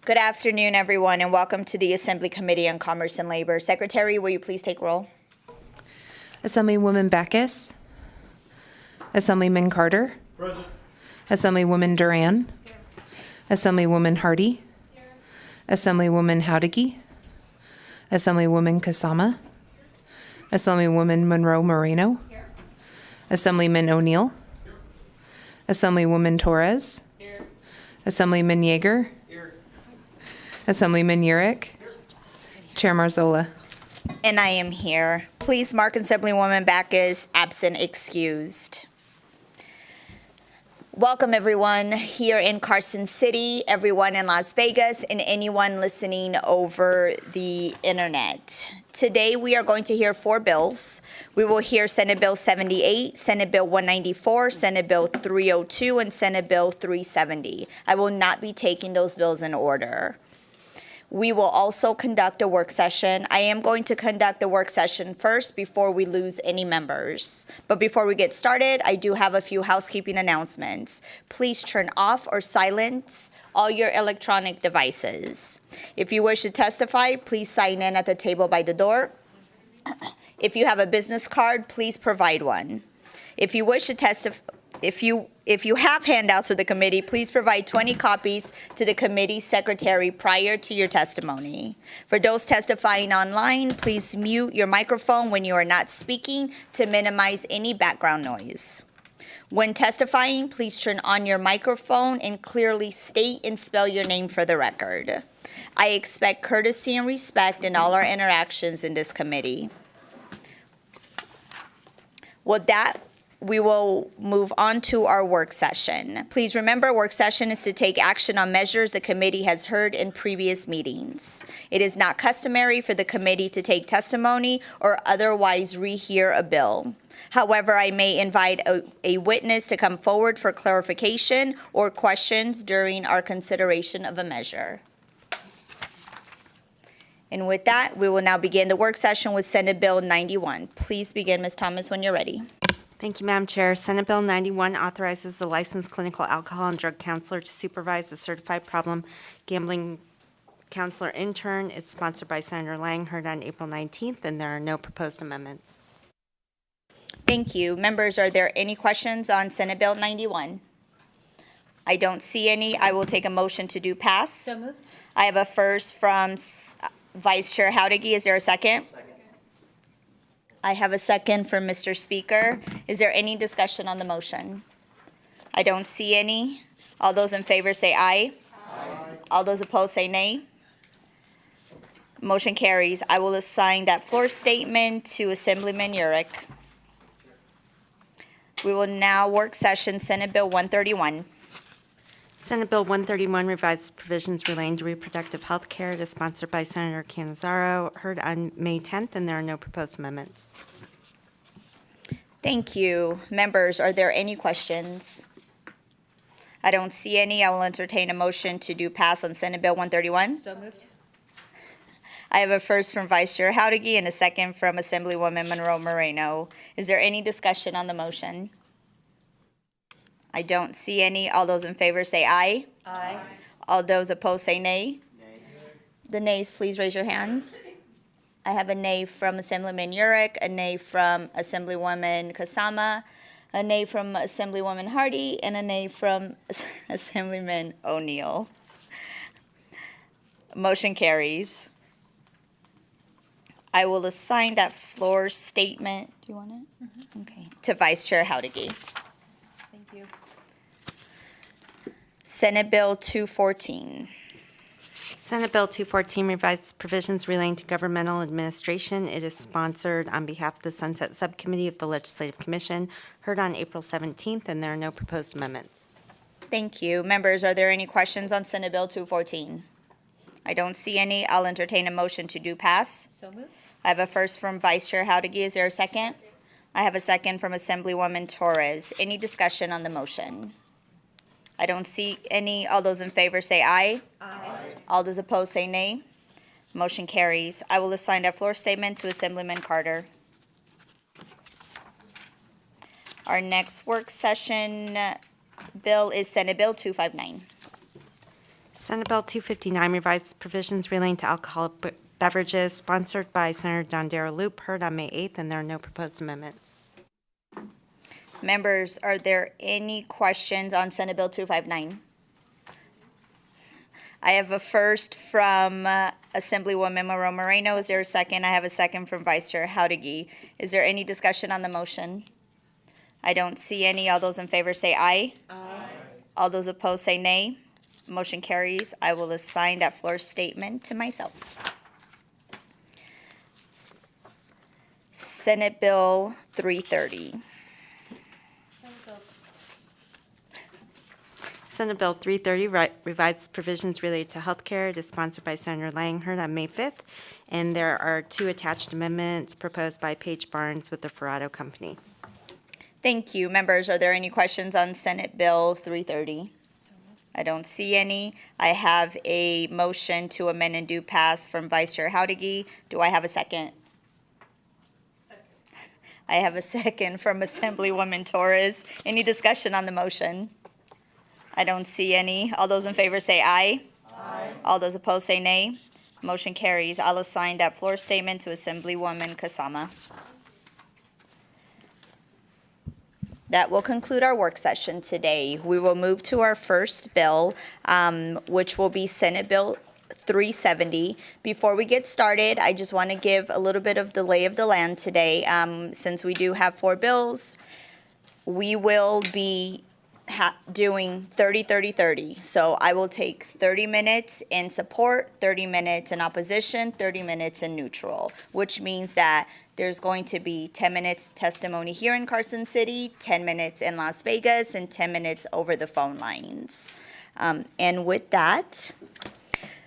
Good afternoon, everyone, and welcome to the Assembly Committee on Commerce and Labor. Secretary, will you please take roll? Assemblywoman Backus. Assemblyman Carter. Present. Assemblywoman Duran. Assemblywoman Hardy. Assemblywoman Howdigy. Assemblywoman Kasama. Assemblywoman Monroe Moreno. Assemblyman O'Neill. Assemblywoman Torres. Assemblyman Yeager. Assemblyman Urick. Chair Marzola. And I am here. Please mark Assemblywoman Backus absent excused. Welcome, everyone here in Carson City, everyone in Las Vegas, and anyone listening over the internet. Today, we are going to hear 4 bills. We will hear Senate Bill 78, Senate Bill 194, Senate Bill 302, and Senate Bill 370. I will not be taking those bills in order. We will also conduct a work session. I am going to conduct the work session first before we lose any members. But before we get started, I do have a few housekeeping announcements. Please turn off or silence all your electronic devices. If you wish to testify, please sign in at the table by the door. If you have a business card, please provide one. If you wish to testify, if you have handouts for the committee, please provide 20 copies to the committee secretary prior to your testimony. For those testifying online, please mute your microphone when you are not speaking to minimize any background noise. When testifying, please turn on your microphone and clearly state and spell your name for the record. I expect courtesy and respect in all our interactions in this committee. With that, we will move on to our work session. Please remember, work session is to take action on measures the committee has heard in previous meetings. It is not customary for the committee to take testimony or otherwise rehear a bill. However, I may invite a witness to come forward for clarification or questions during our consideration of a measure. And with that, we will now begin the work session with Senate Bill 91. Please begin, Ms. Thomas, when you're ready. Thank you, Madam Chair. Senate Bill 91 authorizes the licensed clinical alcohol and drug counselor to supervise the certified problem gambling counselor intern. It's sponsored by Senator Lang, heard on April 19th, and there are no proposed amendments. Thank you. Members, are there any questions on Senate Bill 91? I don't see any. I will take a motion to do pass. So moved. I have a first from Vice Chair Howdigy. Is there a second? I have a second from Mr. Speaker. Is there any discussion on the motion? I don't see any. All those in favor say aye. Aye. All those opposed say nay. Motion carries. I will assign that floor statement to Assemblyman Urick. We will now work session Senate Bill 131. Senate Bill 131 revised provisions relating to reproductive health care. It is sponsored by Senator Cannizzaro, heard on May 10th, and there are no proposed amendments. Thank you. Members, are there any questions? I don't see any. I will entertain a motion to do pass on Senate Bill 131. So moved. I have a first from Vice Chair Howdigy and a second from Assemblywoman Monroe Moreno. Is there any discussion on the motion? I don't see any. All those in favor say aye. Aye. All those opposed say nay. Nay. The nays, please raise your hands. I have a nay from Assemblyman Urick, a nay from Assemblywoman Kasama, a nay from Assemblywoman Hardy, and a nay from Assemblyman O'Neill. Motion carries. I will assign that floor statement. Do you want it? Mm-hmm. Okay. To Vice Chair Howdigy. Thank you. Senate Bill 214. Senate Bill 214 revised provisions relating to governmental administration. It is sponsored on behalf of the Sunset Subcommittee of the Legislative Commission, heard on April 17th, and there are no proposed amendments. Thank you. Members, are there any questions on Senate Bill 214? I don't see any. I'll entertain a motion to do pass. So moved. I have a first from Vice Chair Howdigy. Is there a second? I have a second from Assemblywoman Torres. Any discussion on the motion? I don't see any. All those in favor say aye. Aye. All those opposed say nay. Motion carries. I will assign that floor statement to Assemblyman Carter. Our next work session bill is Senate Bill 259. Senate Bill 259 revised provisions relating to alcoholic beverages, sponsored by Senator Don Darrow Loop, heard on May 8th, and there are no proposed amendments. Members, are there any questions on Senate Bill 259? I have a first from Assemblywoman Moreau Moreno. Is there a second? I have a second from Vice Chair Howdiggy. Is there any discussion on the motion? I don't see any. All those in favor say aye. Aye. All those opposed say nay. Motion carries. I will assign that floor statement to myself. Senate Bill 330. Senate Bill 330 revised provisions related to healthcare. It is sponsored by Senator Lang, heard on May 5th, and there are two attached amendments proposed by Paige Barnes with the Ferrado Company. Thank you. Members, are there any questions on Senate Bill 330? I don't see any. I have a motion to amend and do pass from Vice Chair Howdiggy. Do I have a second? Second. I have a second from Assemblywoman Torres. Any discussion on the motion? I don't see any. All those in favor say aye. Aye. All those opposed say nay. Motion carries. I'll assign that floor statement to Assemblywoman Kasama. That will conclude our work session today. We will move to our first bill, which will be Senate Bill 370. Before we get started, I just want to give a little bit of the lay of the land today. Since we do have 4 bills, we will be doing 30-30-30. So I will take 30 minutes in support, 30 minutes in opposition, 30 minutes in neutral, which means that there's going to be 10 minutes testimony here in Carson City, 10 minutes in Las Vegas, and 10 minutes over the phone lines. And with that,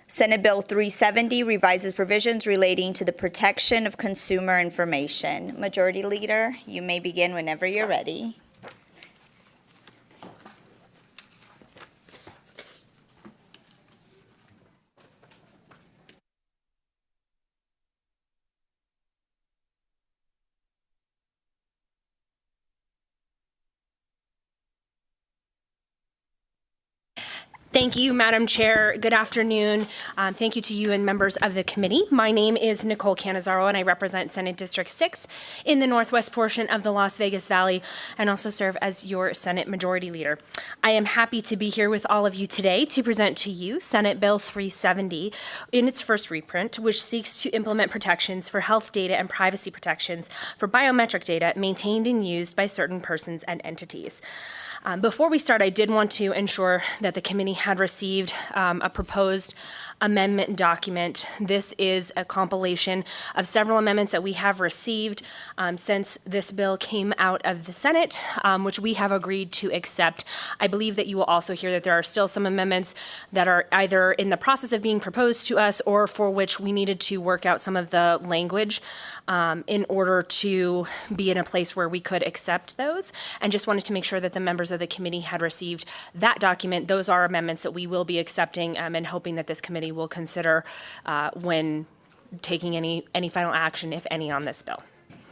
Senate Bill 370 revises provisions relating to the protection of consumer information. Majority Leader, you may begin whenever you're ready. Thank you, Madam Chair. Good afternoon. Thank you to you and members of the committee. My name is Nicole Canizaro, and I represent Senate District 6 in the northwest portion of the Las Vegas Valley, and also serve as your Senate Majority Leader. I am happy to be here with all of you today to present to you Senate Bill 370 in its first reprint, which seeks to implement protections for health data and privacy protections for biometric data maintained and used by certain persons and entities. Before we start, I did want to ensure that the committee had received a proposed amendment document. This is a compilation of several amendments that we have received since this bill came out of the Senate, which we have agreed to accept. I believe that you will also hear that there are still some amendments that are either in the process of being proposed to us or for which we needed to work out some of the language in order to be in a place where we could accept those. And just wanted to make sure that the members of the committee had received that document. Those are amendments that we will be accepting and hoping that this committee will consider when taking any final action, if any, on this bill.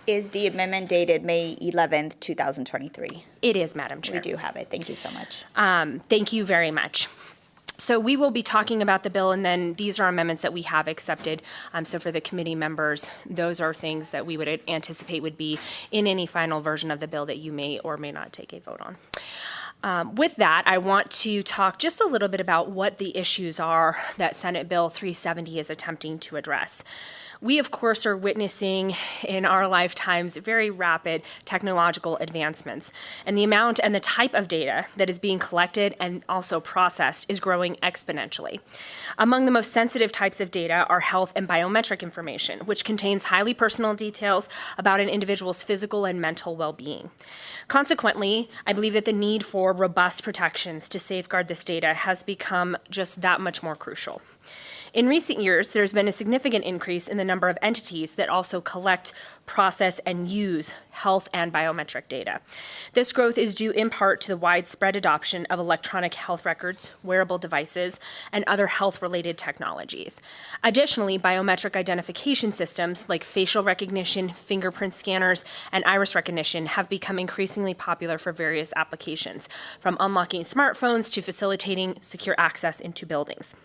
Is the amendment dated May 11th, 2023? It is, Madam Chair. We do have it. Thank you so much. Thank you very much. So we will be talking about the bill, and then these are amendments that we have accepted. So for the committee members, those are things that we would anticipate would be in any final version of the bill that you may or may not take a vote on. With that, I want to talk just a little bit about what the issues are that Senate Bill 370 is attempting to address. We, of course, are witnessing in our lifetimes very rapid technological advancements, and the amount and the type of data that is being collected and also processed is growing exponentially. Among the most sensitive types of data are health and biometric information, which contains highly personal details about an individual's physical and mental well-being. Consequently, I believe that the need for robust protections to safeguard this data has become just that much more crucial. In recent years, there's been a significant increase in the number of entities that also collect, process, and use health and biometric data. This growth is due in part to the widespread adoption of electronic health records, wearable devices, and other health-related technologies. Additionally, biometric identification systems like facial recognition, fingerprint scanners, and iris recognition have become increasingly popular for various applications, from unlocking smartphones to facilitating secure access into buildings.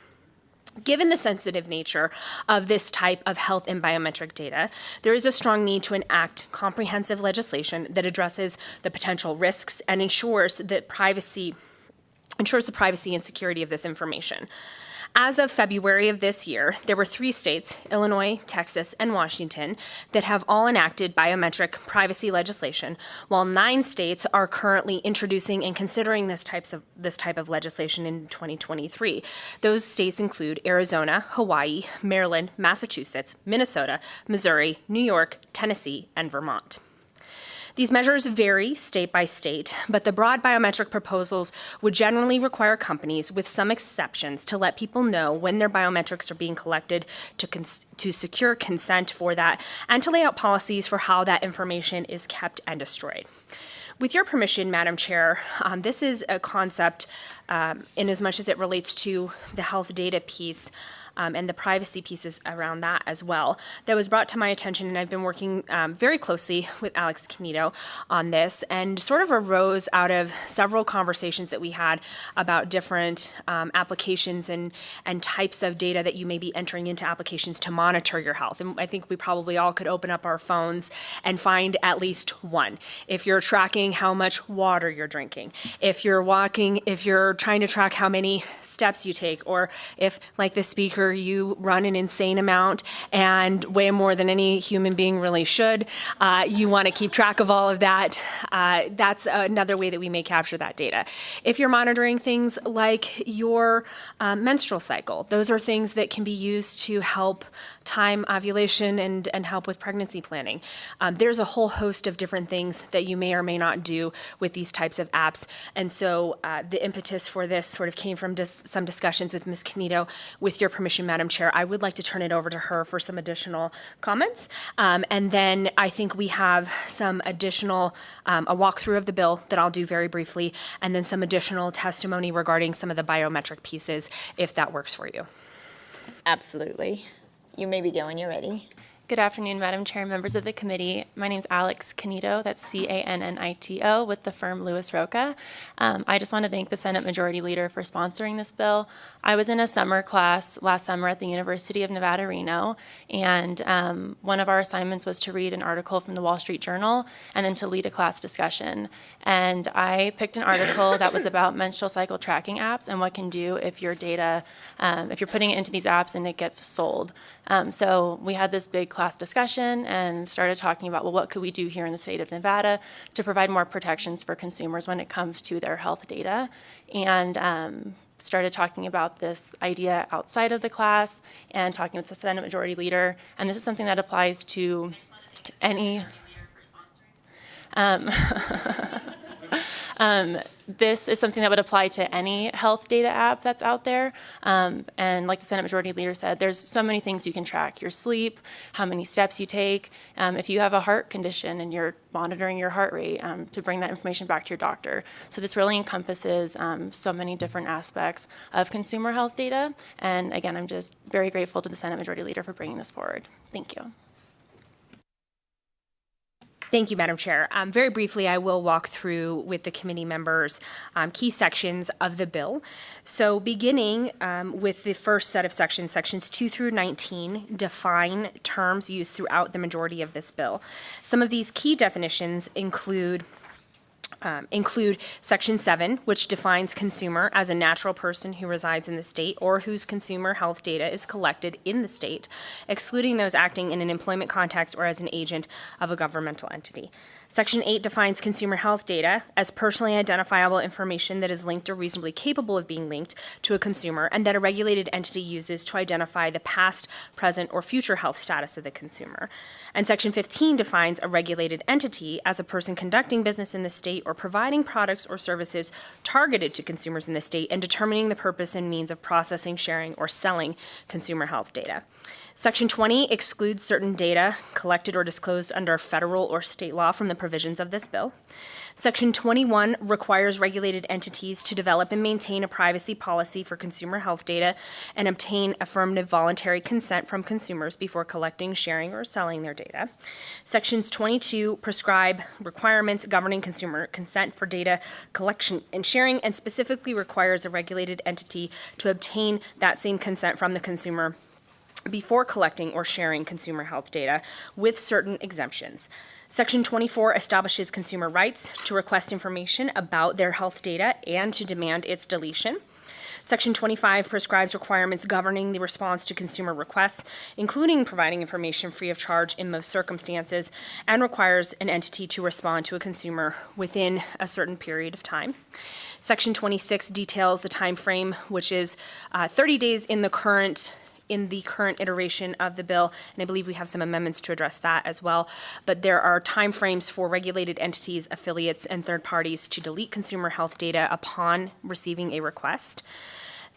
Given the sensitive nature of this type of health and biometric data, there is a strong need to enact comprehensive legislation that addresses the potential risks and ensures the privacy and security of this information. As of February of this year, there were 3 states, Illinois, Texas, and Washington, that have all enacted biometric privacy legislation, while 9 states are currently introducing and considering this type of legislation in 2023. Those states include Arizona, Hawaii, Maryland, Massachusetts, Minnesota, Missouri, New York, Tennessee, and Vermont. These measures vary state by state, but the broad biometric proposals would generally require companies, with some exceptions, to let people know when their biometrics are being collected, to secure consent for that, and to lay out policies for how that information is kept and destroyed. With your permission, Madam Chair, this is a concept in as much as it relates to the health data piece and the privacy pieces around that as well, that was brought to my attention, and I've been working very closely with Alex Canito on this, and sort of arose out of several conversations that we had about different applications and types of data that you may be entering into applications to monitor your health. And I think we probably all could open up our phones and find at least one. If you're tracking how much water you're drinking, if you're trying to track how many steps you take, or if, like the speaker, you run an insane amount and weigh more than any human being really should, you want to keep track of all of that. That's another way that we may capture that data. If you're monitoring things like your menstrual cycle, those are things that can be used to help time ovulation and help with pregnancy planning. There's a whole host of different things that you may or may not do with these types of apps. And so the impetus for this sort of came from some discussions with Ms. Canito. With your permission, Madam Chair, I would like to turn it over to her for some additional comments. And then I think we have some additional, a walkthrough of the bill that I'll do very briefly, and then some additional testimony regarding some of the biometric pieces, if that works for you. Absolutely. You may begin when you're ready. Good afternoon, Madam Chair, members of the committee. My name is Alex Canito, that's Cannito, with the firm Lewis Roca. I just want to thank the Senate Majority Leader for sponsoring this bill. I was in a summer class last summer at the University of Nevada, Reno, and one of our assignments was to read an article from the Wall Street Journal and then to lead a class discussion. And I picked an article that was about menstrual cycle tracking apps and what can do if your data, if you're putting it into these apps and it gets sold. So we had this big class discussion and started talking about, well, what could we do here in the state of Nevada to provide more protections for consumers when it comes to their health data, and started talking about this idea outside of the class and talking with the Senate Majority Leader. And this is something that applies to any this is something that would apply to any health data app that's out there. And like the Senate Majority Leader said, there's so many things you can track: your sleep, how many steps you take, if you have a heart condition and you're monitoring your heart rate, to bring that information back to your doctor. So this really encompasses so many different aspects of consumer health data. And again, I'm just very grateful to the Senate Majority Leader for bringing this forward. Thank you. Thank you, Madam Chair. Very briefly, I will walk through with the committee members key sections of the bill. So beginning with the first set of sections, sections 2 through 19, define terms used throughout the majority of this bill. Some of these key definitions include Section 7, which defines consumer as a natural person who resides in the state or whose consumer health data is collected in the state, excluding those acting in an employment context or as an agent of a governmental entity. Section 8 defines consumer health data as personally identifiable information that is linked or reasonably capable of being linked to a consumer and that a regulated entity uses to identify the past, present, or future health status of the consumer. And Section 15 defines a regulated entity as a person conducting business in the state or providing products or services targeted to consumers in the state and determining the purpose and means of processing, sharing, or selling consumer health data. Section 20 excludes certain data collected or disclosed under federal or state law from the provisions of this bill. Section 21 requires regulated entities to develop and maintain a privacy policy for consumer health data and obtain affirmative voluntary consent from consumers before collecting, sharing, or selling their data. Sections 22 prescribe requirements governing consumer consent for data collection and sharing, and specifically requires a regulated entity to obtain that same consent from the consumer before collecting or sharing consumer health data, with certain exemptions. Section 24 establishes consumer rights to request information about their health data and to demand its deletion. Section 25 prescribes requirements governing the response to consumer requests, including providing information free of charge in most circumstances, and requires an entity to respond to a consumer within a certain period of time. Section 26 details the time frame, which is 30 days in the current iteration of the bill, and I believe we have some amendments to address that as well. But there are timeframes for regulated entities, affiliates, and third parties to delete consumer health data upon receiving a request.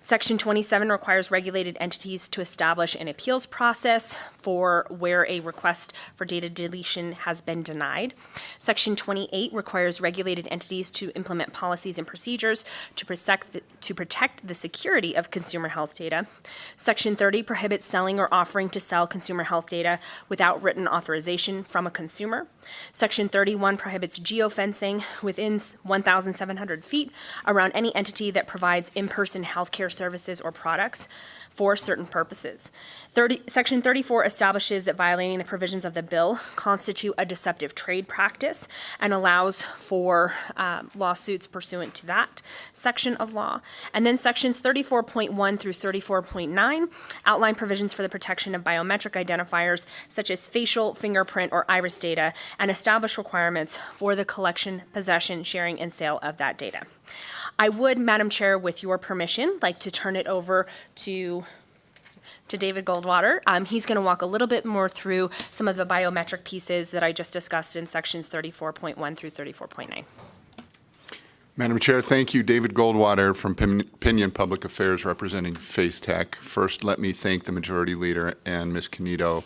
Section 27 requires regulated entities to establish an appeals process for where a request for data deletion has been denied. Section 28 requires regulated entities to implement policies and procedures to protect the security of consumer health data. Section 30 prohibits selling or offering to sell consumer health data without written authorization from a consumer. Section 31 prohibits geofencing within 1,700 feet around any entity that provides in-person healthcare services or products for certain purposes. Section 34 establishes that violating the provisions of the bill constitute a deceptive trade practice and allows for lawsuits pursuant to that section of law. And then sections 34.1 through 34.9 outline provisions for the protection of biometric identifiers such as facial, fingerprint, or iris data, and establish requirements for the collection, possession, sharing, and sale of that data. I would, Madam Chair, with your permission, like to turn it over to David Goldwater. He's going to walk a little bit more through some of the biometric pieces that I just discussed in sections 34.1 through 34.9. Madam Chair, thank you. David Goldwater from Pinion Public Affairs representing FaceTech. First, let me thank the Majority Leader and Ms. Canito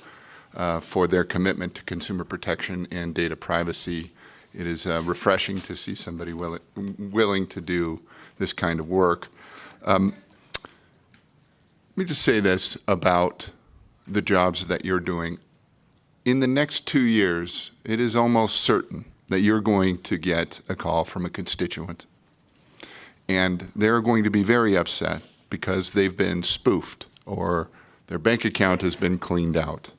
for their commitment to consumer protection and data privacy. It is refreshing to see somebody willing to do this kind of work. Let me just say this about the jobs that you're doing. In the next 2 years, it is almost certain that you're going to get a call from a constituent. And they're going to be very upset because they've been spoofed, or their bank account has been cleaned out,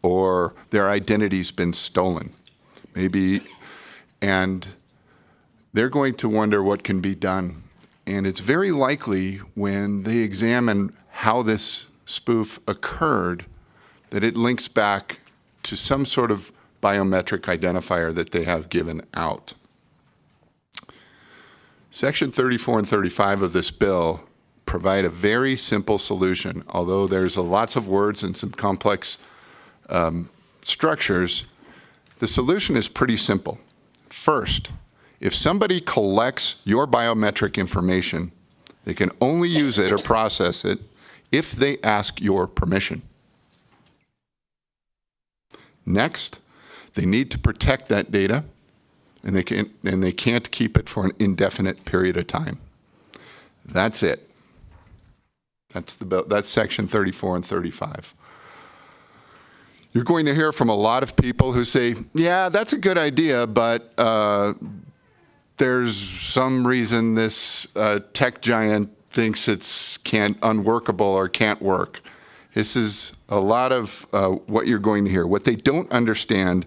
or their identity's been stolen. Maybe, and they're going to wonder what can be done. And it's very likely when they examine how this spoof occurred that it links back to some sort of biometric identifier that they have given out. Section 34 and 35 of this bill provide a very simple solution. Although there's lots of words and some complex structures, the solution is pretty simple. First, if somebody collects your biometric information, they can only use it or process it if they ask your permission. Next, they need to protect that data, and they can't keep it for an indefinite period of time. That's it. That's section 34 and 35. You're going to hear from a lot of people who say, yeah, that's a good idea, but there's some reason this tech giant thinks it's unworkable or can't work. This is a lot of what you're going to hear. What they don't understand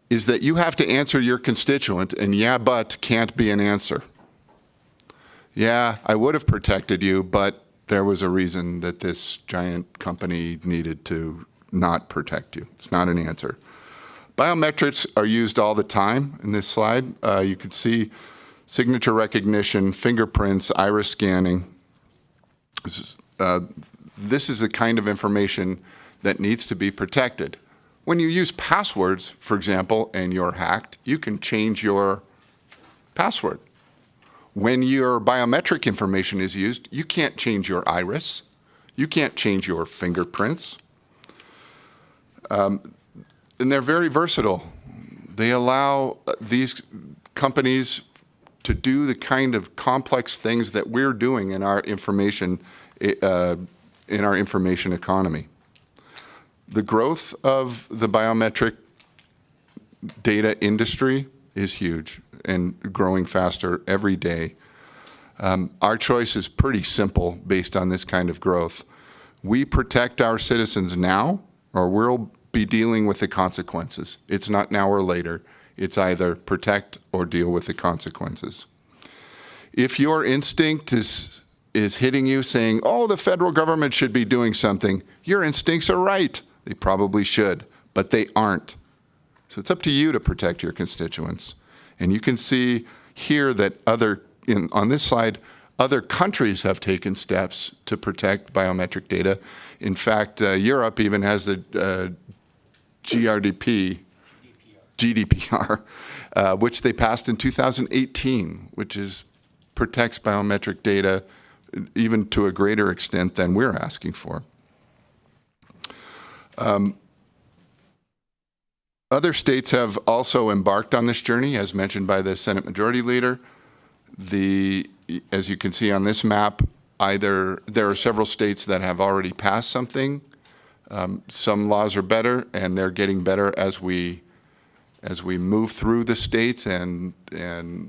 is that you have to answer your constituent, and yeah, but can't be an answer. Yeah, I would have protected you, but there was a reason that this giant company needed to not protect you. It's not an answer. Biometrics are used all the time in this slide. You can see signature recognition, fingerprints, iris scanning. This is the kind of information that needs to be protected. When you use passwords, for example, and you're hacked, you can change your password. When your biometric information is used, you can't change your iris. You can't change your fingerprints. And they're very versatile. They allow these companies to do the kind of complex things that we're doing in our information economy. The growth of the biometric data industry is huge and growing faster every day. Our choice is pretty simple based on this kind of growth. We protect our citizens now, or we'll be dealing with the consequences. It's not now or later. It's either protect or deal with the consequences. If your instinct is hitting you saying, oh, the federal government should be doing something, your instincts are right. They probably should, but they aren't. So it's up to you to protect your constituents. And you can see here that on this slide, other countries have taken steps to protect biometric data. In fact, Europe even has the GDPR, which they passed in 2018, which protects biometric data even to a greater extent than we're asking for. Other states have also embarked on this journey, as mentioned by the Senate Majority Leader. As you can see on this map, there are several states that have already passed something. Some laws are better, and they're getting better as we move through the states, and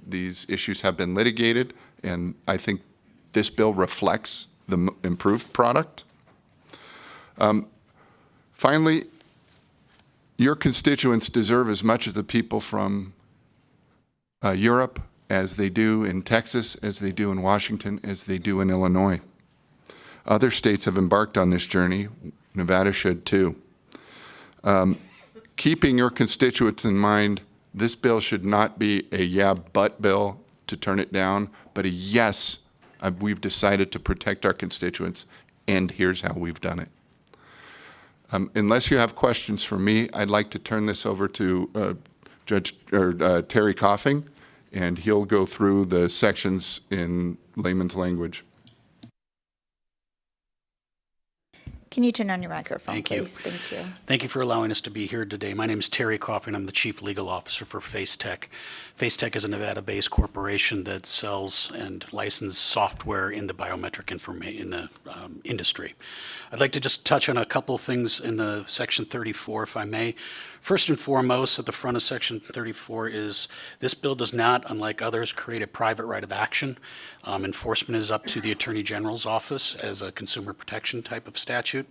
these issues have been litigated. And I think this bill reflects the improved product. Finally, your constituents deserve as much of the people from Europe as they do in Texas, as they do in Washington, as they do in Illinois. Other states have embarked on this journey. Nevada should too. Keeping your constituents in mind, this bill should not be a yeah, but bill to turn it down, but a yes, we've decided to protect our constituents, and here's how we've done it. Unless you have questions for me, I'd like to turn this over to Terry Coughing, and he'll go through the sections in layman's language. Can you turn on your microphone, Thank please? you. Thank you. Thank you for allowing us to be here today. My name is Terry Coughing. I'm the Chief Legal Officer for FaceTech. FaceTech is a Nevada-based corporation that sells and licenses software in the biometric industry. I'd like to just touch on a couple things in the Section 34, if I may. First and foremost, at the front of Section 34 is this bill does not, unlike others, create a private right of action. Enforcement is up to the Attorney General's office as a consumer protection type of statute.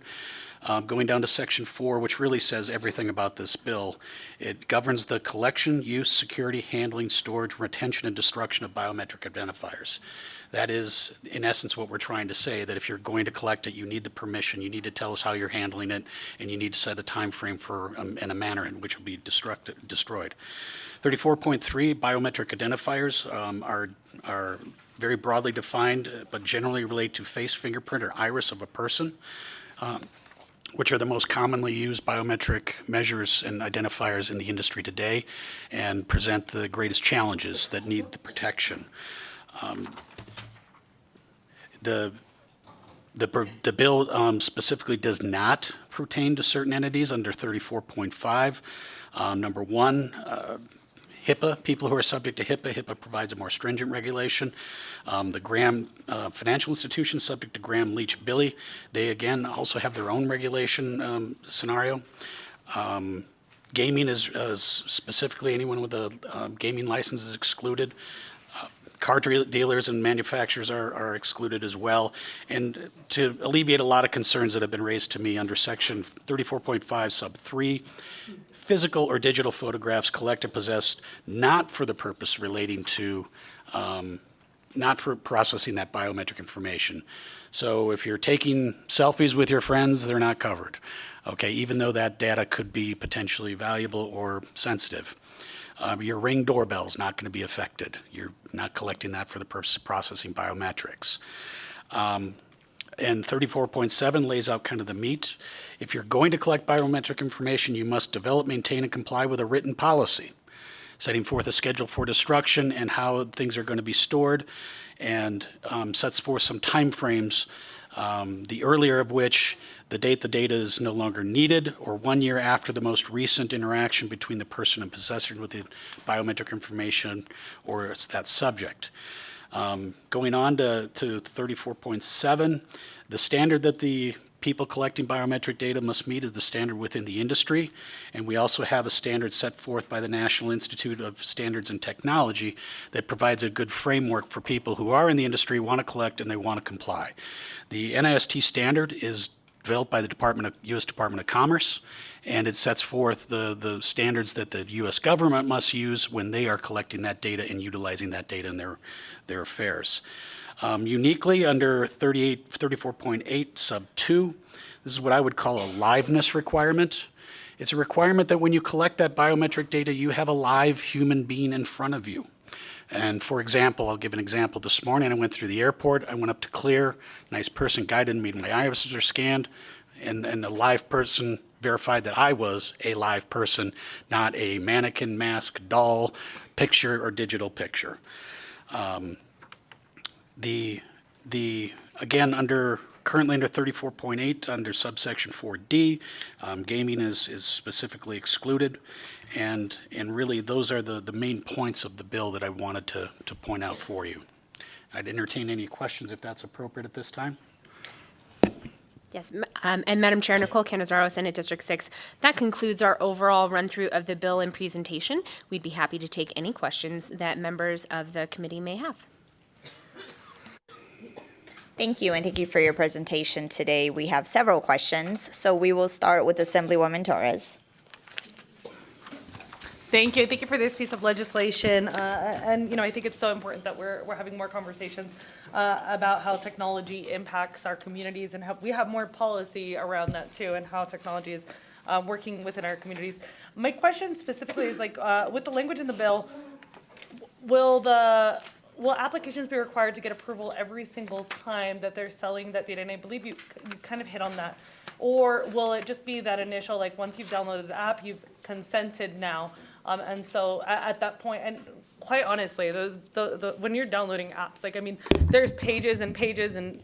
Going down to Section 4, which really says everything about this bill, it governs the collection, use, security, handling, storage, retention, and destruction of biometric identifiers. That is, in essence, what we're trying to say, that if you're going to collect it, you need the permission, you need to tell us how you're handling it, and you need to set a time frame for and a manner in which it will be destroyed. 34.3, biometric identifiers are very broadly defined, but generally relate to face, fingerprint, or iris of a person, which are the most commonly used biometric measures and identifiers in the industry today, and present the greatest challenges that need the protection. The bill specifically does not pertain to certain entities under 34.5. Number one, HIPAA, people who are subject to HIPAA. HIPAA provides a more stringent regulation. The Graham financial institutions subject to Graham-Leach-Billy, they again also have their own regulation scenario. Gaming is specifically anyone with a gaming license is excluded. Car dealers and manufacturers are excluded as well. And to alleviate a lot of concerns that have been raised to me under Section 34.5 sub 3, physical or digital photographs collected, possessed, not for the purpose relating to, not for processing that biometric information. So if you're taking selfies with your friends, they're not covered, okay, even though that data could be potentially valuable or sensitive. Your Ring doorbell is not going to be affected. You're not collecting that for the purpose of processing biometrics. And 34.7 lays out kind of the meat. If you're going to collect biometric information, you must develop, maintain, and comply with a written policy, setting forth a schedule for destruction and how things are going to be stored, and sets forth some timeframes The earlier of which, the date the data is no longer needed, or 1 year after the most recent interaction between the person and possessor with the biometric information or that subject. Going on to 34.7, the standard that the people collecting biometric data must meet is the standard within the industry, and we also have a standard set forth by the National Institute of Standards and Technology that provides a good framework for people who are in the industry, want to collect, and they want to comply. The NIST standard is developed by the U.S. Department of Commerce, and it sets forth the standards that the U.S. government must use when they are collecting that data and utilizing that data in their affairs. Uniquely, under 34.8 sub 2, this is what I would call a liveness requirement. It's a requirement that when you collect that biometric data, you have a live human being in front of you. And for example, I'll give an example. This morning I went through the airport, I went up to clear, nice person guided me, my irises are scanned, and a live person verified that I was a live person, not a mannequin, mask, doll, picture, or digital picture. Again, currently under 34.8, under subsection 4D, gaming is specifically excluded. And really, those are the main points of the bill that I wanted to point out for you. I'd entertain any questions if that's appropriate at this time. Yes, and Madam Chair, Nicole Canizaro, Senate District 6. That concludes our overall run-through of the bill and presentation. We'd be happy to take any questions that members of the committee may have. Thank you, and thank you for your presentation today. We have several questions, so we will start with Assemblywoman Torres. Thank you. Thank you for this piece of legislation. And I think it's so important that we're having more conversations about how technology impacts our communities and how we have more policy around that too, and how technology is working within our communities. My question specifically is with the language in the bill, will applications be required to get approval every single time that they're selling that data? And I believe you kind of hit on that. Or will it just be that initial, once you've downloaded the app, you've consented now? And so at that point, and quite honestly, when you're downloading apps, there's pages and pages, and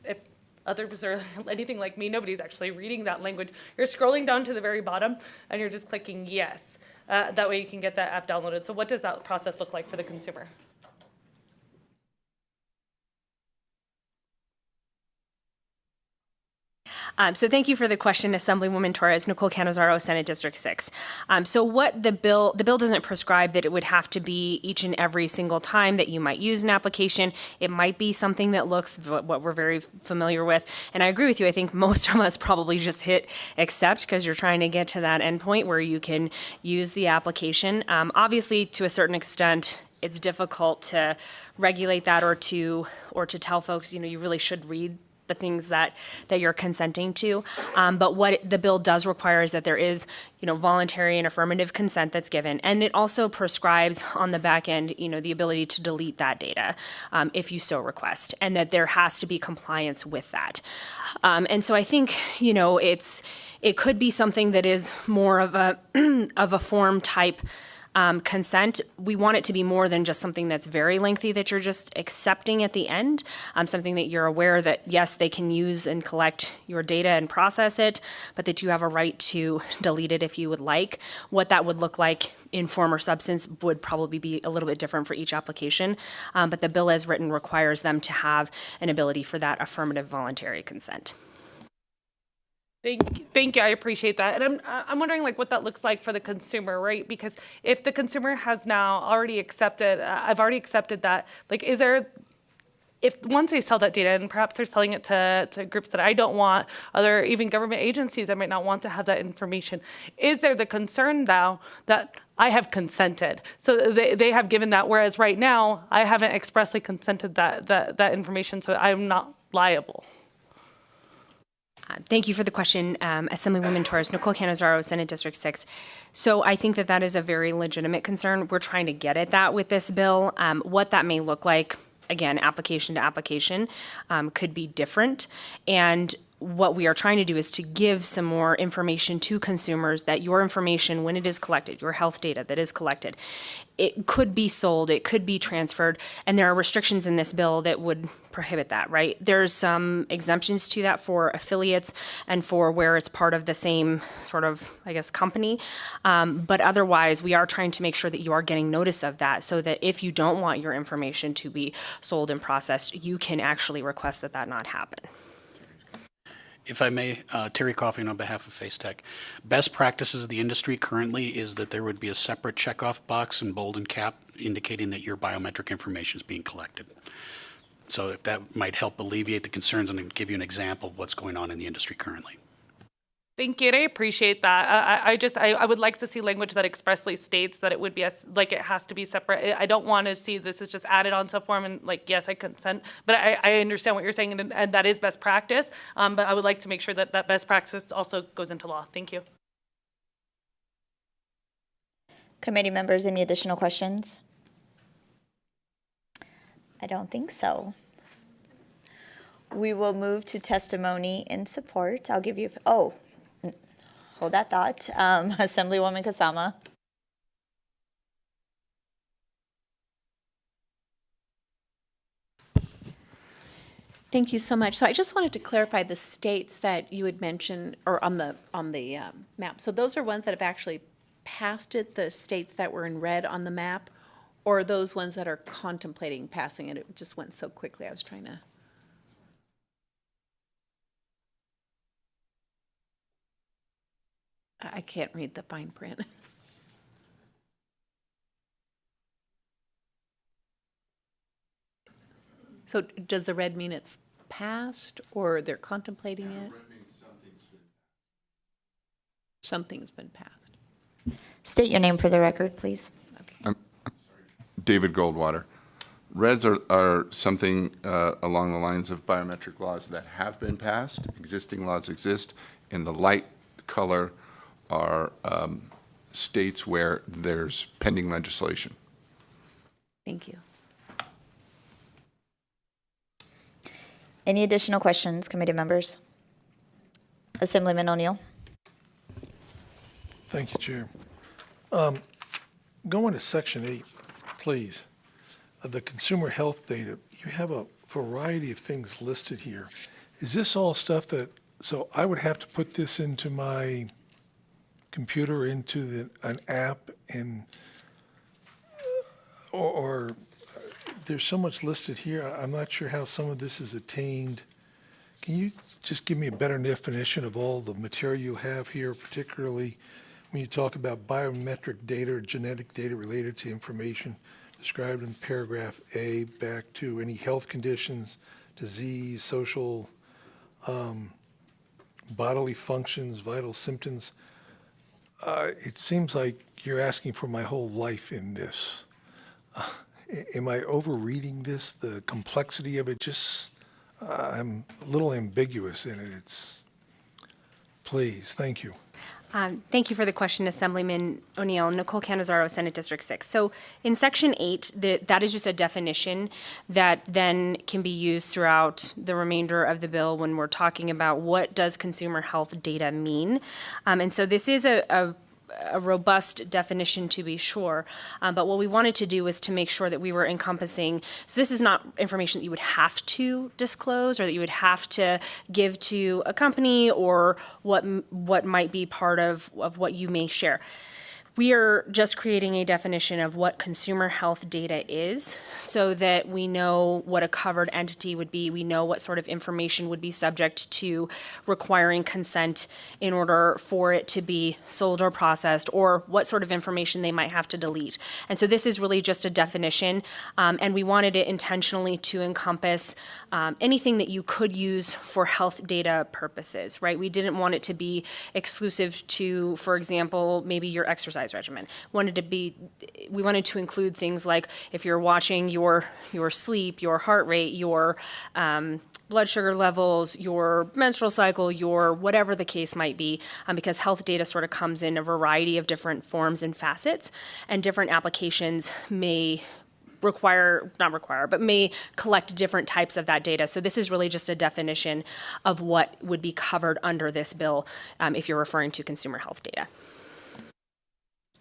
if others are anything like me, nobody's actually reading that language. You're scrolling down to the very bottom, and you're just clicking yes. That way you can get that app downloaded. So what does that process look like for the consumer? So thank you for the question, Assemblywoman Torres, Nicole Canizaro, Senate District 6. So what the bill doesn't prescribe that it would have to be each and every single time that you might use an application. It might be something that looks what we're very familiar with. And I agree with you. I think most of us probably just hit accept because you're trying to get to that endpoint where you can use the application. Obviously, to a certain extent, it's difficult to regulate that or to tell folks, you really should read the things that you're consenting to. But what the bill does require is that there is, voluntary and affirmative consent that's given. And it also prescribes on the back end, the ability to delete that data if you so request, and that there has to be compliance with that. And so I think, it could be something that is more of a form type consent. We want it to be more than just something that's very lengthy that you're just accepting at the end, something that you're aware that, yes, they can use and collect your data and process it, but that you have a right to delete it if you would like. What that would look like in form or substance would probably be a little bit different for each application, but the bill as written requires them to have an ability for that affirmative voluntary consent. Thank you. I appreciate that. And I'm wondering what that looks like for the consumer, right? Because if the consumer has now already accepted, I've already accepted that, is there, if once they sell that data and perhaps they're selling it to groups that I don't want, other even government agencies that might not want to have that information, is there the concern now that I have consented? So they have given that, whereas right now I haven't expressly consented that information, so I'm not liable. Thank you for the question, Assemblywoman Torres, Nicole Canizaro, Senate District 6. So I think that is a very legitimate concern. We're trying to get at that with this bill. What that may look like, again, application to application, could be different. And what we are trying to do is to give some more information to consumers that your information, when it is collected, your health data that is collected, it could be sold, it could be transferred, and there are restrictions in this bill that would prohibit that, right? There's some exemptions to that for affiliates and for where it's part of the same sort of, I guess, company. But otherwise, we are trying to make sure that you are getting notice of that so that if you don't want your information to be sold and processed, you can actually request that that not happen. If I may, Terry Coffin on behalf of FaceTech. Best practices of the industry currently is that there would be a separate checkoff box in bold and cap indicating that your biometric information is being collected. So if that might help alleviate the concerns and give you an example of what's going on in the industry currently. Thank you, and I appreciate that. I would like to see language that expressly states that it would be like it has to be separate. I don't want to see this as just added onto a form and like, yes, I consent, but I understand what you're saying, and that is best practice. But I would like to make sure that that best practice also goes into law. Thank you. Committee members, any additional questions? I don't think so. We will move to testimony in support. I'll give you, hold that thought. Assemblywoman Kasama. Thank you so much. So I just wanted to clarify the states that you had mentioned, or on the map. So those are ones that have actually passed it, the states that were in red on the map, or those ones that are contemplating passing it? It just went so quickly. I was trying to. I can't read the fine print. So does the red mean it's passed or they're contemplating it? Red means something's been passed. State your name for the record, please. Okay. David Goldwater. Reds are something along the lines of biometric laws that have been passed. Existing laws exist. In the light color are states where there's pending legislation. Thank you. Any additional questions, committee members? Assemblyman O'Neill. Thank you, Chair. Going to Section 8, please. The consumer health data, you have a variety of things listed here. Is this all stuff that, so I would have to put this into my computer, into an app, and, or there's so much listed here. I'm not sure how some of this is attained. Can you just give me a better definition of all the material you have here, particularly when you talk about biometric data or genetic data related to information described in paragraph A, back to any health conditions, disease, social, bodily functions, vital symptoms? It seems like you're asking for my whole life in this. Am I overreading this? The complexity of it just, I'm a little ambiguous in it. Please, thank you. Thank you for the question, Assemblyman O'Neill. Nicole Canizaro, Senate District 6. So in Section 8, that is just a definition that then can be used throughout the remainder of the bill when we're talking about what does consumer health data mean. And so this is a robust definition, to be sure, but what we wanted to do was to make sure that we were encompassing, so this is not information that you would have to disclose or that you would have to give to a company or what might be part of what you may share. We are just creating a definition of what consumer health data is so that we know what a covered entity would be. We know what sort of information would be subject to requiring consent in order for it to be sold or processed, or what sort of information they might have to delete. And so this is really just a definition, and we wanted it intentionally to encompass anything that you could use for health data purposes, right? We didn't want it to be exclusive to, for example, maybe your exercise regimen. We wanted to include things like if you're watching your sleep, your heart rate, your blood sugar levels, your menstrual cycle, your whatever the case might be, because health data sort of comes in a variety of different forms and facets, and different applications may may collect different types of that data. So this is really just a definition of what would be covered under this bill if you're referring to consumer health data.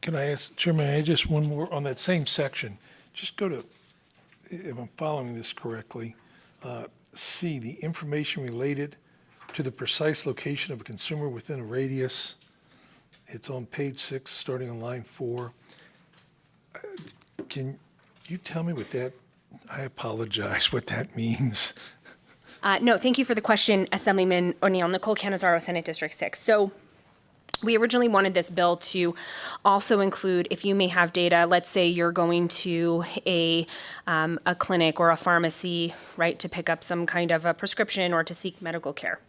Can I ask, Chairman, I just one more on that same section. Just go to, if I'm following this correctly, C, the information related to the precise location of a consumer within a radius. It's on page 6, starting on line 4. Can you tell me what that, I apologize, what that means? No, thank you for the question, Assemblyman O'Neill, Nicole Cannizzaro, Senate District 6. So we originally wanted this bill to also include, if you may have data, let's say you're going to a clinic or a pharmacy, right, to pick up some kind of a prescription or to seek medical care.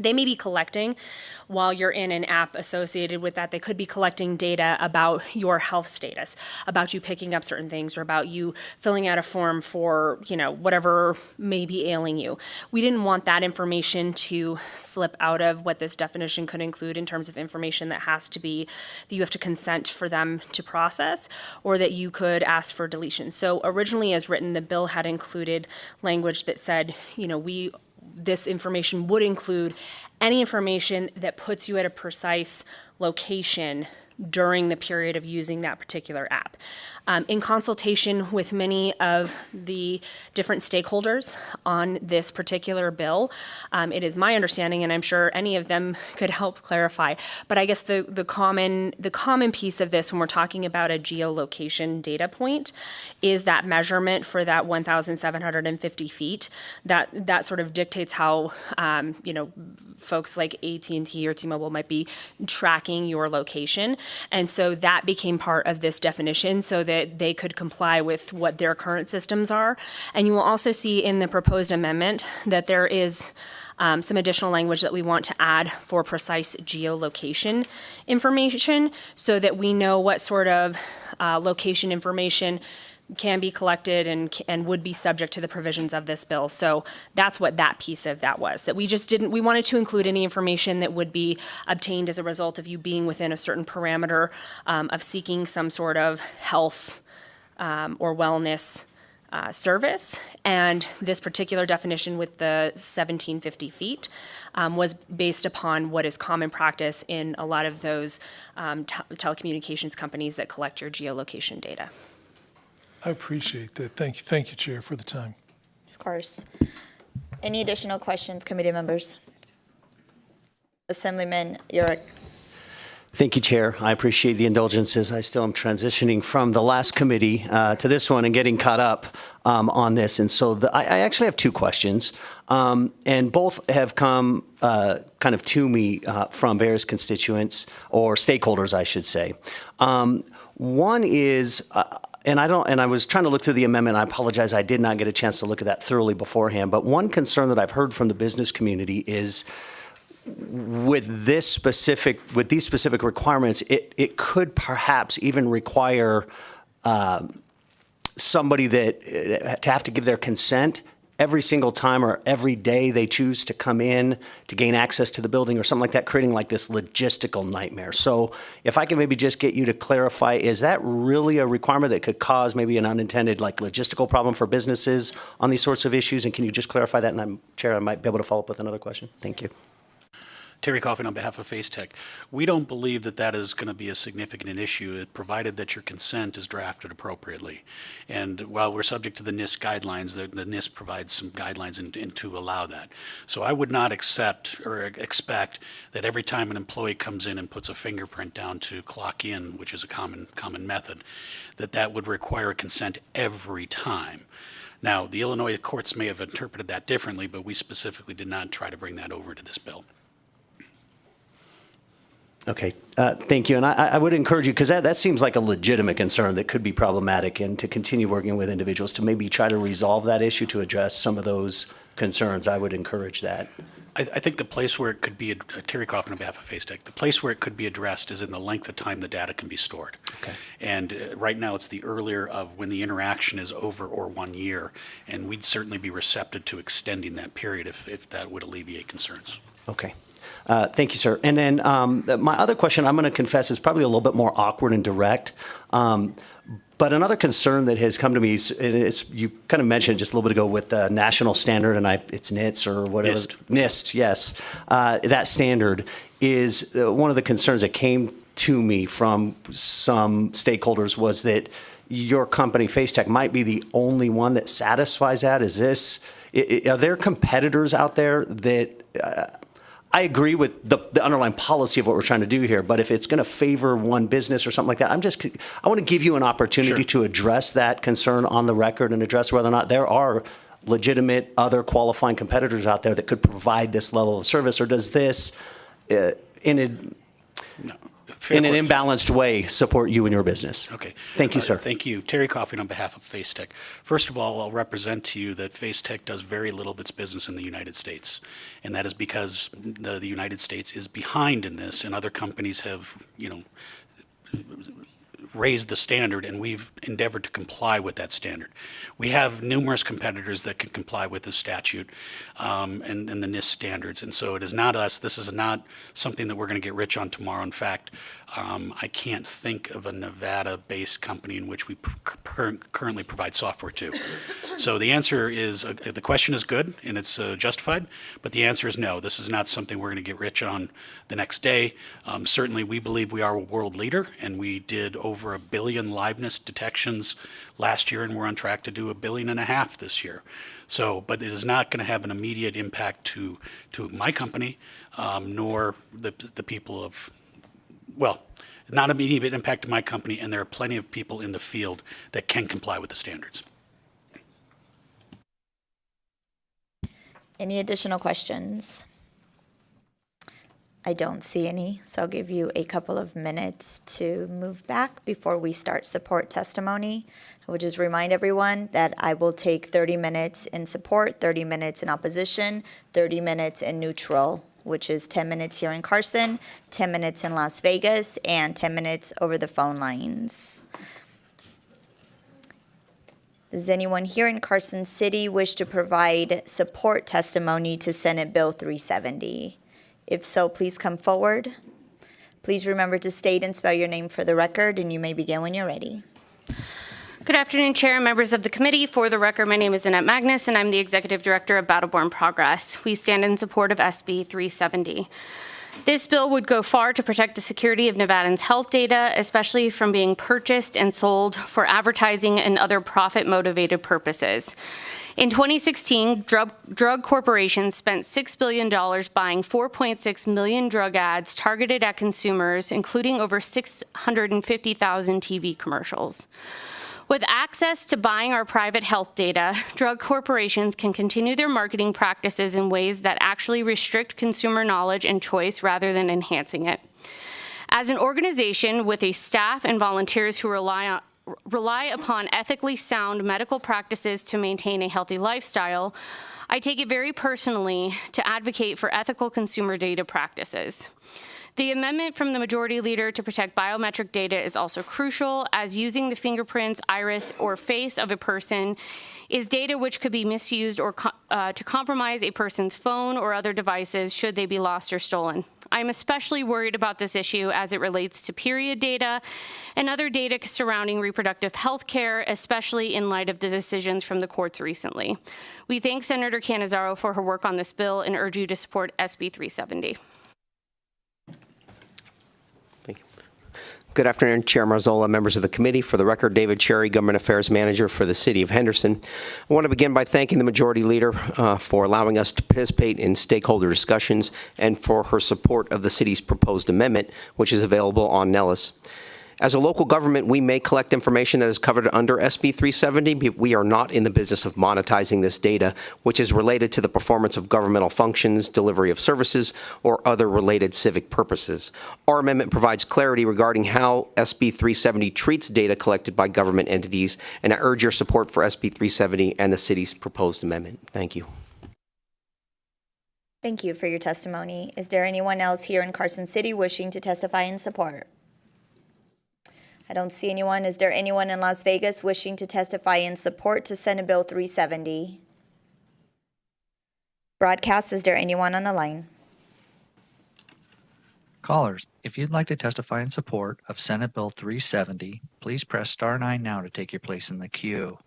They may be collecting, while you're in an app associated with that, they could be collecting data about your health status, about you picking up certain things, or about you filling out a form for, whatever may be ailing you. We didn't want that information to slip out of what this definition could include in terms of information that you have to consent for them to process, or that you could ask for deletion. So originally as written, the bill had included language that said, this information would include any information that puts you at a precise location during the period of using that particular app. In consultation with many of the different stakeholders on this particular bill, it is my understanding, and I'm sure any of them could help clarify, but I guess the common piece of this when we're talking about a geolocation data point is that measurement for that 1,750 feet. That sort of dictates how folks like AT&T or T-Mobile might be tracking your location. And so that became part of this definition so that they could comply with what their current systems are. And you will also see in the proposed amendment that there is some additional language that we want to add for precise geolocation information so that we know what sort of location information can be collected and would be subject to the provisions of this bill. So that's what that piece of that was, that we wanted to include any information that would be obtained as a result of you being within a certain parameter of seeking some sort of health or wellness service. And this particular definition with the 1,750 feet was based upon what is common practice in a lot of those telecommunications companies that collect your geolocation data. I appreciate that. Thank you, Chair, for the time. Of course. Any additional questions, committee members? Assemblyman Yurick. Thank you, Chair. I appreciate the indulgences. I still am transitioning from the last committee to this one and getting caught up on this. And so I actually have two questions, and both have come kind of to me from various constituents or stakeholders, I should say. One is, and I was trying to look through the amendment. I apologize. I did not get a chance to look at that thoroughly beforehand. But one concern that I've heard from the business community is with these specific requirements, it could perhaps even require somebody to have to give their consent every single time or every day they choose to come in to gain access to the building or something like that, creating like this logistical nightmare. So if I can maybe just get you to clarify, is that really a requirement that could cause maybe an unintended like logistical problem for businesses on these sorts of issues? And can you just clarify that? And Chair, I might be able to follow up with another question. Thank you. Terry Coffin on behalf of Face Tech. We don't believe that is going to be a significant issue, provided that your consent is drafted appropriately. And while we're subject to the NIST guidelines, the NIST provides some guidelines and to allow that. So I would not accept or expect that every time an employee comes in and puts a fingerprint down to clock in, which is a common method, that would require consent every time. Now, the Illinois courts may have interpreted that differently, but we specifically did not try to bring that over to this bill. Okay, thank you. And I would encourage you, because that seems like a legitimate concern that could be problematic, and to continue working with individuals to maybe try to resolve that issue to address some of those concerns. I would encourage that. I think the place where it could be, Terry Coffin on behalf of Face Tech, the place where it could be addressed is in the length of time the data can be stored. Okay. And right now it's the earlier of when the interaction is over or 1 year, and we'd certainly be receptive to extending that period if that would alleviate concerns. Okay. Thank you, sir. And then my other question, I'm going to confess, is probably a little bit more awkward and direct. But another concern that has come to me, and you kind of mentioned it just a little bit ago with the national standard, and it's NIST or whatever. NIST, yes. That standard is one of the concerns that came to me from some stakeholders was that your company, FaceTech, might be the only one that satisfies that. Are there competitors out there that, I agree with the underlying policy of what we're trying to do here, but if it's going to favor one business or something like that, I want to give you an opportunity to address that concern on the record and address whether or not there are legitimate other qualifying competitors out there that could provide this level of service, or does this, in an imbalanced way, support you and your business? Okay. Thank you, sir. Thank you. Terry Coffin on behalf of FaceTech. First of all, I'll represent to you that FaceTech does very little of its business in the United States. And that is because the United States is behind in this, and other companies have, raised the standard, and we've endeavored to comply with that standard. We have numerous competitors that can comply with the statute and the NIST standards, and so it is not us. This is not something that we're going to get rich on tomorrow. In fact, I can't think of a Nevada-based company in which we currently provide software to. So the answer is, the question is good and it's justified, but the answer is no. This is not something we're going to get rich on the next day. Certainly, we believe we are a world leader, and we did over 1 billion liveness detections last year, and we're on track to do 1.5 billion this year. So, but it is not going to have an immediate impact to my company, nor the people of, well, not an immediate impact to my company, and there are plenty of people in the field that can comply with the standards. Any additional questions? I don't see any, so I'll give you a couple of minutes to move back before we start support testimony. I will just remind everyone that I will take 30 minutes in support, 30 minutes in opposition, 30 minutes in neutral, which is 10 minutes here in Carson, 10 minutes in Las Vegas, and 10 minutes over the phone lines. Does anyone here in Carson City wish to provide support testimony to Senate Bill 370? If so, please come forward. Please remember to state and spell your name for the record, and you may begin when you're ready. Good afternoon, Chair and members of the committee. For the record, my name is Annette Magnus, and I'm the Executive Director of Battleborn Progress. We stand in support of SB 370. This bill would go far to protect the security of Nevadans' health data, especially from being purchased and sold for advertising and other profit-motivated purposes. In 2016, drug corporations spent $6 billion buying 4.6 million drug ads targeted at consumers, including over 650,000 TV commercials. With access to buying our private health data, drug corporations can continue their marketing practices in ways that actually restrict consumer knowledge and choice rather than enhancing it. As an organization with a staff and volunteers who rely upon ethically sound medical practices to maintain a healthy lifestyle, I take it very personally to advocate for ethical consumer data practices. The amendment from the Majority Leader to protect biometric data is also crucial, as using the fingerprints, iris, or face of a person is data which could be misused or to compromise a person's phone or other devices should they be lost or stolen. I'm especially worried about this issue as it relates to period data and other data surrounding reproductive health care, especially in light of the decisions from the courts recently. We thank Senator Cannizzaro for her work on this bill and urge you to support SB 370. Good afternoon, Chair Marzola, members of the committee. For the record, David Cherry, Government Affairs Manager for the City of Henderson. I want to begin by thanking the Majority Leader for allowing us to participate in stakeholder discussions and for her support of the city's proposed amendment, which is available on Nellis. As a local government, we may collect information that is covered under SB 370, but we are not in the business of monetizing this data, which is related to the performance of governmental functions, delivery of services, or other related civic purposes. Our amendment provides clarity regarding how SB 370 treats data collected by government entities, and I urge your support for SB 370 and the city's proposed amendment. Thank you. Thank you for your testimony. Is there anyone else here in Carson City wishing to testify in support? I don't see anyone. Is there anyone in Las Vegas wishing to testify in support to Senate Bill 370? Broadcast, is there anyone on the line? Callers, if you'd like to testify in support of Senate Bill 370, please press star 9 now to take your place in the queue.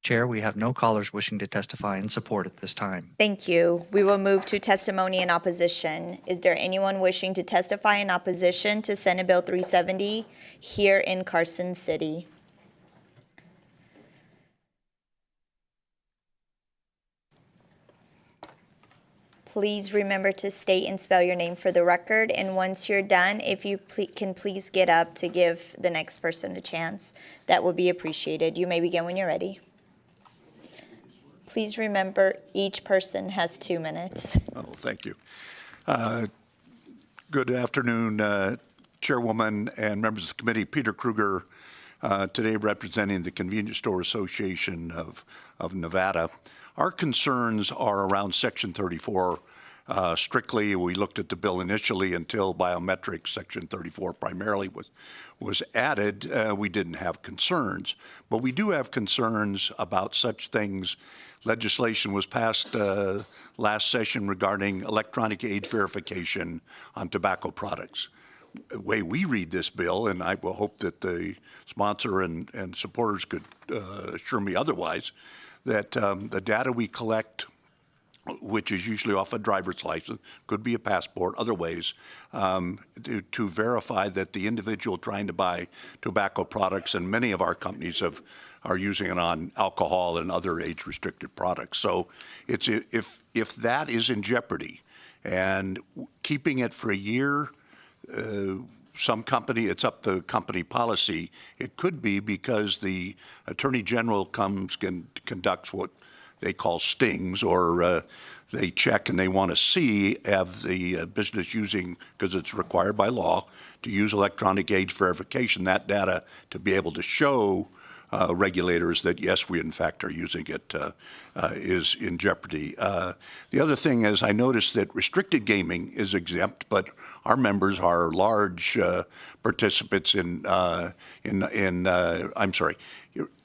Chair, we have no callers wishing to testify in support at this time. Thank you. We will move to testimony in opposition. Is there anyone wishing to testify in opposition to Senate Bill 370 here in Carson City? Please remember to state and spell your name for the record. And once you're done, if you can please get up to give the next person a chance, that would be appreciated. You may begin when you're ready. Please remember, each person has 2 minutes. Oh, thank you. Good afternoon, Chairwoman and members of the committee. Peter Kruger, today representing the Convenience Store Association of Nevada. Our concerns are around Section 34. Strictly, we looked at the bill initially until biometrics, Section 34 primarily was added. We didn't have concerns, but we do have concerns about such things. Legislation was passed last session regarding electronic age verification on tobacco products. The way we read this bill, and I will hope that the sponsor and supporters could assure me otherwise, that the data we collect, which is usually off a driver's license, could be a passport, other ways, to verify that the individual trying to buy tobacco products, and many of our companies are using it on alcohol and other age-restricted products. So it's if that is in jeopardy, and keeping it for a year, some company, it's up to company policy. It could be because the Attorney General conducts what they call stings, or they check and they want to see have the business using, because it's required by law to use electronic age verification, that data to be able to show regulators that yes, we in fact are using it, is in jeopardy. The other thing is, I noticed that restricted gaming is exempt, but our members are large participants in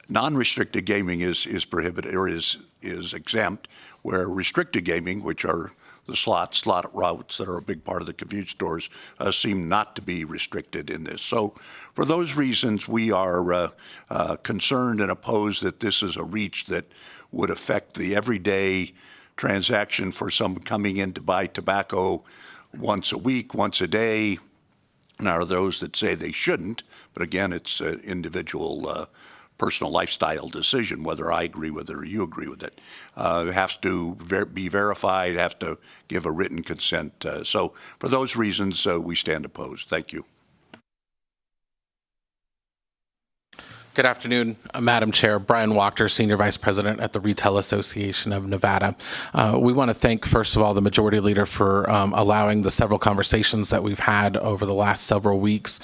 non-restricted gaming is prohibited or is exempt, where restricted gaming, which are the slot routes that are a big part of the convenience stores, seem not to be restricted in this. So for those reasons, we are concerned and opposed that this is a reach that would affect the everyday transaction for someone coming in to buy tobacco once a week, once a day. And there are those that say they shouldn't, but again, it's an individual personal lifestyle decision, whether I agree with it or you agree with it. It has to be verified, have to give a written consent. So for those reasons, we stand opposed. Thank you. Good afternoon, Madam Chair. Brian Wachter, Senior Vice President at the Retail Association of Nevada. We want to thank, first of all, the Majority Leader for allowing the several conversations that we've had over the last several weeks.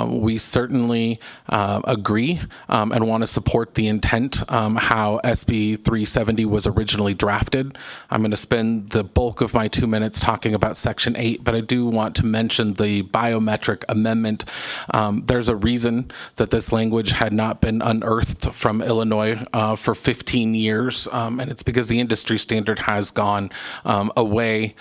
We certainly agree and want to support the intent, how SB 370 was originally drafted. I'm going to spend the bulk of my 2 minutes talking about Section 8, but I do want to mention the biometric amendment. There's a reason that this language had not been unearthed from Illinois for 15 years, and it's because the industry standard has gone away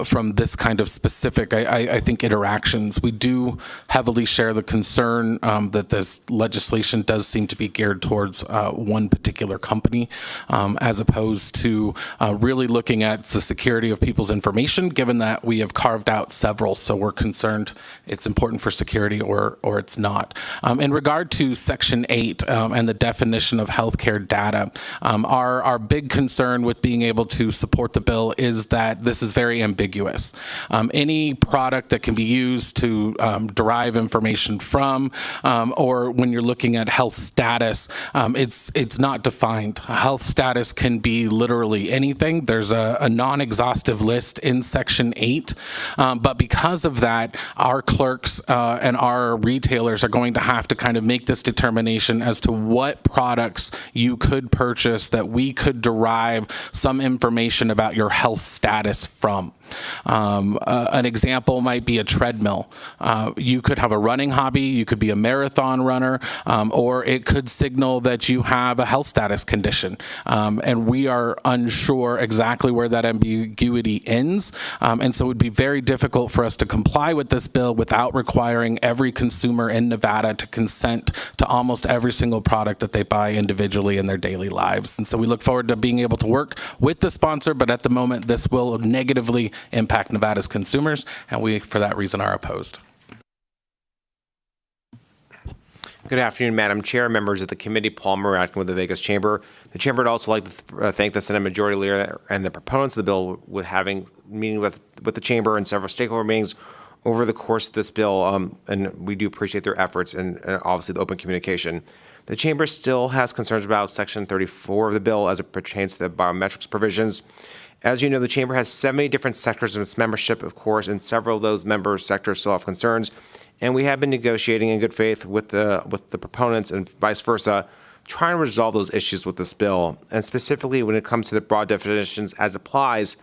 from this kind of specific, I think, interactions. We do heavily share the concern that this legislation does seem to be geared towards one particular company, as opposed to really looking at the security of people's information, given that we have carved out several, so we're concerned it's important for security or it's not. In regard to Section 8 and the definition of healthcare data, our big concern with being able to support the bill is that this is very ambiguous. Any product that can be used to derive information from, or when you're looking at health status, it's not defined. Health status can be literally anything. There's a non-exhaustive list in Section 8, but because of that, our clerks and our retailers are going to have to kind of make this determination information as to what products you could purchase that we could derive some information about your health status from. An example might be a treadmill. You could have a running hobby, you could be a marathon runner, or it could signal that you have a health status condition. And we are unsure exactly where that ambiguity ends. And so it would be very difficult for us to comply with this bill without requiring every consumer in Nevada to consent to almost every single product that they buy individually in their daily lives. And so we look forward to being able to work with the sponsor, but at the moment, this will negatively impact Nevada's consumers, and we, for that reason, are opposed. Good afternoon, Madam Chair, members of the committee. Paul Murray, acting with the Vegas Chamber. The Chamber would also like to thank the Senate Majority Leader and the proponents of the bill with having meeting with the Chamber and several stakeholder meetings over the course of this bill, and we do appreciate their efforts and obviously the open communication. The Chamber still has concerns about Section 34 of the bill as it pertains to the biometrics provisions. As you know, the Chamber has 70 different sectors of its membership, of course, and several of those member sectors still have concerns. And we have been negotiating in good faith with the proponents and vice versa, trying to resolve those issues with this bill. And specifically when it comes to the broad definitions as applies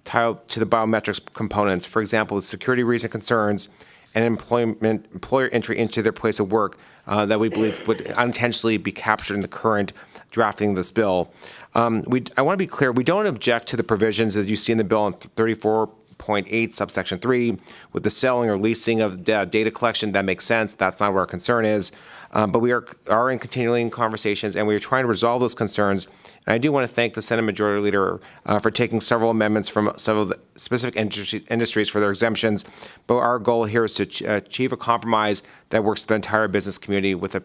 to the biometrics components, for example, with security reason concerns and employer entry into their place of work that we believe would unintentionally be captured in the current drafting of this bill. I want to be clear, we don't object to the provisions that you see in the bill in 34.8 subsection 3 with the selling or leasing of data collection. That makes sense. That's not where our concern is. But we are in continuing conversations, and we are trying to resolve those concerns. And I do want to thank the Senate Majority Leader for taking several amendments from several of the specific industries for their exemptions. But our goal here is to achieve a compromise that works for the entire business community with a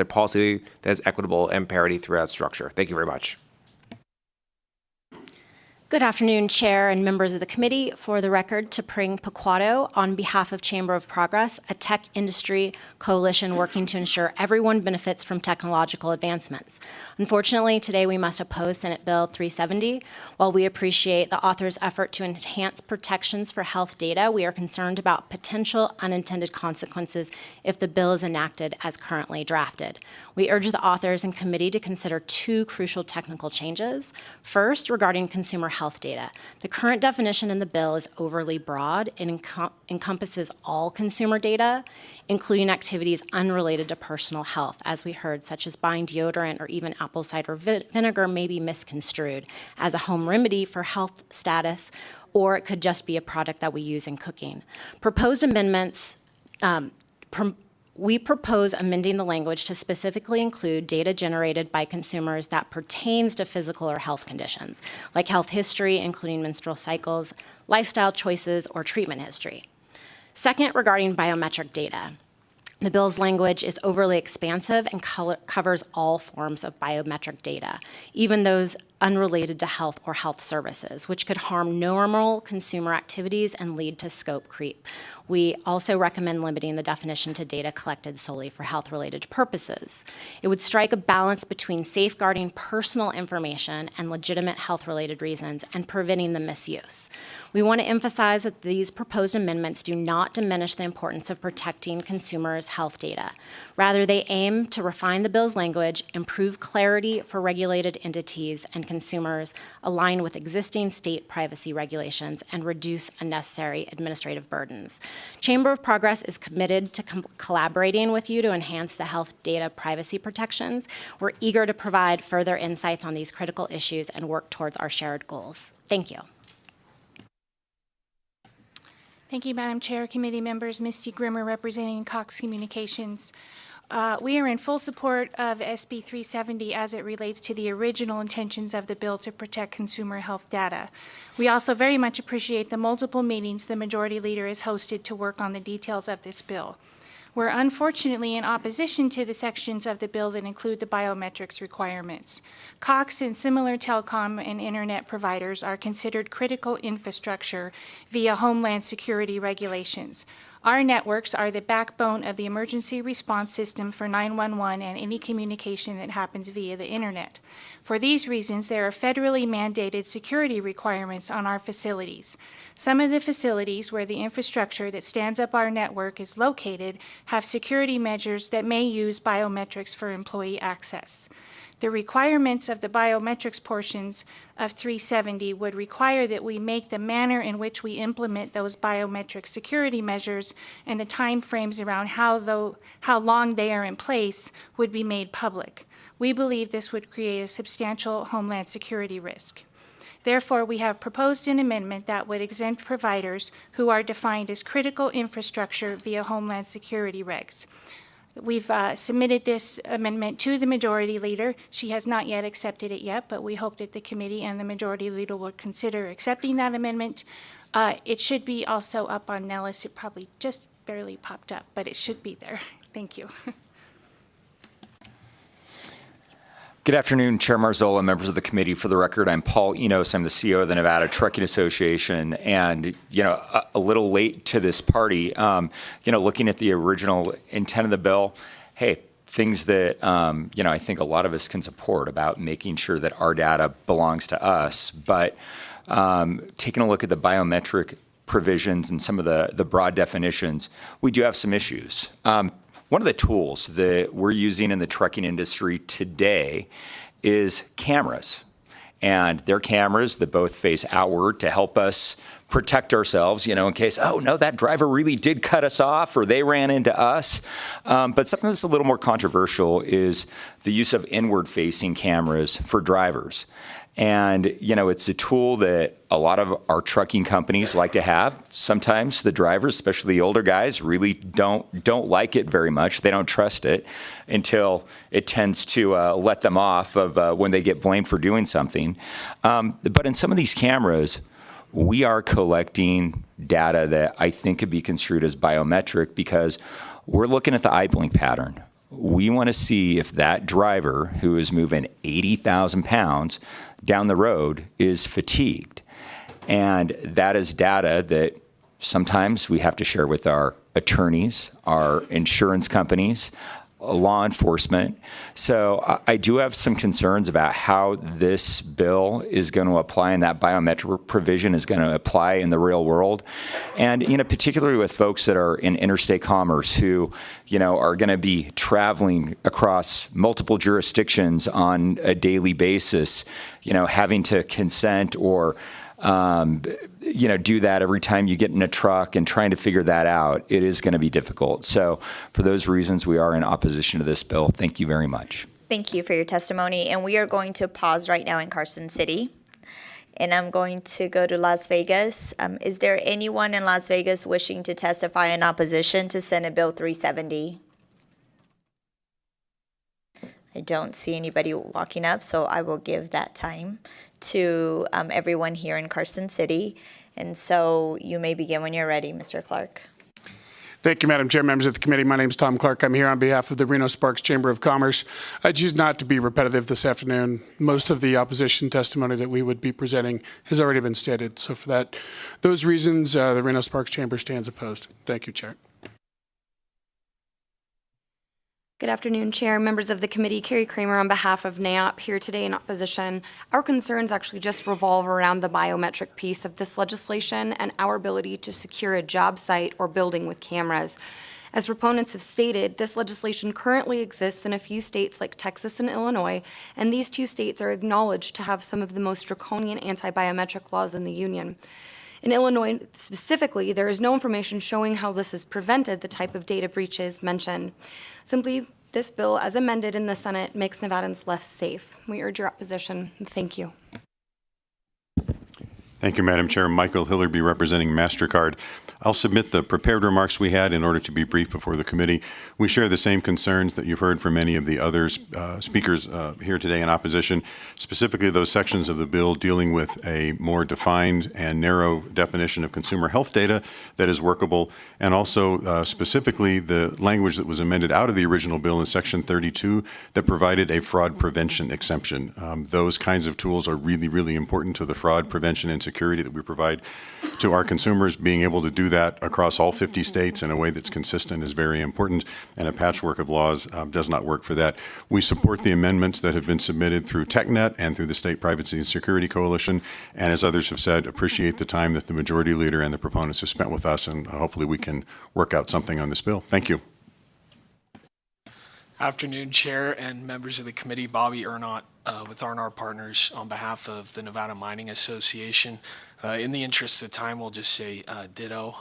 policy that is equitable and parity throughout structure. Thank you very much. Good afternoon, Chair and members of the committee. For the record, Tapring Pequato on behalf of Chamber of Progress, a tech industry coalition working to ensure everyone benefits from technological advancements. Unfortunately, today we must oppose Senate Bill 370. While we appreciate the author's effort to enhance protections for health data, we are concerned about potential unintended consequences if the bill is enacted as currently drafted. We urge the authors and committee to consider two crucial technical changes. First, regarding consumer health data. The current definition in the bill is overly broad. It encompasses all consumer data, including activities unrelated to personal health, as we heard, such as buying deodorant or even apple cider vinegar may be misconstrued as a home remedy for health status, or it could just be a product that we use in cooking. Proposed amendments we propose amending the language to specifically include data generated by consumers that pertains to physical or health conditions, like health history, including menstrual cycles, lifestyle choices, or treatment history. Second, regarding biometric data. The bill's language is overly expansive and covers all forms of biometric data, even those unrelated to health or health services, which could harm normal consumer activities and lead to scope creep. We also recommend limiting the definition to data collected solely for health-related purposes. It would strike a balance between safeguarding personal information and legitimate health-related reasons and preventing the misuse. We want to emphasize that these proposed amendments do not diminish the importance of protecting consumers' health data. Rather, they aim to refine the bill's language, improve clarity for regulated entities and consumers, align with existing state privacy regulations, and reduce unnecessary administrative burdens. Chamber of Progress is committed to collaborating with you to enhance the health data privacy protections. We're eager to provide further insights on these critical issues and work towards our shared goals. Thank you. Thank you, Madam Chair, committee members. Misty Grimmer representing Cox Communications. We are in full support of SB 370 as it relates to the original intentions of the bill to protect consumer health data. We also very much appreciate the multiple meetings the Majority Leader has hosted to work on the details of this bill. We're unfortunately in opposition to the sections of the bill that include the biometrics requirements. Cox and similar telecom and internet providers are considered critical infrastructure via Homeland Security regulations. Our networks are the backbone of the emergency response system for 911 and any communication that happens via the internet. For these reasons, there are federally mandated security requirements on our facilities. Some of the facilities where the infrastructure that stands up our network is located have security measures that may use biometrics for employee access. The requirements of the biometrics portions of 370 would require that we make the manner in which we implement those biometric security measures and the timeframes around how long they are in place would be made public. We believe this would create a substantial homeland security risk. Therefore, we have proposed an amendment that would exempt providers who are defined as critical infrastructure via homeland security regs. We've submitted this amendment to the majority leader. She has not yet accepted it yet, but we hope that the committee and the majority leader will consider accepting that amendment. It should be also up on Nellis. It probably just barely popped up, but it should be there. Thank you. Good afternoon, Chair Marzola, members of the committee. For the record, I'm Paul Enos. I'm the CEO of the Nevada Trucking Association, and a little late to this party. Looking at the original intent of the bill, hey, things that I think a lot of us can support about making sure that our data belongs to us. But taking a look at the biometric provisions and some of the broad definitions, we do have some issues. One of the tools that we're using in the trucking industry today is cameras. And they're cameras that both face outward to help us protect ourselves, in case, oh, no, that driver really did cut us off or they ran into us. But something that's a little more controversial is the use of inward-facing cameras for drivers. And, it's a tool that a lot of our trucking companies like to have. Sometimes the drivers, especially the older guys, really don't like it very much. They don't trust it until it tends to let them off of when they get blamed for doing something. But in some of these cameras, we are collecting data that I think could be construed as biometric because we're looking at the eye blink pattern. We want to see if that driver who is moving 80,000 pounds down the road is fatigued. And that is data that sometimes we have to share with our attorneys, our insurance companies, law enforcement. So I do have some concerns about how this bill is going to apply and that biometric provision is going to apply in the real world. And, particularly with folks that are in interstate commerce who, are going to be traveling across multiple jurisdictions on a daily basis, having to consent or do that every time you get in a truck and trying to figure that out, it is going to be difficult. So for those reasons, we are in opposition to this bill. Thank you very much. Thank you for your testimony. And we are going to pause right now in Carson City. And I'm going to go to Las Vegas. Is there anyone in Las Vegas wishing to testify in opposition to Senate Bill 370? I don't see anybody walking up, so I will give that time to everyone here in Carson City. And so you may begin when you're ready, Mr. Clark. Thank you, Madam Chair, members of the committee. My name is Tom Clark. I'm here on behalf of the Reno-Sparks Chamber of Commerce. I choose not to be repetitive this afternoon. Most of the opposition testimony that we would be presenting has already been stated. So for those reasons, the Reno-Sparks Chamber stands opposed. Thank you, Chair. Good afternoon, Chair, members of the committee. Carrie Kramer on behalf of NAOP here today in opposition. Our concerns actually just revolve around the biometric piece of this legislation and our ability to secure a job site or building with cameras. As proponents have stated, this legislation currently exists in a few states like Texas and Illinois, and these two states are acknowledged to have some of the most draconian anti-biometric laws in the union. In Illinois specifically, there is no information showing how this has prevented the type of data breaches mentioned. Simply, this bill, as amended in the Senate, makes Nevadans less safe. We urge your opposition. Thank you. Thank you, Madam Chair. Michael Hillerby representing MasterCard. I'll submit the prepared remarks we had in order to be brief before the committee. We share the same concerns that you've heard from many of the other speakers here today in opposition, specifically those sections of the bill dealing with a more defined and narrow definition of consumer health data that is workable, and also specifically the language that was amended out of the original bill in Section 32 that provided a fraud prevention exemption. Those kinds of tools are really, really important to the fraud prevention and security that we provide to our consumers. Being able to do that across all 50 states in a way that's consistent is very important, and a patchwork of laws does not work for that. We support the amendments that have been submitted through TechNet and through the State Privacy and Security Coalition, and as others have said, appreciate the time that the Majority Leader and the proponents have spent with us, and hopefully we can work out something on this bill. Thank you. Afternoon, Chair and members of the committee. Bobby Ernott with R&R Partners on behalf of the Nevada Mining Association. In the interest of time, we'll just say ditto.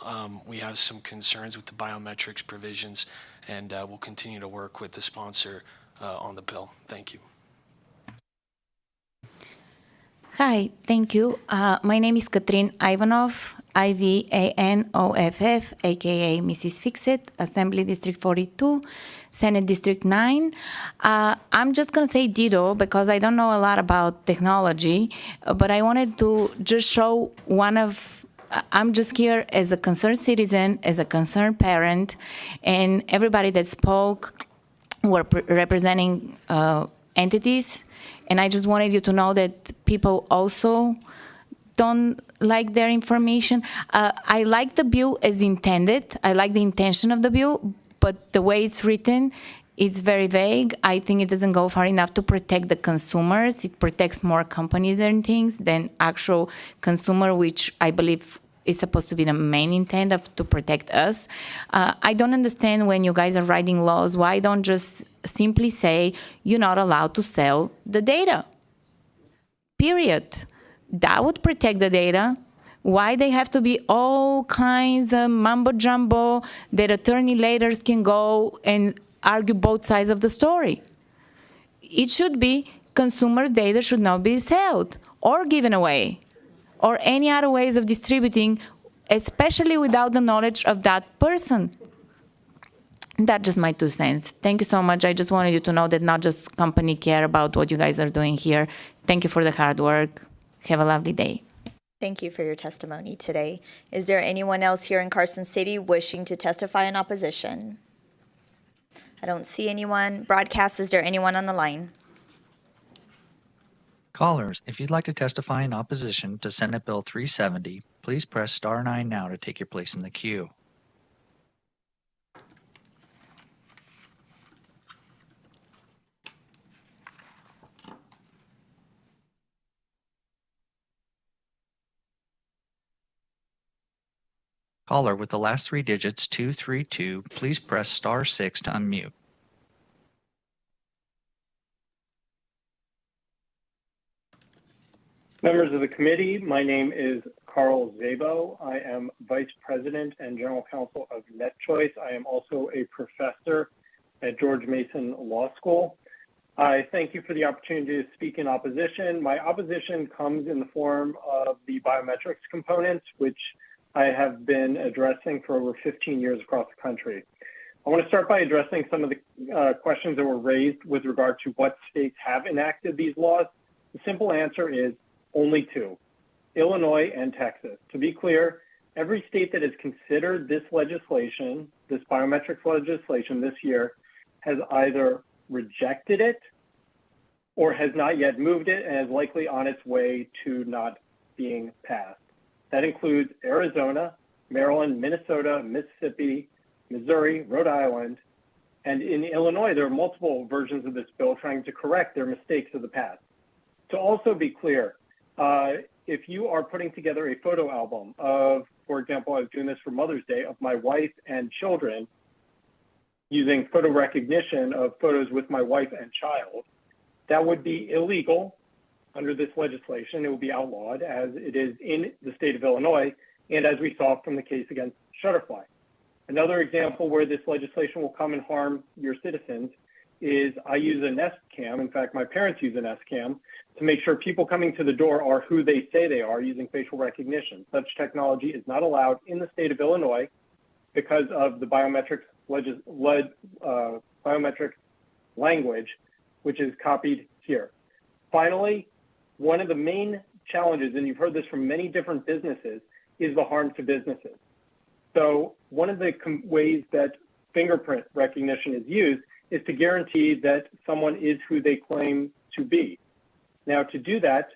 We have some concerns with the biometrics provisions, and we'll continue to work with the sponsor on the bill. Thank you. Hi, thank you. My name is Katrin Ivanov, Ivanoff, aka Mrs. Fixit, Assembly District 42, Senate District 9. I'm just going to say ditto because I don't know a lot about technology, but I wanted to just show I'm just here as a concerned citizen, as a concerned parent, and everybody that spoke were representing entities. And I just wanted you to know that people also don't like their information. I like the bill as intended. I like the intention of the bill, but the way it's written, it's very vague. I think it doesn't go far enough to protect the consumers. It protects more companies and things than actual consumer, which I believe is supposed to be the main intent to protect us. I don't understand when you guys are writing laws, why don't just simply say you're not allowed to sell the data, period. That would protect the data. Why they have to be all kinds of mumbo jumbo that attorney laters can go and argue both sides of the story? It should be consumers' data should not be sold or given away, or any other ways of distributing, especially without the knowledge of that person. That's just my 2 cents. Thank you so much. I just wanted you to know that not just company care about what you guys are doing here. Thank you for the hard work. Have a lovely day. Thank you for your testimony today. Is there anyone else here in Carson City wishing to testify in opposition? I don't see anyone. Broadcast, is there anyone on the line? Callers, if you'd like to testify in opposition to Senate Bill 370, please press star 9 now to take your place in the queue. Caller with the last 3 digits 232, please press star 6 to unmute. Members of the committee, my name is Carl Zabo. I am Vice President and General Counsel of NetChoice. I am also a professor at George Mason Law School. I thank you for the opportunity to speak in opposition. My opposition comes in the form of the biometrics components, which I have been addressing for over 15 years across the country. I want to start by addressing some of the questions that were raised with regard to what states have enacted these laws. The simple answer is only 2, Illinois and Texas. To be clear, every state that has considered this legislation, this biometrics legislation this year, has either rejected it or has not yet moved it and is likely on its way to not being passed. That includes Arizona, Maryland, Minnesota, Mississippi, Missouri, Rhode Island, and in Illinois, there are multiple versions of this bill trying to correct their mistakes of the past. To also be clear, if you are putting together a photo album of, for example, I was doing this for Mother's Day, of my wife and children using photo recognition of photos with my wife and child, that would be illegal under this legislation. It would be outlawed as it is in the state of Illinois and as we saw from the case against Shutterfly. Another example where this legislation will come and harm your citizens is I use a Nest Cam. In fact, my parents use a Nest Cam to make sure people coming to the door are who they say they are using facial recognition. Such technology is not allowed in the state of Illinois because of the biometric language, which is copied here. Finally, one of the main challenges, and you've heard this from many different businesses, is the harm to businesses. So one of the ways that fingerprint recognition is used is to guarantee that someone is who they claim to be. Now, to do that,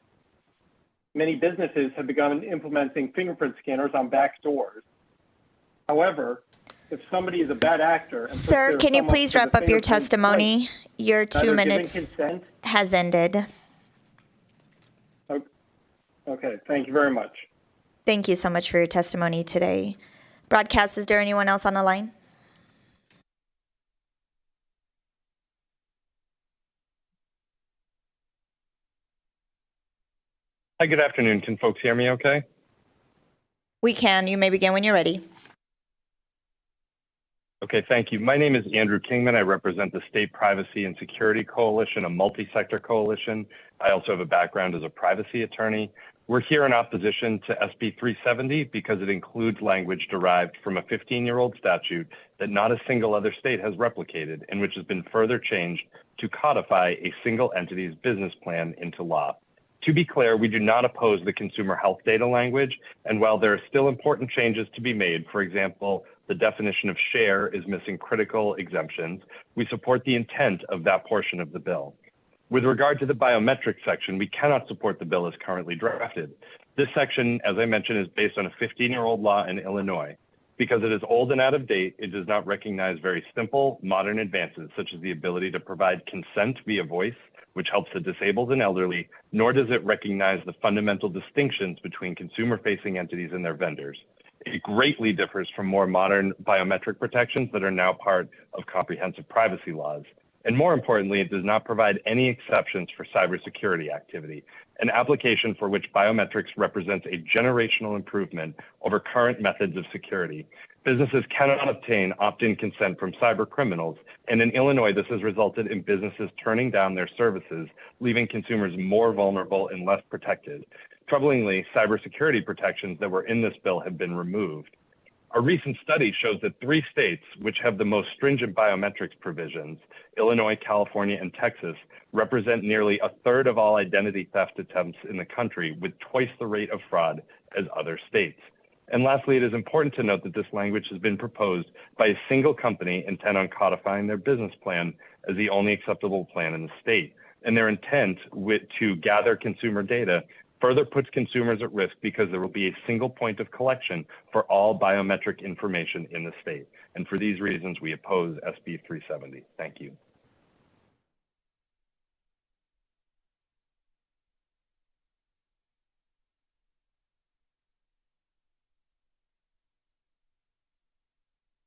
many businesses have begun implementing fingerprint scanners on back doors. However, if somebody is a bad actor, and puts Sir, their can you thumb up please to the wrap up your fingerprint testimony? plate, Your either 2 giving minutes consent. has ended. Okay, thank you very much. Thank you so much for your testimony today. Broadcast, is there anyone else on the line? Hi, good afternoon. Can folks hear me okay? We can. You may begin when you're ready. Okay, thank you. My name is Andrew Kingman. I represent the State Privacy and Security Coalition, a multi-sector coalition. I also have a background as a privacy attorney. We're here in opposition to SB 370 because it includes language derived from a 15-year-old statute that not a single other state has replicated and which has been further changed to codify a single entity's business plan into law. To be clear, we do not oppose the consumer health data language, and while there are still important changes to be made, for example, the definition of share is missing critical exemptions, we support the intent of that portion of the bill. With regard to the biometric section, we cannot support the bill as currently drafted. This section, as I mentioned, is based on a 15-year-old law in Illinois. Because it is old and out of date, it does not recognize very simple, modern advances, such as the ability to provide consent via voice, which helps the disabled and elderly, nor does it recognize the fundamental distinctions between consumer-facing entities and their vendors. It greatly differs from more modern biometric protections that are now part of comprehensive privacy laws. And more importantly, it does not provide any exceptions for cybersecurity activity, an application for which biometrics represents a generational improvement over current methods of security. Businesses cannot obtain opt-in consent from cyber criminals, and in Illinois, this has resulted in businesses turning down their services, leaving consumers more vulnerable and less protected. Troublingly, cybersecurity protections that were in this bill have been removed. A recent study shows that 3 states, which have the most stringent biometrics provisions, Illinois, California, and Texas, represent nearly a third of all identity theft attempts in the country, with twice the rate of fraud as other states. And lastly, it is important to note that this language has been proposed by a single company intent on codifying their business plan as the only acceptable plan in the state. And their intent to gather consumer data further puts consumers at risk because there will be a single point of collection for all biometric information in the state. And for these reasons, we oppose SB 370. Thank you.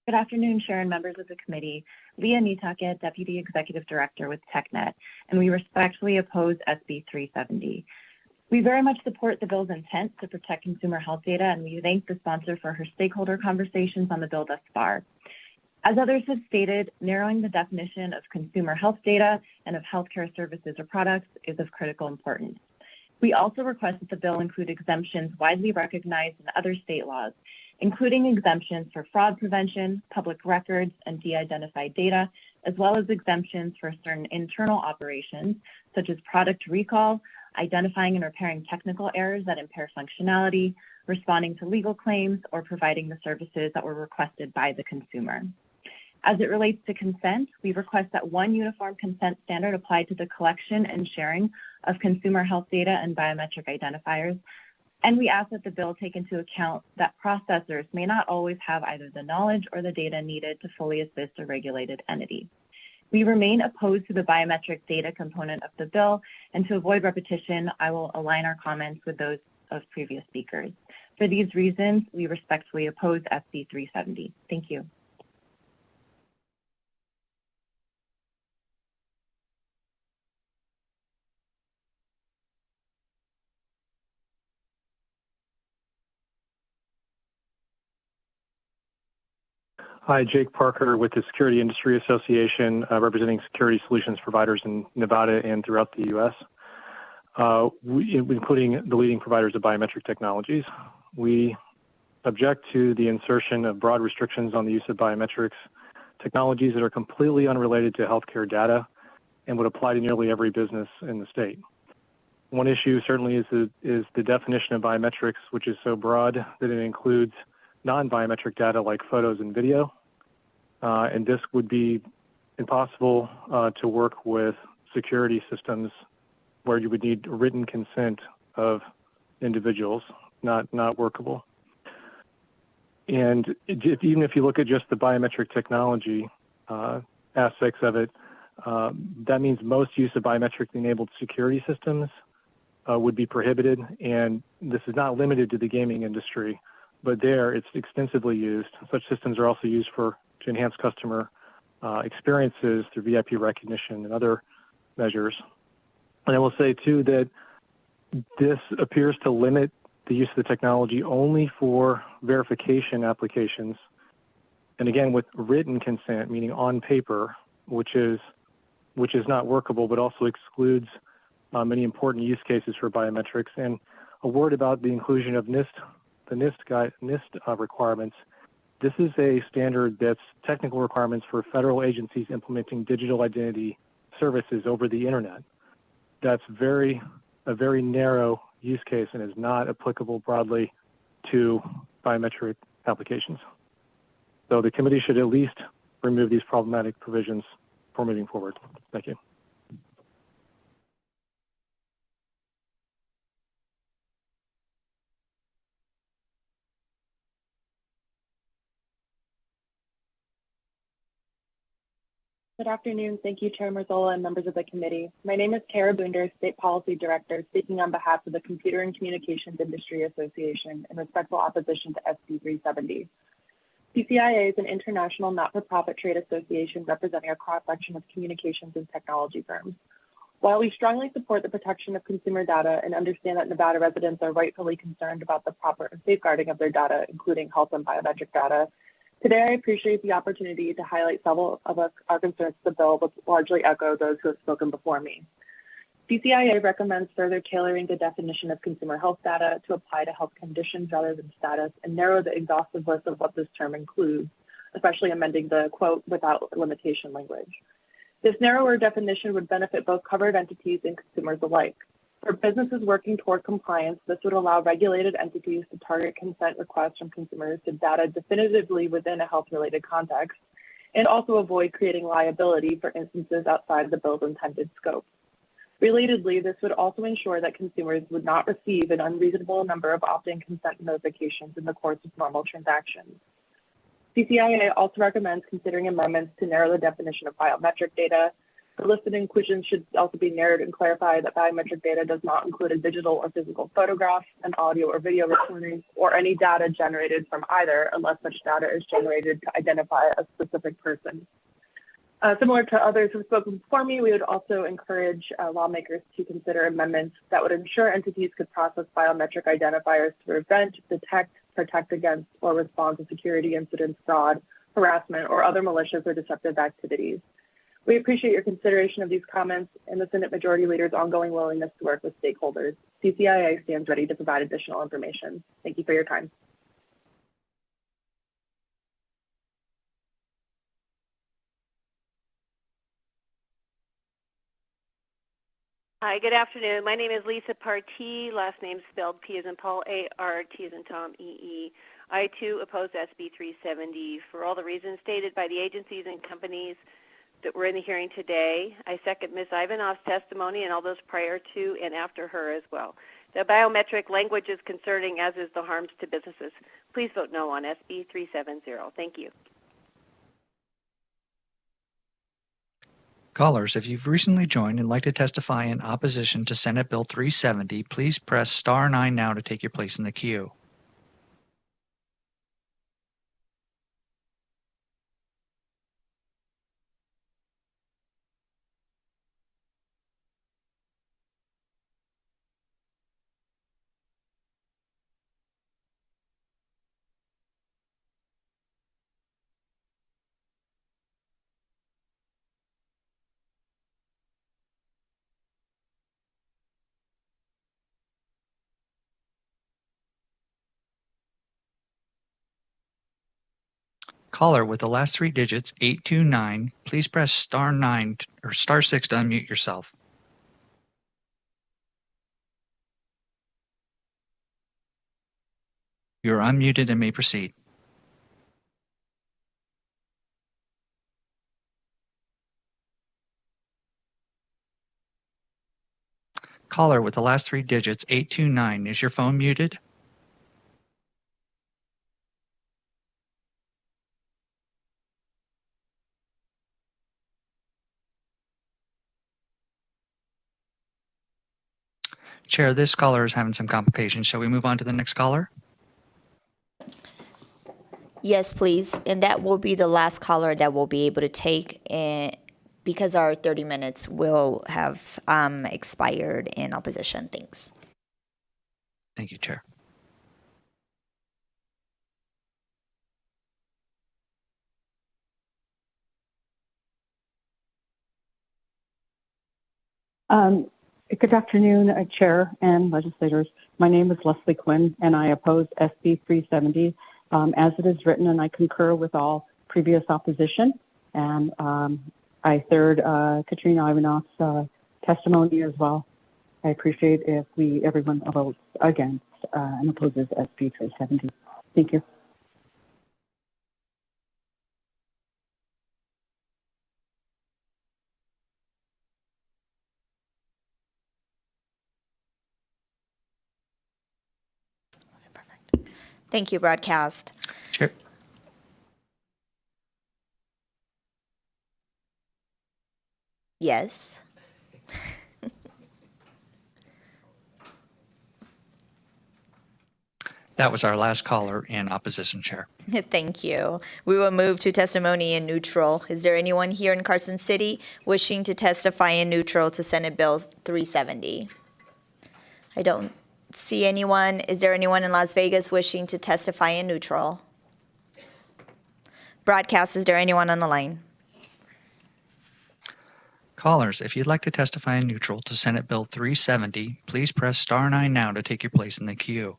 Good afternoon, Chair and members of the committee. Leah Nitake, Deputy Executive Director with TechNet, and we respectfully oppose SB 370. We very much support the bill's intent to protect consumer health data, and we thank the sponsor for her stakeholder conversations on the bill thus far. As others have stated, narrowing the definition of consumer health data and of healthcare services or products is of critical importance. We also request that the bill include exemptions widely recognized in other state laws, including exemptions for fraud prevention, public records, and de-identified data, as well as exemptions for certain internal operations, such as product recall, identifying and repairing technical errors that impair functionality, responding to legal claims, or providing the services that were requested by the consumer. As it relates to consent, we request that one uniform consent standard apply to the collection and sharing of consumer health data and biometric identifiers. And we ask that the bill take into account that processors may not always have either the knowledge or the data needed to fully assist a regulated entity. We remain opposed to the biometric data component of the bill, and to avoid repetition, I will align our comments with those of previous speakers. For these reasons, we respectfully oppose SB 370. Thank you. Hi, Jake Parker with the Security Industry Association, representing security solutions providers in Nevada and throughout the U.S., including the leading providers of biometric technologies. We object to the insertion of broad restrictions on the use of biometrics technologies that are completely unrelated to healthcare data and would apply to nearly every business in the state. One issue certainly is the definition of biometrics, which is so broad that it includes non-biometric data like photos and video. And this would be impossible to work with security systems where you would need written consent of individuals, not workable. And even if you look at just the biometric technology aspects of it, that means most use of biometrically enabled security systems would be prohibited. And this is not limited to the gaming industry, but there it's extensively used. Such systems are also used to enhance customer experiences through VIP recognition and other measures. And I will say too that this appears to limit the use of the technology only for verification applications. And again, with written consent, meaning on paper, which is not workable, but also excludes many important use cases for biometrics. And a word about the inclusion of NIST requirements. This is a standard that's technical requirements for federal agencies implementing digital identity services over the internet. That's a very narrow use case and is not applicable broadly to biometric applications. So the committee should at least remove these problematic provisions for moving forward. Thank you. Good afternoon. Thank you, Chair Marzola and members of the committee. My name is Kara Boonder, State Policy Director, speaking on behalf of the Computer and Communications Industry Association in respectful opposition to SB 370. CCIA is an international not-for-profit trade association representing a cross-section of communications and technology firms. While we strongly support the protection of consumer data and understand that Nevada residents are rightfully concerned about the proper safeguarding of their data, including health and biometric data, today I appreciate the opportunity to highlight several of our concerns with the bill, which largely echo those who have spoken before me. CCIA recommends further tailoring the definition of consumer health data to apply to health conditions rather than status and narrow the exhaustive list of what this term includes, especially amending the quote without limitation language. This narrower definition would benefit both covered entities and consumers alike. For businesses working toward compliance, this would allow regulated entities to target consent requests from consumers to data definitively within a health-related context, and also avoid creating liability for instances outside of the bill's intended scope. Relatedly, this would also ensure that consumers would not receive an unreasonable number of opt-in consent notifications in the course of normal transactions. CCIA also recommends considering amendments to narrow the definition of biometric data. The listed inclusions should also be narrowed and clarify that biometric data does not include a digital or physical photograph, an audio or video recording, or any data generated from either, unless such data is generated to identify a specific person. Similar to others who've spoken before me, we would also encourage lawmakers to consider amendments that would ensure entities could process biometric identifiers to prevent, detect, protect against, or respond to security incidents, fraud, harassment, or other malicious or deceptive activities. We appreciate your consideration of these comments and the Senate Majority Leader's ongoing willingness to work with stakeholders. CCIA stands ready to provide additional information. Thank you for your time. Hi, good afternoon. My name is Lisa Partee, last name spelled P as in Paul, A-R-T as in Tom, E-E. I, too, oppose SB 370 for all the reasons stated by the agencies and companies that were in the hearing today. I second Ms. Ivanoff's testimony and all those prior to and after her as well. The biometric language is concerning, as is the harms to businesses. Please vote no on SB 370. Thank you. Callers, if you've recently joined and like to testify in opposition to Senate Bill 370, please press star 9 now to take your place in the queue. Caller with the last 3 digits, 829, please press star 9 or star 6 to unmute yourself. You are unmuted and may proceed. Caller with the last three digits, 829. Is your phone muted? Chair, this caller is having some complications. Shall we move on to the next caller? Yes, please. And that will be the last caller that we'll be able to take because our 30 minutes will have expired in opposition. Thanks. Thank you, Chair. Good afternoon, Chair and legislators. My name is Leslie Quinn, and I oppose SB 370 as it is written, and I concur with all previous opposition. And I third Katrina Ivanoff's testimony as well. I appreciate if everyone votes against and opposes SB 370. Thank you. Thank you, Broadcast. Chair. Yes. That was our last caller in opposition, Chair. Thank you. We will move to testimony in neutral. Is there anyone here in Carson City wishing to testify in neutral to Senate Bill 370? I don't see anyone. Is there anyone in Las Vegas wishing to testify in neutral? Broadcast, is there anyone on the line? Callers, if you'd like to testify in neutral to Senate Bill 370, please press star 9 now to take your place in the queue.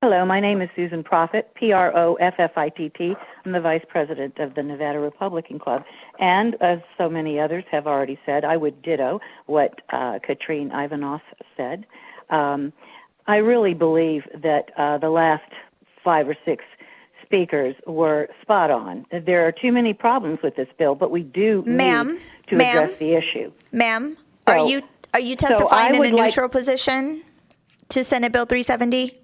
Hello, my name is Susan Proffitt, Proffitt. I'm the Vice President of the Nevada Republican Club. And as so many others have already said, I would ditto what Katrina Ivanoff said. I really believe that the last 5 or 6 speakers were spot on. There are too many problems with this bill, but we do need to address the issue. Ma'am, So- are you testifying in would a neutral position to Senate Bill 370?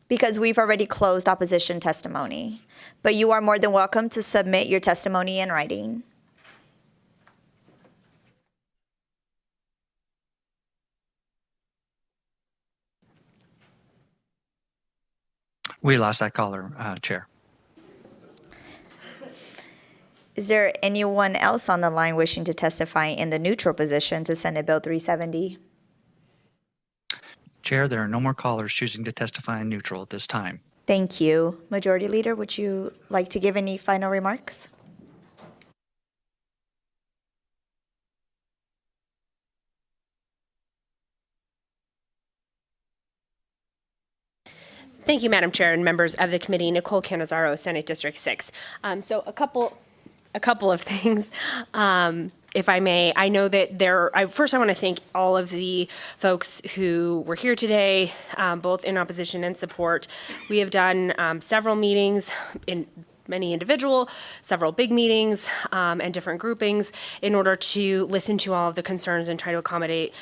Because we've already closed opposition testimony. But you are more than welcome to submit your testimony in writing. We lost that caller, Chair. Is there anyone else on the line wishing to testify in the neutral position to Senate Bill 370? Chair, there are no more callers choosing to testify in neutral at this time. Thank you. Majority Leader, would you like to give any final remarks? Thank you, Madam Chair and members of the committee. Nicole Canizaro, Senate District 6. So a couple of things. If I may, I know that first I want to thank all of the folks who were here today, both in opposition and support. We have done several meetings, many individual, several big meetings, and different groupings in order to listen to all of the concerns and try to accommodate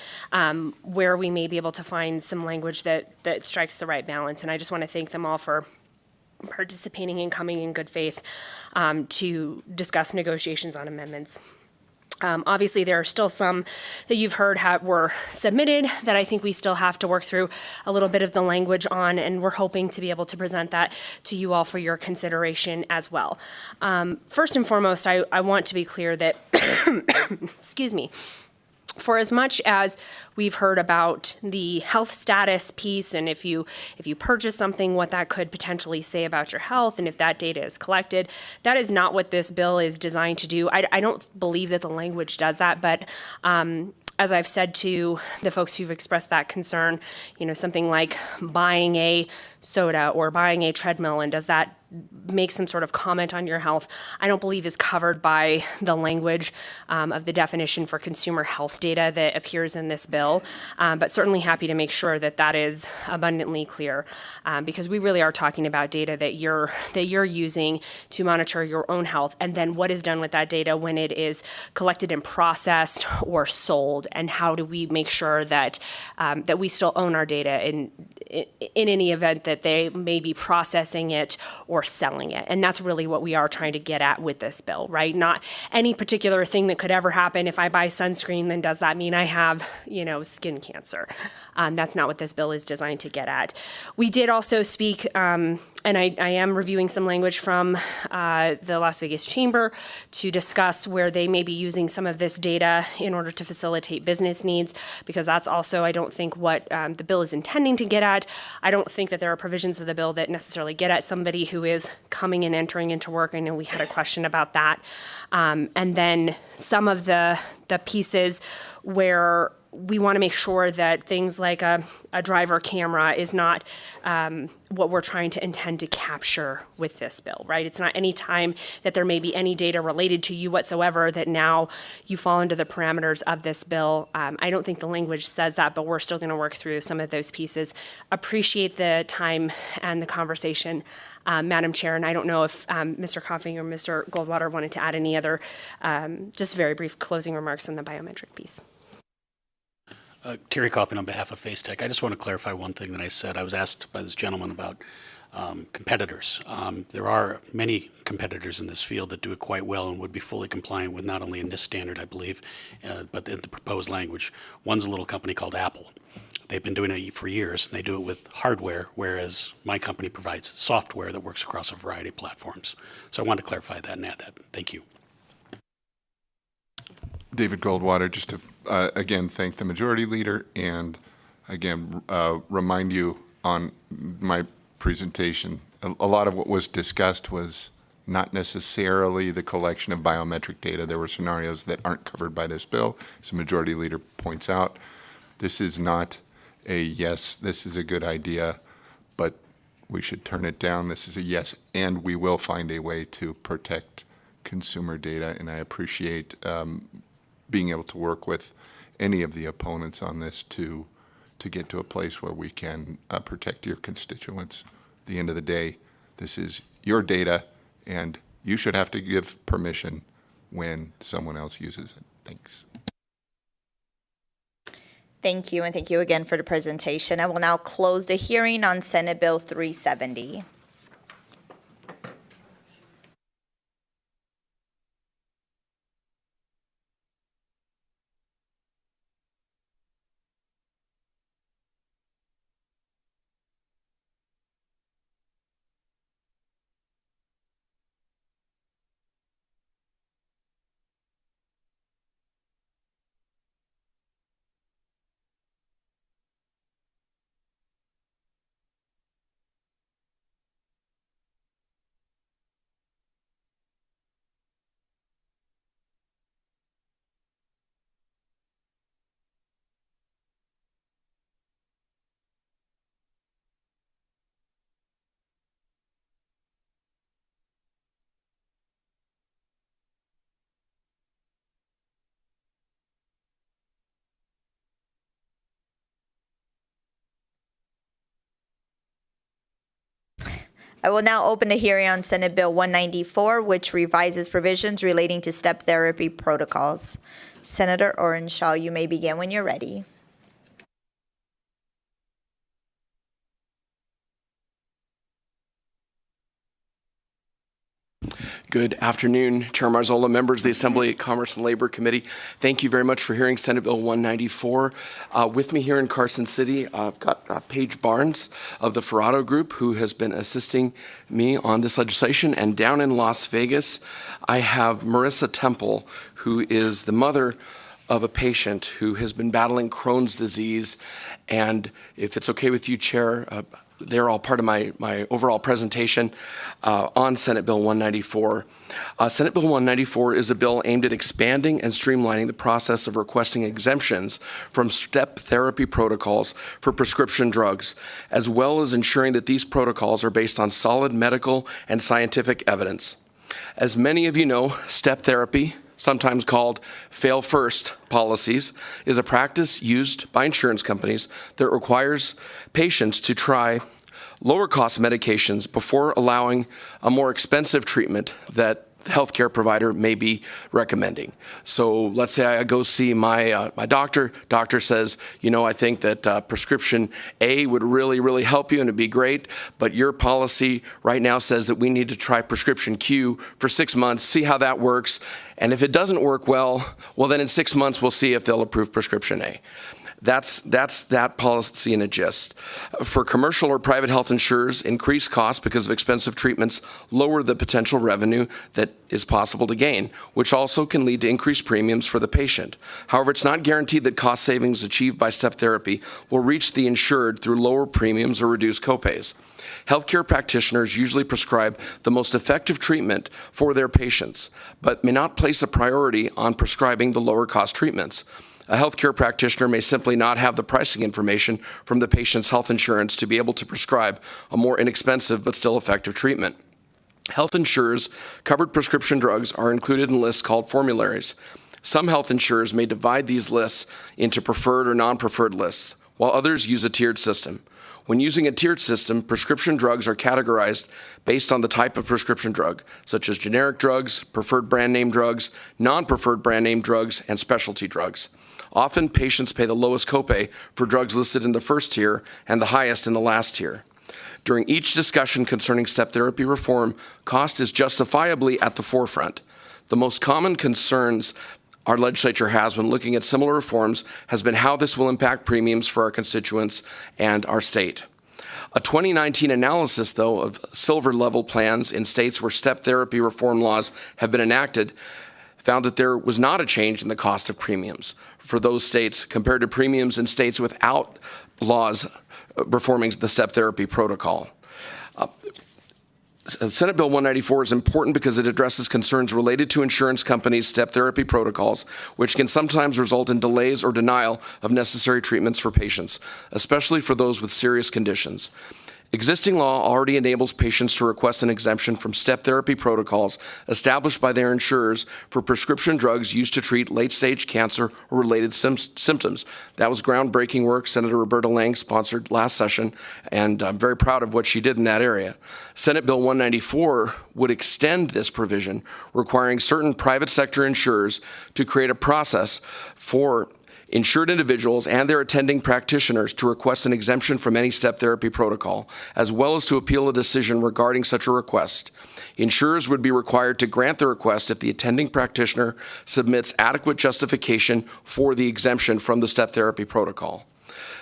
where we may be able to find some language that strikes the right balance. And I just want to thank them all for participating and coming in good faith to discuss negotiations on amendments. Obviously, there are still some that you've heard were submitted that I think we still have to work through a little bit of the language on, and we're hoping to be able to present that to you all for your consideration as well. First and foremost, I want to be clear that, excuse me, for as much as we've heard about the health status piece and if you purchase something, what that could potentially say about your health and if that data is collected, that is not what this bill is designed to do. I don't believe that the language does that, but as I've said to the folks who've expressed that concern, something like buying a soda or buying a treadmill, and does that make some sort of comment on your health, I don't believe is covered by the language of the definition for consumer health data that appears in this bill, but certainly happy to make sure that that is abundantly clear, because we really are talking about data that you're using to monitor your own health, and then what is done with that data when it is collected and processed or sold, and how do we make sure that that we still own our data in any event that they may be processing it or selling it. And that's really what we are trying to get at with this bill, right? Not any particular thing that could ever happen. If I buy sunscreen, then does that mean I have, skin cancer? That's not what this bill is designed to get at. We did also speak, and I am reviewing some language from the Las Vegas Chamber to discuss where they may be using some of this data in order to facilitate business needs, because that's also, I don't think, what the bill is intending to get at. I don't think that there are provisions of the bill that necessarily get at somebody who is coming and entering into work. I know we had a question about that. And then some of the pieces where we want to make sure that things like a driver camera is not what we're trying to intend to capture with this bill, right? It's not any time that there may be any data related to you whatsoever that now you fall into the parameters of this bill. I don't think the language says that, but we're still going to work through some of those pieces. Appreciate the time and the conversation, Madam Chair, and I don't know if Mr. Coughing or Mr. Goldwater wanted to add any other just very brief closing remarks on the biometric piece. Terry Coffin on behalf of FaceTech. I just want to clarify one thing that I said. I was asked by this gentleman about competitors. There are many competitors in this field that do it quite well and would be fully compliant with not only in this standard, I believe, but in the proposed language. One's a little company called Apple. They've been doing it for years, and they do it with hardware, whereas my company provides software that works across a variety of platforms. So I wanted to clarify that and add that. Thank you. David Goldwater, just to again thank the majority leader and again remind you on my presentation, a lot of what was discussed was not necessarily the collection of biometric data. There were scenarios that aren't covered by this bill, as the majority leader points out. This is not a yes, this is a good idea, but we should turn it down. This is a yes, and we will find a way to protect consumer data, and I appreciate being able to work with any of the opponents on this to get to a place where we can protect your constituents. At the end of the day, this is your data, and you should have to give permission when someone else uses it. Thanks. Thank you, and thank you again for the presentation. I will now close the hearing on Senate Bill 370. I will now open the hearing on Senate Bill 194, which revises provisions relating to step therapy protocols. Senator Orenshaw, you may begin when you're ready. Good afternoon, Chair Marzola, members of the Assembly Commerce and Labor Committee. Thank you very much for hearing Senate Bill 194. With me here in Carson City, I've got Paige Barnes of the Ferrado Group, who has been assisting me on this legislation. And down in Las Vegas, I have Marissa Temple, who is the mother of a patient who has been battling Crohn's disease. And if it's okay with you, Chair, they're all part of my overall presentation on Senate Bill 194. Senate Bill 194 is a bill aimed at expanding and streamlining the process of requesting exemptions from step therapy protocols for prescription drugs, as well as ensuring that these protocols are based on solid medical and scientific evidence. As many of you know, step therapy, sometimes called fail first policies, is a practice used by insurance companies that requires patients to try lower cost medications before allowing a more expensive treatment that the healthcare provider may be recommending. So let's say I go see my doctor. Doctor says, you know, I think that prescription A would really help you and it'd be great, but your policy right now says that we need to try prescription Q for 6 months, see how that works. And if it doesn't work well, then in 6 months we'll see if they'll approve prescription A. That's that policy in a gist. For commercial or private health insurers, increased costs because of expensive treatments lower the potential revenue that is possible to gain, which also can lead to increased premiums for the patient. However, it's not guaranteed that cost savings achieved by step therapy will reach the insured through lower premiums or reduced copays. Healthcare practitioners usually prescribe the most effective treatment for their patients, but may not place a priority on prescribing the lower cost treatments. A healthcare practitioner may simply not have the pricing information from the patient's health insurance to be able to prescribe a more inexpensive but still effective treatment. Health insurers' covered prescription drugs are included in lists called formularies. Some health insurers may divide these lists into preferred or non-preferred lists, while others use a tiered system. When using a tiered system, prescription drugs are categorized based on the type of prescription drug, such as generic drugs, preferred brand name drugs, non-preferred brand name drugs, and specialty drugs. Often, patients pay the lowest copay for drugs listed in the first tier and the highest in the last tier. During each discussion concerning step therapy reform, cost is justifiably at the forefront. The most common concerns our legislature has when looking at similar reforms has been how this will impact premiums for our constituents and our state. A 2019 analysis, though, of silver level plans in states where step therapy reform laws have been enacted found that there was not a change in the cost of premiums for those states compared to premiums in states without laws reforming the step therapy protocol. Senate Bill 194 is important because it addresses concerns related to insurance companies' step therapy protocols, which can sometimes result in delays or denial of necessary treatments for patients, especially for those with serious conditions. Existing law already enables patients to request an exemption from step therapy protocols established by their insurers for prescription drugs used to treat late-stage cancer or related symptoms. That was groundbreaking work Senator Roberta Lang sponsored last session, and I'm very proud of what she did in that area. Senate Bill 194 would extend this provision, requiring certain private sector insurers to create a process for insured individuals and their attending practitioners to request an exemption from any step therapy protocol, as well as to appeal a decision regarding such a request. Insurers would be required to grant the request if the attending practitioner submits adequate justification for the exemption from the step therapy protocol.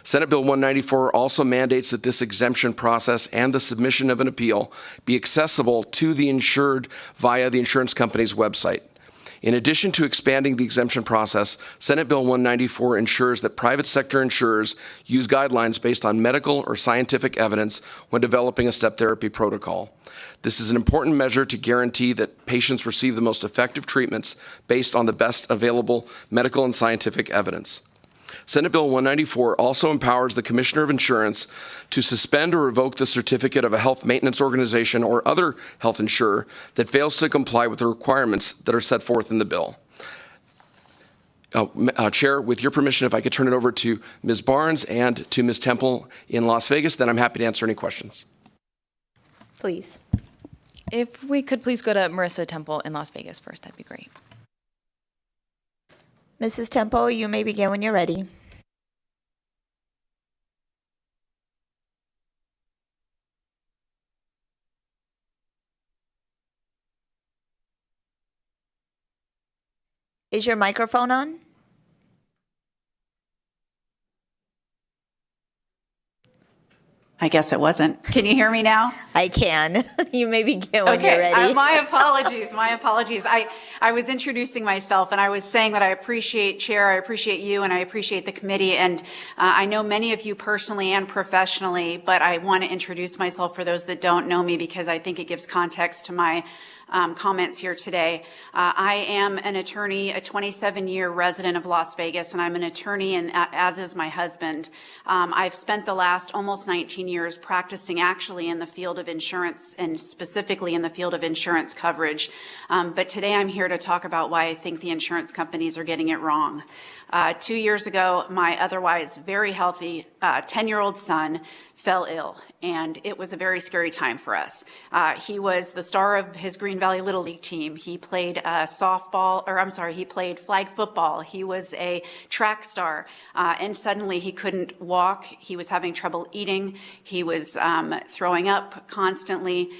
Senate Bill 194 also mandates that this exemption process and the submission of an appeal be accessible to the insured via the insurance company's website. In addition to expanding the exemption process, Senate Bill 194 ensures that private sector insurers use guidelines based on medical or scientific evidence when developing a step therapy protocol. This is an important measure to guarantee that patients receive the most effective treatments based on the best available medical and scientific evidence. Senate Bill 194 also empowers the Commissioner of Insurance to suspend or revoke the certificate of a health maintenance organization or other health insurer that fails to comply with the requirements that are set forth in the bill. Chair, with your permission, if I could turn it over to Ms. Barnes and to Ms. Temple in Las Vegas, then I'm happy to answer any questions. Please. If we could please go to Marissa Temple in Las Vegas first, that'd be great. Mrs. Temple, you may begin when you're ready. Is your microphone on? I guess it wasn't. Can you hear me now? I can. You may begin when you're ready. My apologies. My apologies. I was introducing myself and I was saying that I appreciate Chair, I appreciate you, and I appreciate the committee. And I know many of you personally and professionally, but I want to introduce myself for those that don't know me because I think it gives context to my comments here today. I am an attorney, a 27-year resident of Las Vegas, and I'm an attorney, and as is my husband. I've spent the last almost 19 years practicing actually in the field of insurance, and specifically in the field of insurance coverage. But today I'm here to talk about why I think the insurance companies are getting it wrong. 2 years ago, my otherwise very healthy 10-year-old son fell ill, and it was a very scary time for us. He was the star of his Green Valley Little League team. He played he played flag football. He was a track star, and suddenly he couldn't walk. He was having trouble eating. He was throwing up constantly.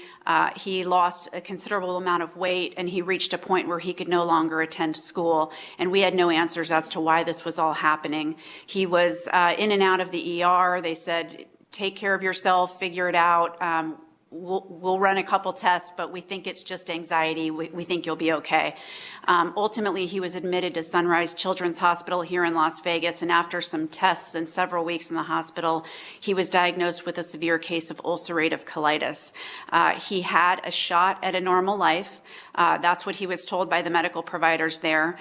He lost a considerable amount of weight, and he reached a point where he could no longer attend school, and we had no answers as to why this was all happening. He was in and out of the ER. They said, take care of yourself, figure it out. We'll run a couple tests, but we think it's just anxiety. We think you'll be okay. Ultimately, he was admitted to Sunrise Children's Hospital here in Las Vegas, and after some tests and several weeks in the hospital, he was diagnosed with a severe case of ulcerative colitis. He had a shot at a normal life. That's what he was told by the medical providers there,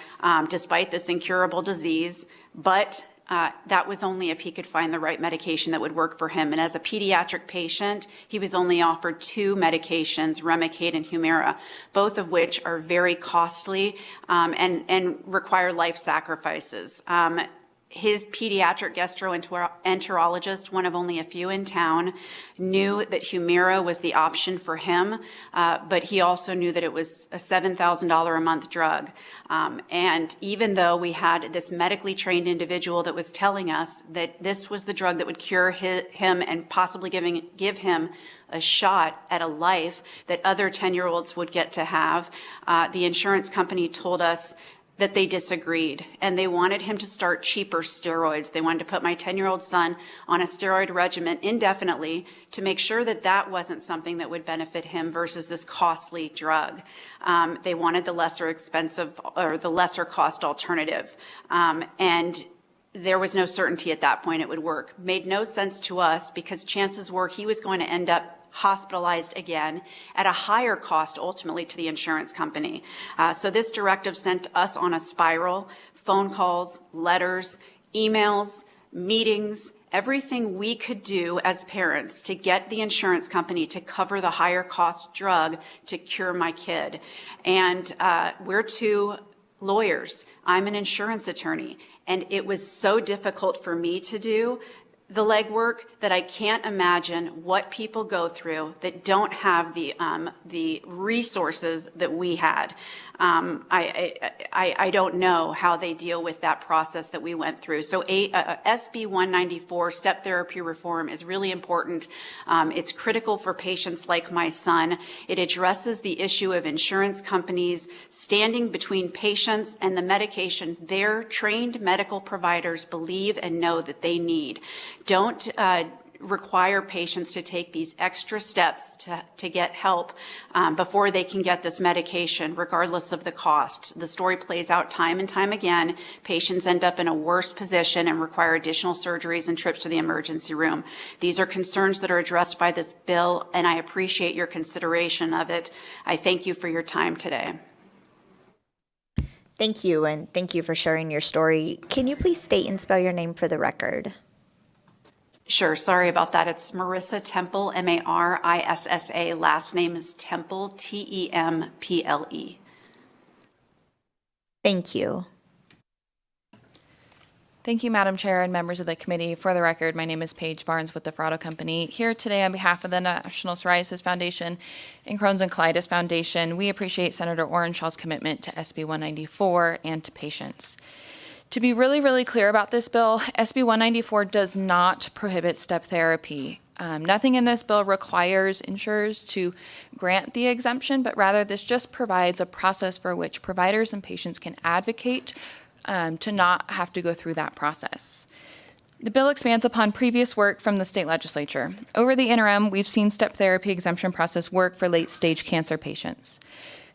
despite this incurable disease, but that was only if he could find the right medication that would work for him. And as a pediatric patient, he was only offered 2 medications, Remicade and Humira, both of which are very costly and require life sacrifices. His pediatric gastroenterologist, one of only a few in town, knew that Humira was the option for him, but he also knew that it was a $7,000 a month drug. And even though we had this medically trained individual that was telling us that this was the drug that would cure him and possibly give him a shot at a life that other 10-year-olds would get to have, the insurance company told us that they disagreed, and they wanted him to start cheaper steroids. They wanted to put my 10-year-old son on a steroid regimen indefinitely to make sure that that wasn't something that would benefit him versus this costly drug. They wanted the lesser expensive or the lesser cost alternative. And there was no certainty at that point it would work. Made no sense to us because chances were he was going to end up hospitalized again at a higher cost ultimately to the insurance company. So this directive sent us on a spiral: phone calls, letters, emails, meetings, everything we could do as parents to get the insurance company to cover the higher cost drug to cure my kid. And we're 2 lawyers. I'm an insurance attorney, and it was so difficult for me to do the legwork that I can't imagine what people go through that don't have the resources that we had. I don't know how they deal with that process that we went through. So SB 194, step therapy reform, is really important. It's critical for patients like my son. It addresses the issue of insurance companies standing between patients and the medication their trained medical providers believe and know that they need. Don't require patients to take these extra steps to get help before they can get this medication, regardless of the cost. The story plays out time and time again. Patients end up in a worse position and require additional surgeries and trips to the emergency room. These are concerns that are addressed by this bill, and I appreciate your consideration of it. I thank you for your time today. Thank you, and thank you for sharing your story. Can you please state and spell your name for the record? Sure, sorry about that. It's Marissa Temple, M-A-R-I-S-S-A. Last name is Temple, T-E-M-P-L-E. Thank you. Thank you, Madam Chair and members of the committee. For the record, my name is Paige Barnes with the Ferrado Company. Here today on behalf of the National Psoriasis Foundation and Crohn's and Colitis Foundation, we appreciate Senator Orenshaw's commitment to SB 194 and to patients. To be really, really clear about this bill, SB 194 does not prohibit step therapy. Nothing in this bill requires insurers to grant the exemption, but rather this just provides a process for which providers and patients can advocate to not have to go through that process. The bill expands upon previous work from the state legislature. Over the interim, we've seen step therapy exemption process work for late-stage cancer patients.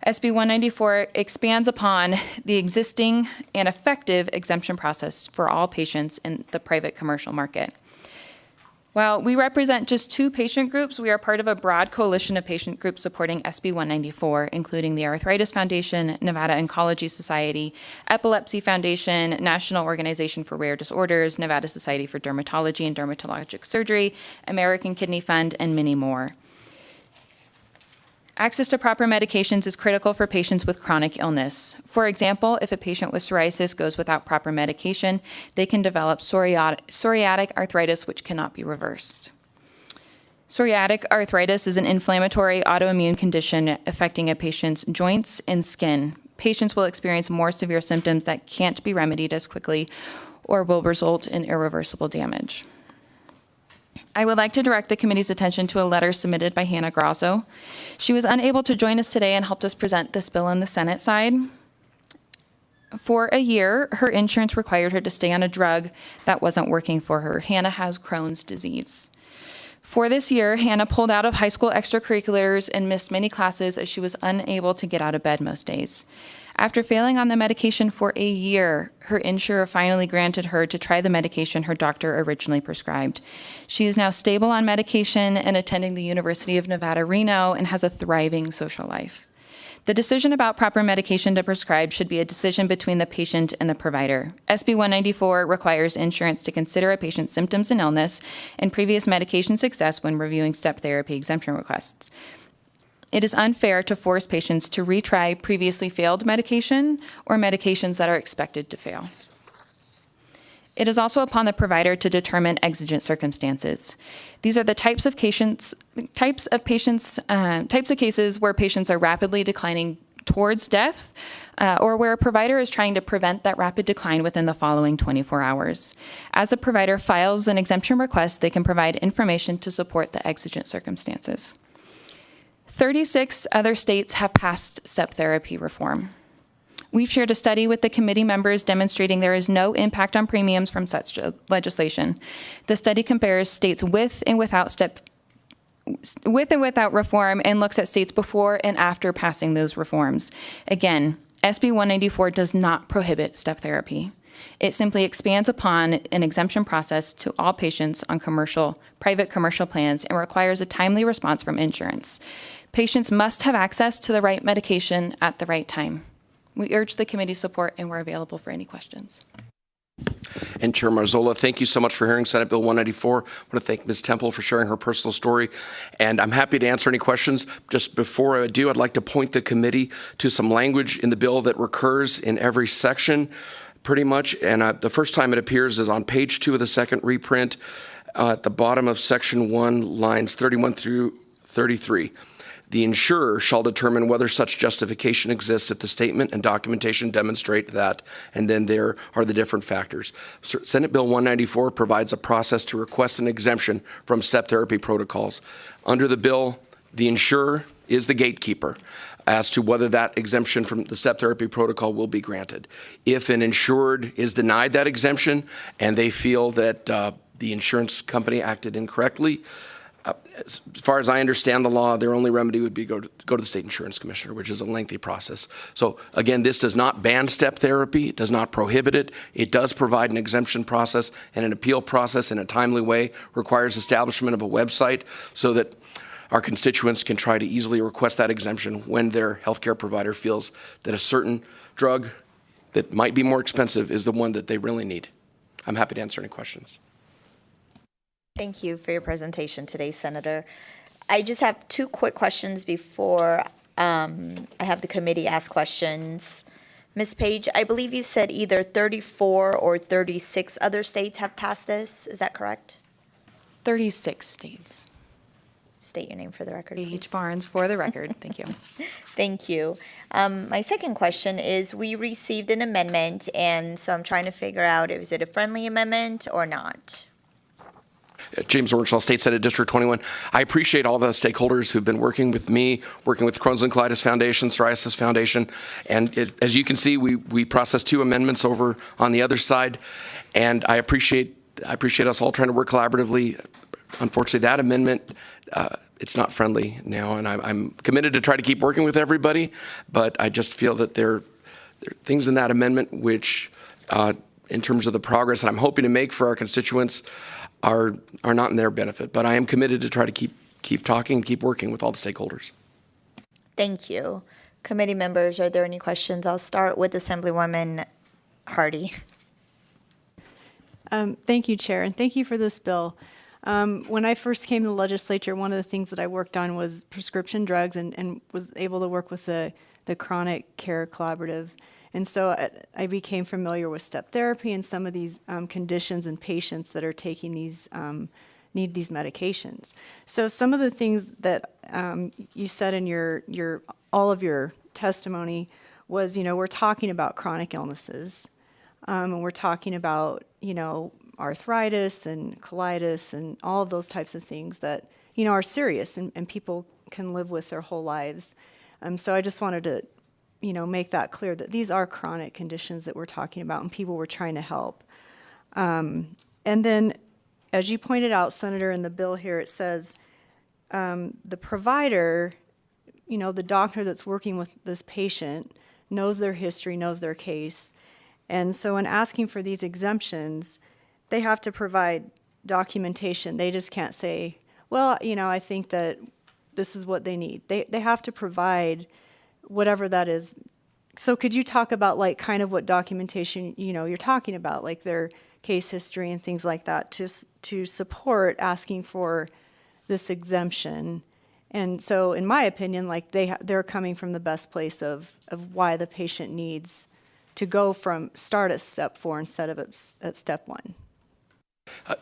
SB 194 expands upon the existing and effective exemption process for all patients in the private commercial market. While we represent just 2 patient groups, we are part of a broad coalition of patient groups supporting SB 194, including the Arthritis Foundation, Nevada Oncology Society, Epilepsy Foundation, National Organization for Rare Disorders, Nevada Society for Dermatology and Dermatologic Surgery, American Kidney Fund, and many more. Access to proper medications is critical for patients with chronic illness. For example, if a patient with psoriasis goes without proper medication, they can develop psoriatic arthritis, which cannot be reversed. Psoriatic arthritis is an inflammatory autoimmune condition affecting a patient's joints and skin. Patients will experience more severe symptoms that can't be remedied as quickly or will result in irreversible damage. I would like to direct the committee's attention to a letter submitted by Hannah Grasso. She was unable to join us today and helped us present this bill on the Senate side. For a year, her insurance required her to stay on a drug that wasn't working for her. Hannah has Crohn's disease. For this year, Hannah pulled out of high school extracurriculars and missed many classes as she was unable to get out of bed most days. After failing on the medication for a year, her insurer finally granted her to try the medication her doctor originally prescribed. She is now stable on medication and attending the University of Nevada, Reno, and has a thriving social life. The decision about proper medication to prescribe should be a decision between the patient and the provider. SB 194 requires insurance to consider a patient's symptoms and illness and previous medication success when reviewing step therapy exemption requests. It is unfair to force patients to retry previously failed medication or medications that are expected to fail. It is also upon the provider to determine exigent circumstances. These are the types of cases where patients are rapidly declining towards death, or where a provider is trying to prevent that rapid decline within the following 24 hours. As a provider files an exemption request, they can provide information to support the exigent circumstances. 36 other states have passed step therapy reform. We've shared a study with the committee members demonstrating there is no impact on premiums from such legislation. The study compares states with and without reform and looks at states before and after passing those reforms. Again, SB 194 does not prohibit step therapy. It simply expands upon an exemption process to all patients on private commercial plans and requires a timely response from insurance. Patients must have access to the right medication at the right time. We urge the committee's support, and we're available for any questions. And Chair Marzola, thank you so much for hearing Senate Bill 194. I want to thank Ms. Temple for sharing her personal story, and I'm happy to answer any questions. Just before I do, I'd like to point the committee to some language in the bill that recurs in every section, pretty much, and the first time it appears is on page 2 of the second reprint, at the bottom of section 1, lines 31 through 33. The insurer shall determine whether such justification exists if the statement and documentation demonstrate that, and then there are the different factors. Senate Bill 194 provides a process to request an exemption from step therapy protocols. Under the bill, the insurer is the gatekeeper as to whether that exemption from the step therapy protocol will be granted. If an insured is denied that exemption and they feel that the insurance company acted incorrectly, as far as I understand the law, their only remedy would be go to the state insurance commissioner, which is a lengthy process. So again, this does not ban step therapy. It does not prohibit it. It does provide an exemption process and an appeal process in a timely way, requires establishment of a website so that our constituents can try to easily request that exemption when their healthcare provider feels that a certain drug that might be more expensive is the one that they really need. I'm happy to answer any questions. Thank you for your presentation today, Senator. I just have 2 quick questions before I have the committee ask questions. Ms. Page, I believe you said either 34 or 36 other states have passed this. Is that correct? 36 states. State your name for the record, please. Paige Barnes for the record. Thank you. Thank you. My second question is, we received an amendment, and so I'm trying to figure out, is it a friendly amendment or not? James Orenshaw, State Senate District 21. I appreciate all the stakeholders who've been working with me, working with Crohn's and Colitis Foundation, Psoriasis Foundation, and as you can see, we processed 2 amendments over on the other side, and I appreciate I appreciate us all trying to work collaboratively. Unfortunately, that amendment, it's not friendly now, and I'm committed to try to keep working with everybody, but I just feel that there are things in that amendment which, in terms of the progress that I'm hoping to make for our constituents, are not in their benefit. But I am committed to try to keep talking and keep working with all the stakeholders. Thank you. Committee members, are there any questions? I'll start with Assemblywoman Hardy. Thank you, Chair, and thank you for this bill. When I first came to the legislature, one of the things that I worked on was prescription drugs and was able to work with the Chronic Care Collaborative. And so I became familiar with step therapy and some of these conditions and patients that are taking these, need these medications. So some of the things that you said in all of your testimony was, we're talking about chronic illnesses, and we're talking about, arthritis and colitis and all of those types of things that, are serious and people can live with their whole lives. So I just wanted to, make that clear that these are chronic conditions that we're talking about and people we're trying to help. And then, as you pointed out, Senator, in the bill here, it says the provider, the doctor that's working with this patient knows their history, knows their case. And so in asking for these exemptions, they have to provide documentation. They just can't say, well, I think that this is what they need. They have to provide whatever that is. So could you talk about kind of what documentation, you're talking about, like their case history and things like that to support asking for this exemption? And so in my opinion, they're coming from the best place of why the patient needs to go from start at step 4 instead of at step 1.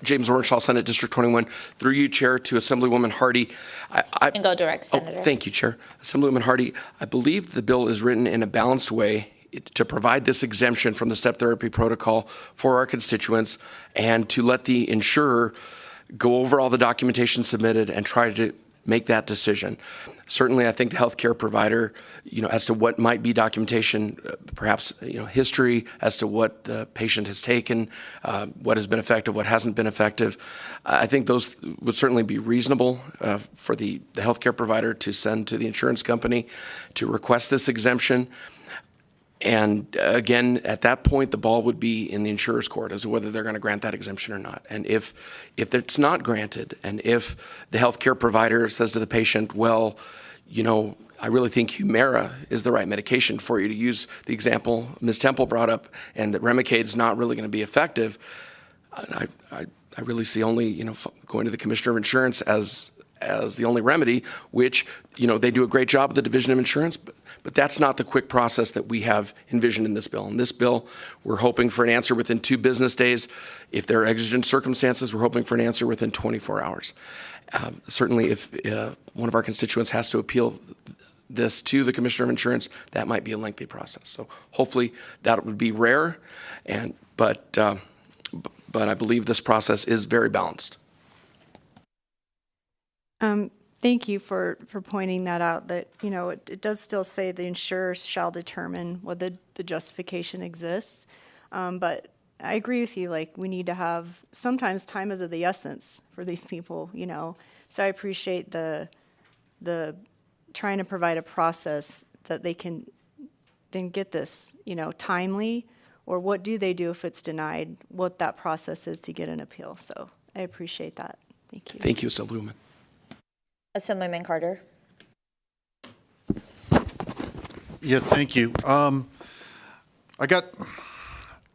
James Orenshaw, Senate District 21. Through you, Chair, to Assemblywoman Hardy. You can go direct, Senator. Thank you, Chair. Assemblywoman Hardy, I believe the bill is written in a balanced way to provide this exemption from the step therapy protocol for our constituents and to let the insurer go over all the documentation submitted and try to make that decision. Certainly, I think the healthcare provider, as to what might be documentation, perhaps, history as to what the patient has taken, what has been effective, what hasn't been effective. I think those would certainly be reasonable for the healthcare provider to send to the insurance company to request this exemption. And again, at that point, the ball would be in the insurer's court as to whether they're going to grant that exemption or not. And if it's not granted, and if the healthcare provider says to the patient, well, I really think Humira is the right medication for you, to use the example Ms. Temple brought up, and that Remicade is not really going to be effective, I really see only, going to the Commissioner of Insurance as the only remedy, which, they do a great job at the Division of Insurance, but that's not the quick process that we have envisioned in this bill. In this bill, we're hoping for an answer within 2 business days. If there are exigent circumstances, we're hoping for an answer within 24 hours. Certainly, if one of our constituents has to appeal this to the Commissioner of Insurance, that might be a lengthy process. So hopefully that would be rare, but I believe this process is very balanced. Thank you for pointing that out, that, it does still say the insurer shall determine whether the justification exists. But I agree with you, we need to have, sometimes time is of the essence for these people, So I appreciate the trying to provide a process that they can then get this, timely, or what do they do if it's denied, what that process is to get an appeal. So I appreciate that. Thank you. Thank you, Assemblywoman. Assemblyman Carter. Yeah, thank you. I got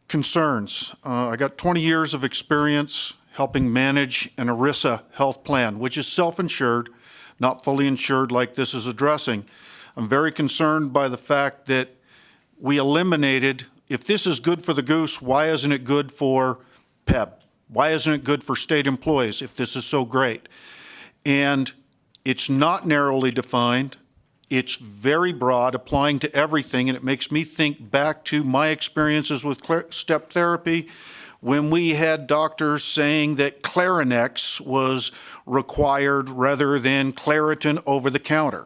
concerns. I got 20 years of experience helping manage an ERISA health plan, which is self-insured, not fully insured like this is addressing. I'm very concerned by the fact that we eliminated, if this is good for the goose, why isn't it good for PEB? Why isn't it good for state employees if this is so great? And it's not narrowly defined. It's very broad, applying to everything, and it makes me think back to my experiences with step therapy when we had doctors saying that Clarinex was required rather than Claritin over the counter,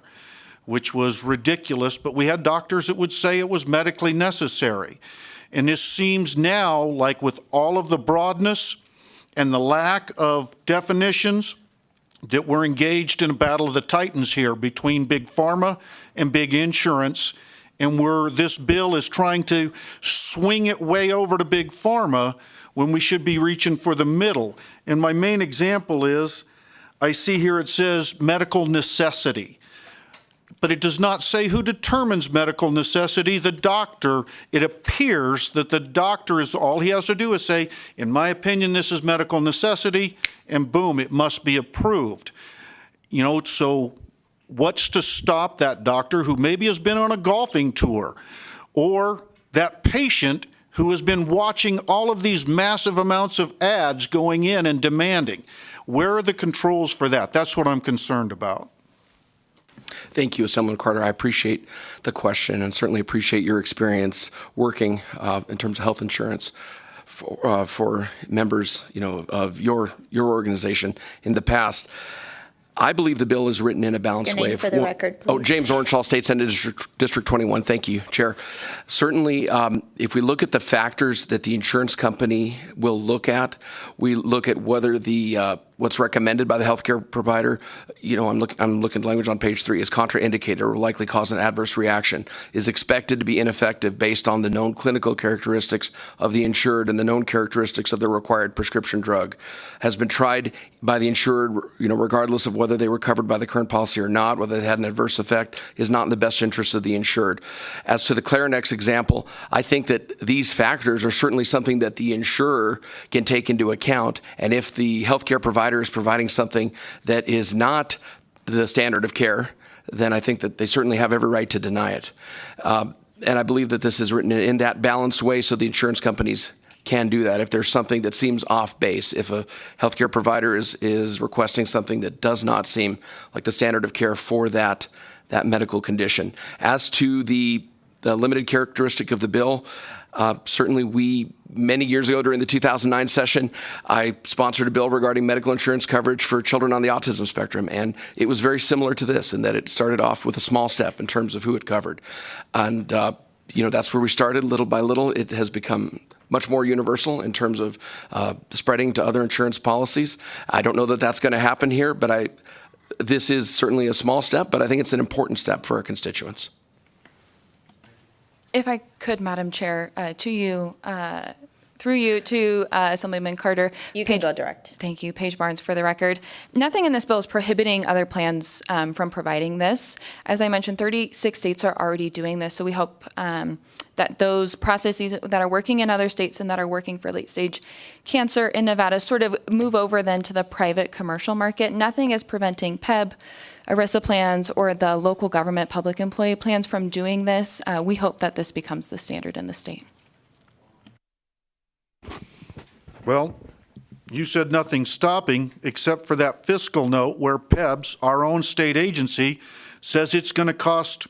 which was ridiculous, but we had doctors that would say it was medically necessary. And this seems now like, with all of the broadness, and the lack of definitions that we're engaged in a battle of the titans here between big pharma and big insurance, and where this bill is trying to swing it way over to big pharma when we should be reaching for the middle. And my main example is, I see here it says medical necessity, but it does not say who determines medical necessity. The doctor, it appears that the doctor is, all he has to do is say, in my opinion, this is medical necessity, and boom, it must be approved. You know, so what's to stop that doctor who maybe has been on a golfing tour, or that patient who has been watching all of these massive amounts of ads going in and demanding? Where are the controls for that? That's what I'm concerned about. Thank you, Assemblyman Carter. I appreciate the question and certainly appreciate your experience working in terms of health insurance for members, of your organization in the past. I believe the bill is written in a balanced way. For the record, please. Oh, James Orenshaw, State Senate District 21. Thank you, Chair. Certainly, if we look at the factors that the insurance company will look at, we look at whether the what's recommended by the healthcare provider. I'm looking at language on page 3, is contraindicated or will likely cause an adverse reaction, is expected to be ineffective based on the known clinical characteristics of the insured and the known characteristics of the required prescription drug, has been tried by the insured, regardless of whether they were covered by the current policy or not, whether they had an adverse effect, is not in the best interest of the insured. As to the Clarinex example, I think that these factors are certainly something that the insurer can take into account, and if the healthcare provider is providing something that is not the standard of care, then I think that they certainly have every right to deny it. And I believe that this is written in that balanced way so the insurance companies can do that. If there's something that seems off base, if a healthcare provider is requesting something that does not seem like the standard of care for that medical condition. As to the limited characteristic of the bill, certainly many years ago during the 2009 session, I sponsored a bill regarding medical insurance coverage for children on the autism spectrum, and it was very similar to this in that it started off with a small step in terms of who it covered. And, that's where we started. Little by little, it has become much more universal in terms of spreading to other insurance policies. I don't know that that's going to happen here, but this is certainly a small step, but I think it's an important step for our constituents. If I could, Madam Chair, through you to Assemblyman Carter. You can go direct. Thank you. Paige Barnes for the record. Nothing in this bill is prohibiting other plans from providing this. As I mentioned, 36 states are already doing this, so we hope that those processes that are working in other states and that are working for late-stage cancer in Nevada sort of move over then to the private commercial market. Nothing is preventing PEB, ERISA plans, or the local government public employee plans from doing this. We hope that this becomes the standard in the state. Well, you said nothing's stopping except for that fiscal note where PEBS, our own state agency, says it's going to cost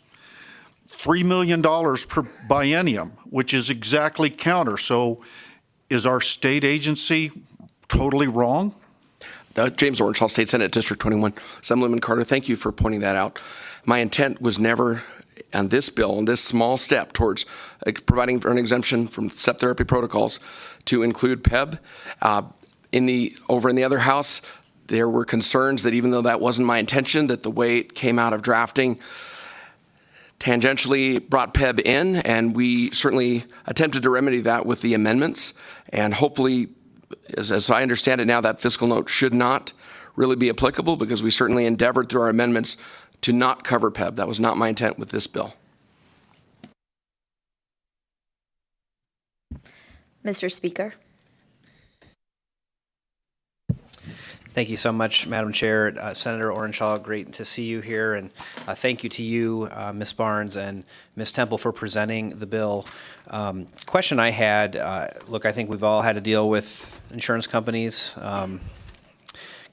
$3 million per biennium, which is exactly counter. So is our state agency totally wrong? James Orenshaw, State Senate District 21. Assemblyman Carter, thank you for pointing that out. My intent was never on this bill, on this small step towards providing for an exemption from step therapy protocols to include PEB. Over in the other house, there were concerns that even though that wasn't my intention, that the way it came out of drafting tangentially brought PEB in, and we certainly attempted to remedy that with the amendments. And hopefully, as I understand it now, that fiscal note should not really be applicable because we certainly endeavored through our amendments to not cover PEB. That was not my intent with this bill. Mr. Speaker. Thank you so much, Madam Chair. Senator Orenshaw, great to see you here, and thank you to you, Ms. Barnes and Ms. Temple, for presenting the bill. Question I had, look, I think we've all had to deal with insurance companies.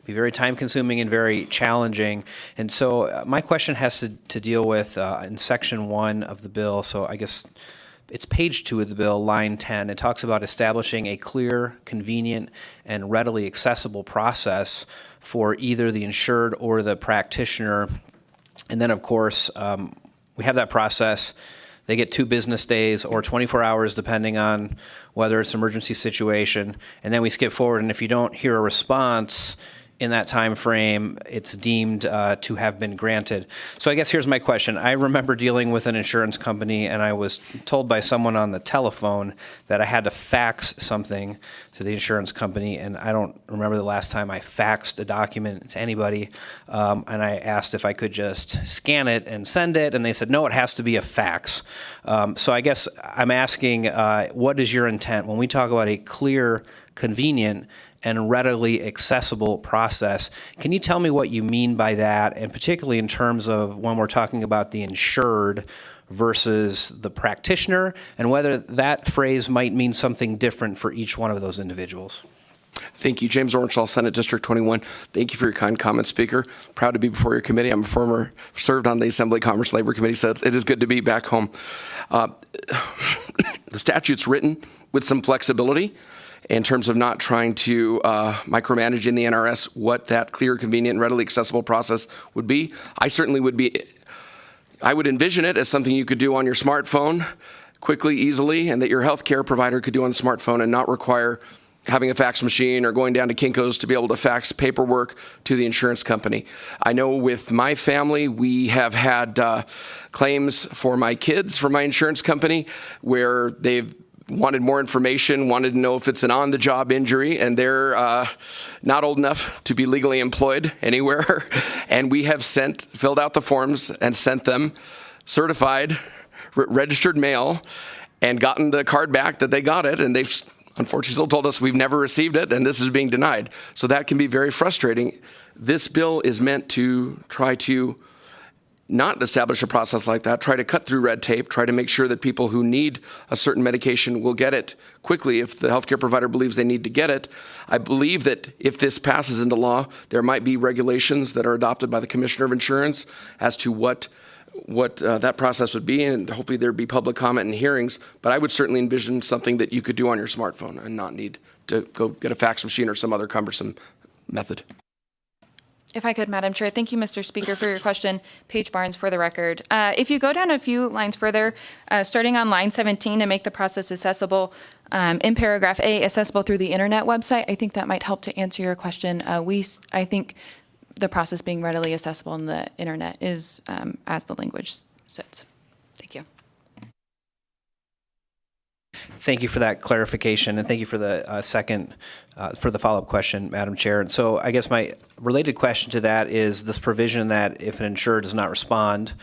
Be very time-consuming and very challenging, and so my question has to deal with in Section 1 of the bill. So I guess it's page 2 of the bill, line 10. It talks about establishing a clear, convenient, and readily accessible process for either the insured or the practitioner. And then, of course, we have that process. they get 2 business days or 24 hours, depending on whether it's an emergency situation, and then we skip forward, and if you don't hear a response in that time frame, it's deemed to have been granted. So I guess here's my question. I remember dealing with an insurance company, and I was told by someone on the telephone that I had to fax something to the insurance company, and I don't remember the last time I faxed a document to anybody, and I asked if I could just scan it and send it, and they said, no, it has to be a fax. So I guess I'm asking, what is your intent? When we talk about a clear, convenient, and readily accessible process, can you tell me what you mean by that, and particularly in terms of when we're talking about the insured versus the practitioner, and whether that phrase might mean something different for each one of those individuals? Thank you. James Orenshaw, Senate District 21. Thank you for your kind comments, Speaker. Proud to be before your committee. I'm served on the Assembly Commerce Labor Committee, so it is good to be back home. The statute's written with some flexibility in terms of not trying to micromanage in the NRS what that clear, convenient, and readily accessible process would be. I certainly would be. I would envision it as something you could do on your smartphone quickly, easily, and that your healthcare provider could do on the smartphone and not require having a fax machine or going down to Kinko's to be able to fax paperwork to the insurance company. I know with my family, we have had claims for my kids from my insurance company where they've wanted more information, wanted to know if it's an on-the-job injury, and they're not old enough to be legally employed anywhere. And we have filled out the forms and sent them certified, registered mail, and gotten the card back that they got it, and they've unfortunately still told us we've never received it, and this is being denied. So that can be very frustrating. This bill is meant to try to not establish a process like that, try to cut through red tape, try to make sure that people who need a certain medication will get it quickly if the healthcare provider believes they need to get it. I believe that if this passes into law, there might be regulations that are adopted by the Commissioner of Insurance as to what that process would be, and hopefully there'd be public comment and hearings. But I would certainly envision something that you could do on your smartphone and not need to go get a fax machine or some other cumbersome method. If I could, Madam Chair. Thank you, Mr. Speaker, for your question. Paige Barnes for the record. If you go down a few lines further, starting on line 17, to make the process accessible, in paragraph A, accessible through the internet website, I think that might help to answer your question. I think the process being readily accessible on the internet is as the language sits. Thank you. Thank you for that clarification, and thank you for the for the follow-up question, Madam Chair. And so I guess my related question to that is this provision that if an insurer does not respond,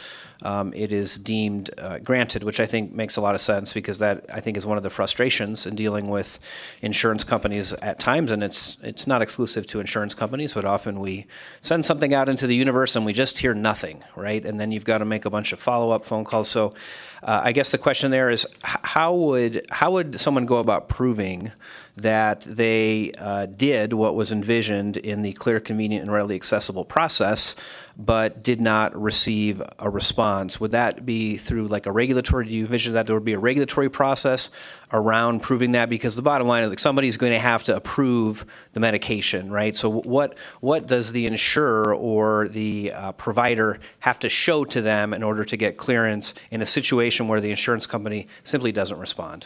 it is deemed granted, which I think makes a lot of sense, because that, I think, is one of the frustrations in dealing with insurance companies at times, and it's not exclusive to insurance companies, but often we send something out into the universe and we just hear nothing, right? And then you've got to make a bunch of follow-up phone calls. So I guess the question there is, how would someone go about proving that they did what was envisioned in the clear, convenient, and readily accessible process, but did not receive a response? Would that be through like a regulatory, do you envision that there would be a regulatory process around proving that? Because the bottom line is, like, somebody's going to have to approve the medication, right? So what does the insurer or the provider have to show to them in order to get clearance in a situation where the insurance company simply doesn't respond?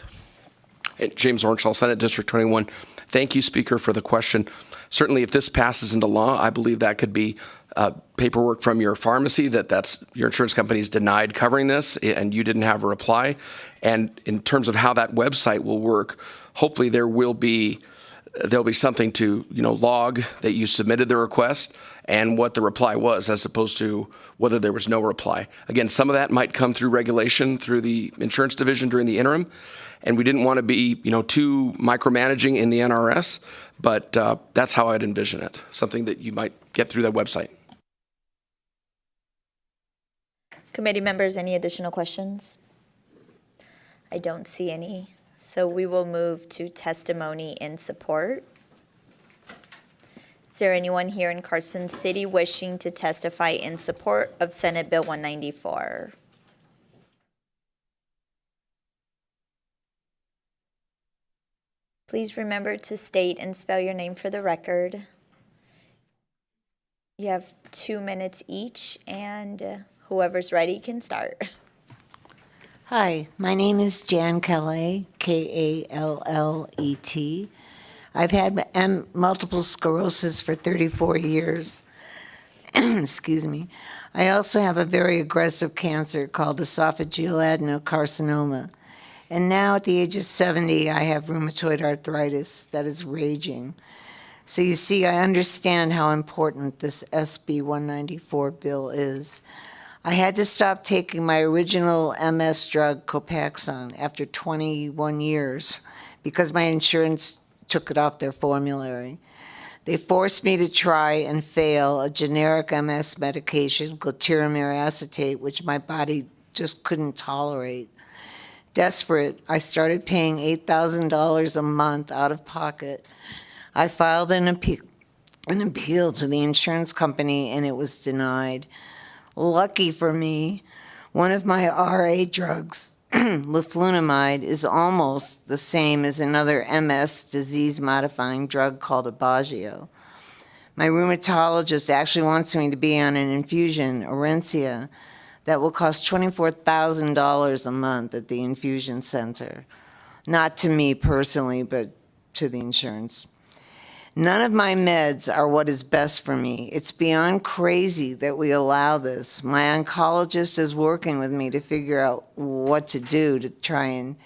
James Orenshaw, Senate District 21. Thank you, Speaker, for the question. Certainly, if this passes into law, I believe that could be paperwork from your pharmacy that's your insurance company's denied covering this, and you didn't have a reply. And in terms of how that website will work, hopefully there'll be something to log that you submitted the request and what the reply was, as opposed to whether there was no reply. Again, some of that might come through regulation through the insurance division during the interim. And we didn't want to be, too micromanaging in the NRS, but that's how I'd envision it, something that you might get through that website. Committee members, any additional questions? I don't see any. So we will move to testimony in support. Is there anyone here in Carson City wishing to testify in support of Senate Bill 194? Please remember to state and spell your name for the record. You have 2 minutes each, and whoever's ready can start. Hi, my name is Jan Callet, Kallet. I've had multiple sclerosis for 34 years. Excuse me. I also have a very aggressive cancer called esophageal adenocarcinoma. And now at the age of 70, I have rheumatoid arthritis that is raging. So you see, I understand how important this SB 194 bill is. I had to stop taking my original MS drug, Copaxone, after 21 years because my insurance took it off their formulary. They forced me to try and fail a generic MS medication, gluteramine acetate, which my body just couldn't tolerate. Desperate, I started paying $8,000 a month out of pocket. I filed an appeal to the insurance company, and it was denied. Lucky for me, one of my RA drugs, leflunomide, is almost the same as another MS disease-modifying drug called Aubagio. My rheumatologist actually wants me to be on an infusion, Orencia, that will cost $24,000 a month at the infusion center. Not to me personally, but to the insurance. None of my meds are what is best for me. It's beyond crazy that we allow this. My oncologist is working with me to figure out what to do to try and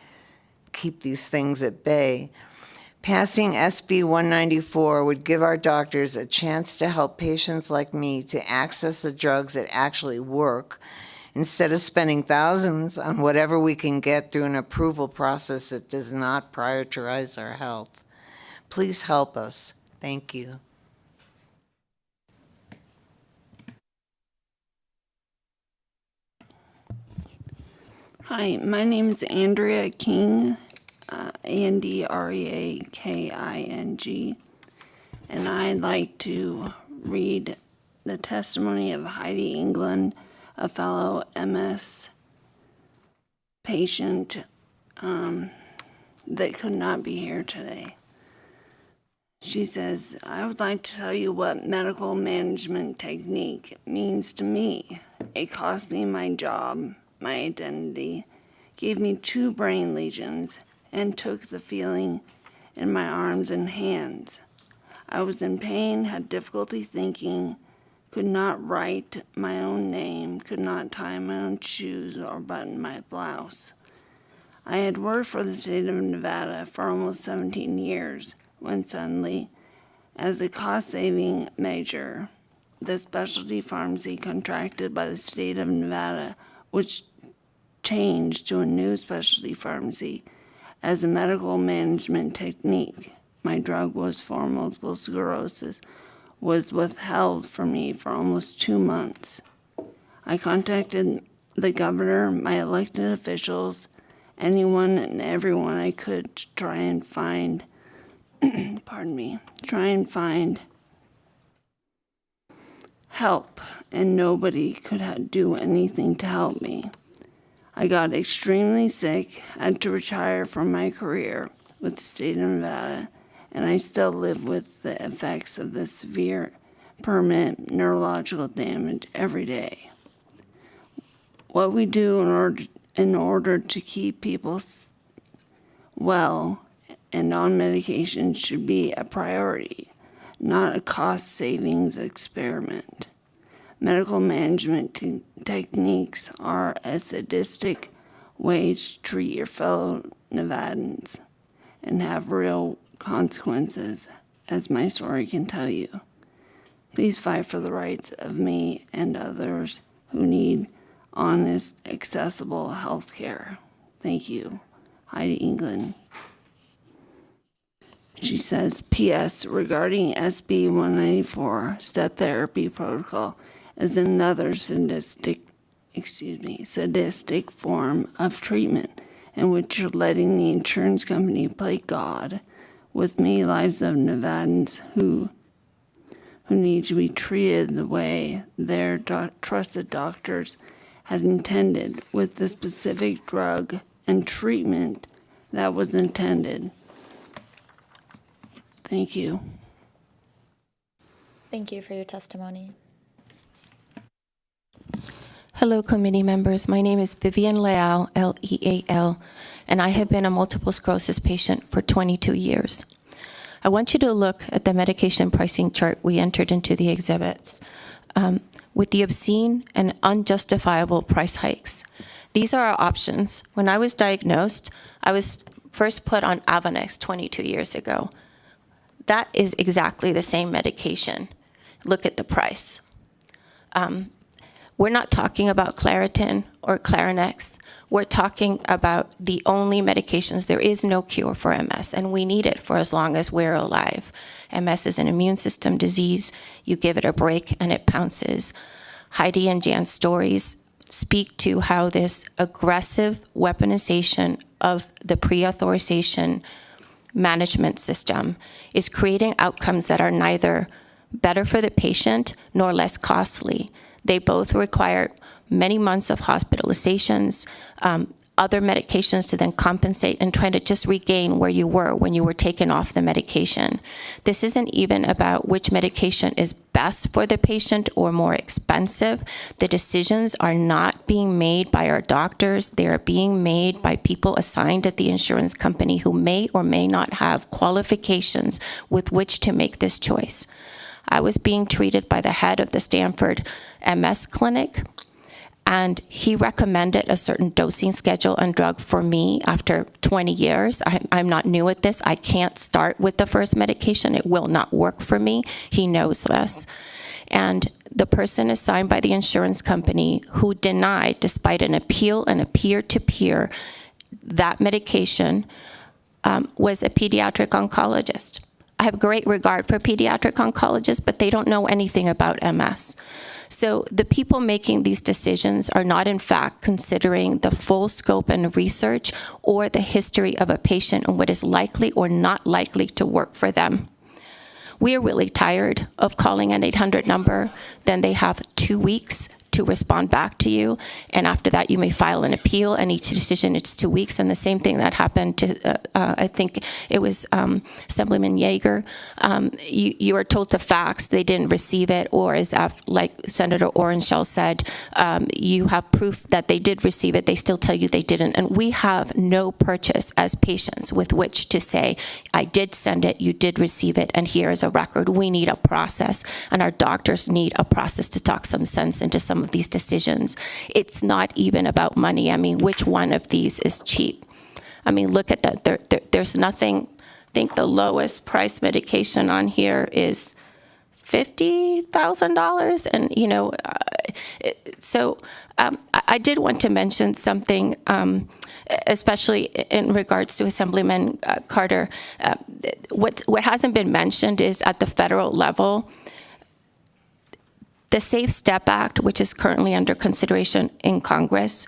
keep these things at bay. Passing SB 194 would give our doctors a chance to help patients like me to access the drugs that actually work, instead of spending thousands on whatever we can get through an approval process that does not prioritize our health. Please help us. Thank you. Hi, my name is Andrea King, Andreaking, and I'd like to read the testimony of Heidi England, a fellow MS patient that could not be here today. She says, I would like to tell you what medical management technique means to me. It cost me my job, my identity, gave me 2 brain lesions, and took the feeling in my arms and hands. I was in pain, had difficulty thinking, could not write my own name, could not tie my own shoes or button my blouse. I had worked for the state of Nevada for almost 17 years, when suddenly, as a cost-saving measure, the specialty pharmacy contracted by the state of Nevada, which changed to a new specialty pharmacy as a medical management technique. My drug was for multiple sclerosis, was withheld from me for almost 2 months. I contacted the governor, my elected officials, anyone and everyone I could to try and find help, and nobody could do anything to help me. I got extremely sick, had to retire from my career with the state of Nevada, and I still live with the effects of the severe, permanent neurological damage every day. What we do in order to keep people well and on medication should be a priority, not a cost savings experiment. Medical management techniques are a sadistic way to treat your fellow Nevadans and have real consequences, as my story can tell you. Please fight for the rights of me and others who need honest, accessible health care. Thank you. Heidi England. She says, P.S. regarding SB 194, step therapy protocol is another sadistic form of treatment in which you're letting the insurance company play God with many lives of Nevadans who need to be treated the way their trusted doctors had intended with the specific drug and treatment that was intended. Thank you. Thank you for your testimony. Hello, committee members. My name is Vivian Leal, Leal, and I have been a multiple sclerosis patient for 22 years. I want you to look at the medication pricing chart we entered into the exhibits with the obscene and unjustifiable price hikes. These are our options. When I was diagnosed, I was first put on Avonex 22 years ago. That is exactly the same medication. Look at the price. We're not talking about Claritin or Clarinex. We're talking about the only medications. There is no cure for MS, and we need it for as long as we're alive. MS is an immune system disease. You give it a break, and it pounces. Heidi and Jan's stories speak to how this aggressive weaponization of the pre-authorization management system is creating outcomes that are neither better for the patient nor less costly. They both require many months of hospitalizations, other medications to then compensate and try to just regain where you were when you were taken off the medication. This isn't even about which medication is best for the patient or more expensive. The decisions are not being made by our doctors. They are being made by people assigned at the insurance company who may or may not have qualifications with which to make this choice. I was being treated by the head of the Stanford MS clinic, and he recommended a certain dosing schedule and drug for me after 20 years. I'm not new at this. I can't start with the first medication. It will not work for me. He knows this. And the person assigned by the insurance company who denied, despite an appeal and a peer-to-peer, that medication was a pediatric oncologist. I have great regard for pediatric oncologists, but they don't know anything about MS. So the people making these decisions are not, in fact, considering the full scope and research or the history of a patient and what is likely or not likely to work for them. We are really tired of calling an 800 number. Then they have 2 weeks to respond back to you, and after that you may file an appeal, and each decision it's 2 weeks. And the same thing that happened to I think it was Assemblyman Yeager. You are told to fax, they didn't receive it, or as like Senator Orenshall said, you have proof that they did receive it, they still tell you they didn't. And we have no purchase as patients with which to say, I did send it, you did receive it, and here is a record. We need a process, and our doctors need a process to talk some sense into some of these decisions. It's not even about money. I mean, which one of these is cheap? I mean, look at that. There's nothing. I think the lowest price medication on here is $50,000, and you know, so I did want to mention something, especially in regards to Assemblyman Carter. What hasn't been mentioned is at the federal level, the Safe Step Act, which is currently under consideration in Congress,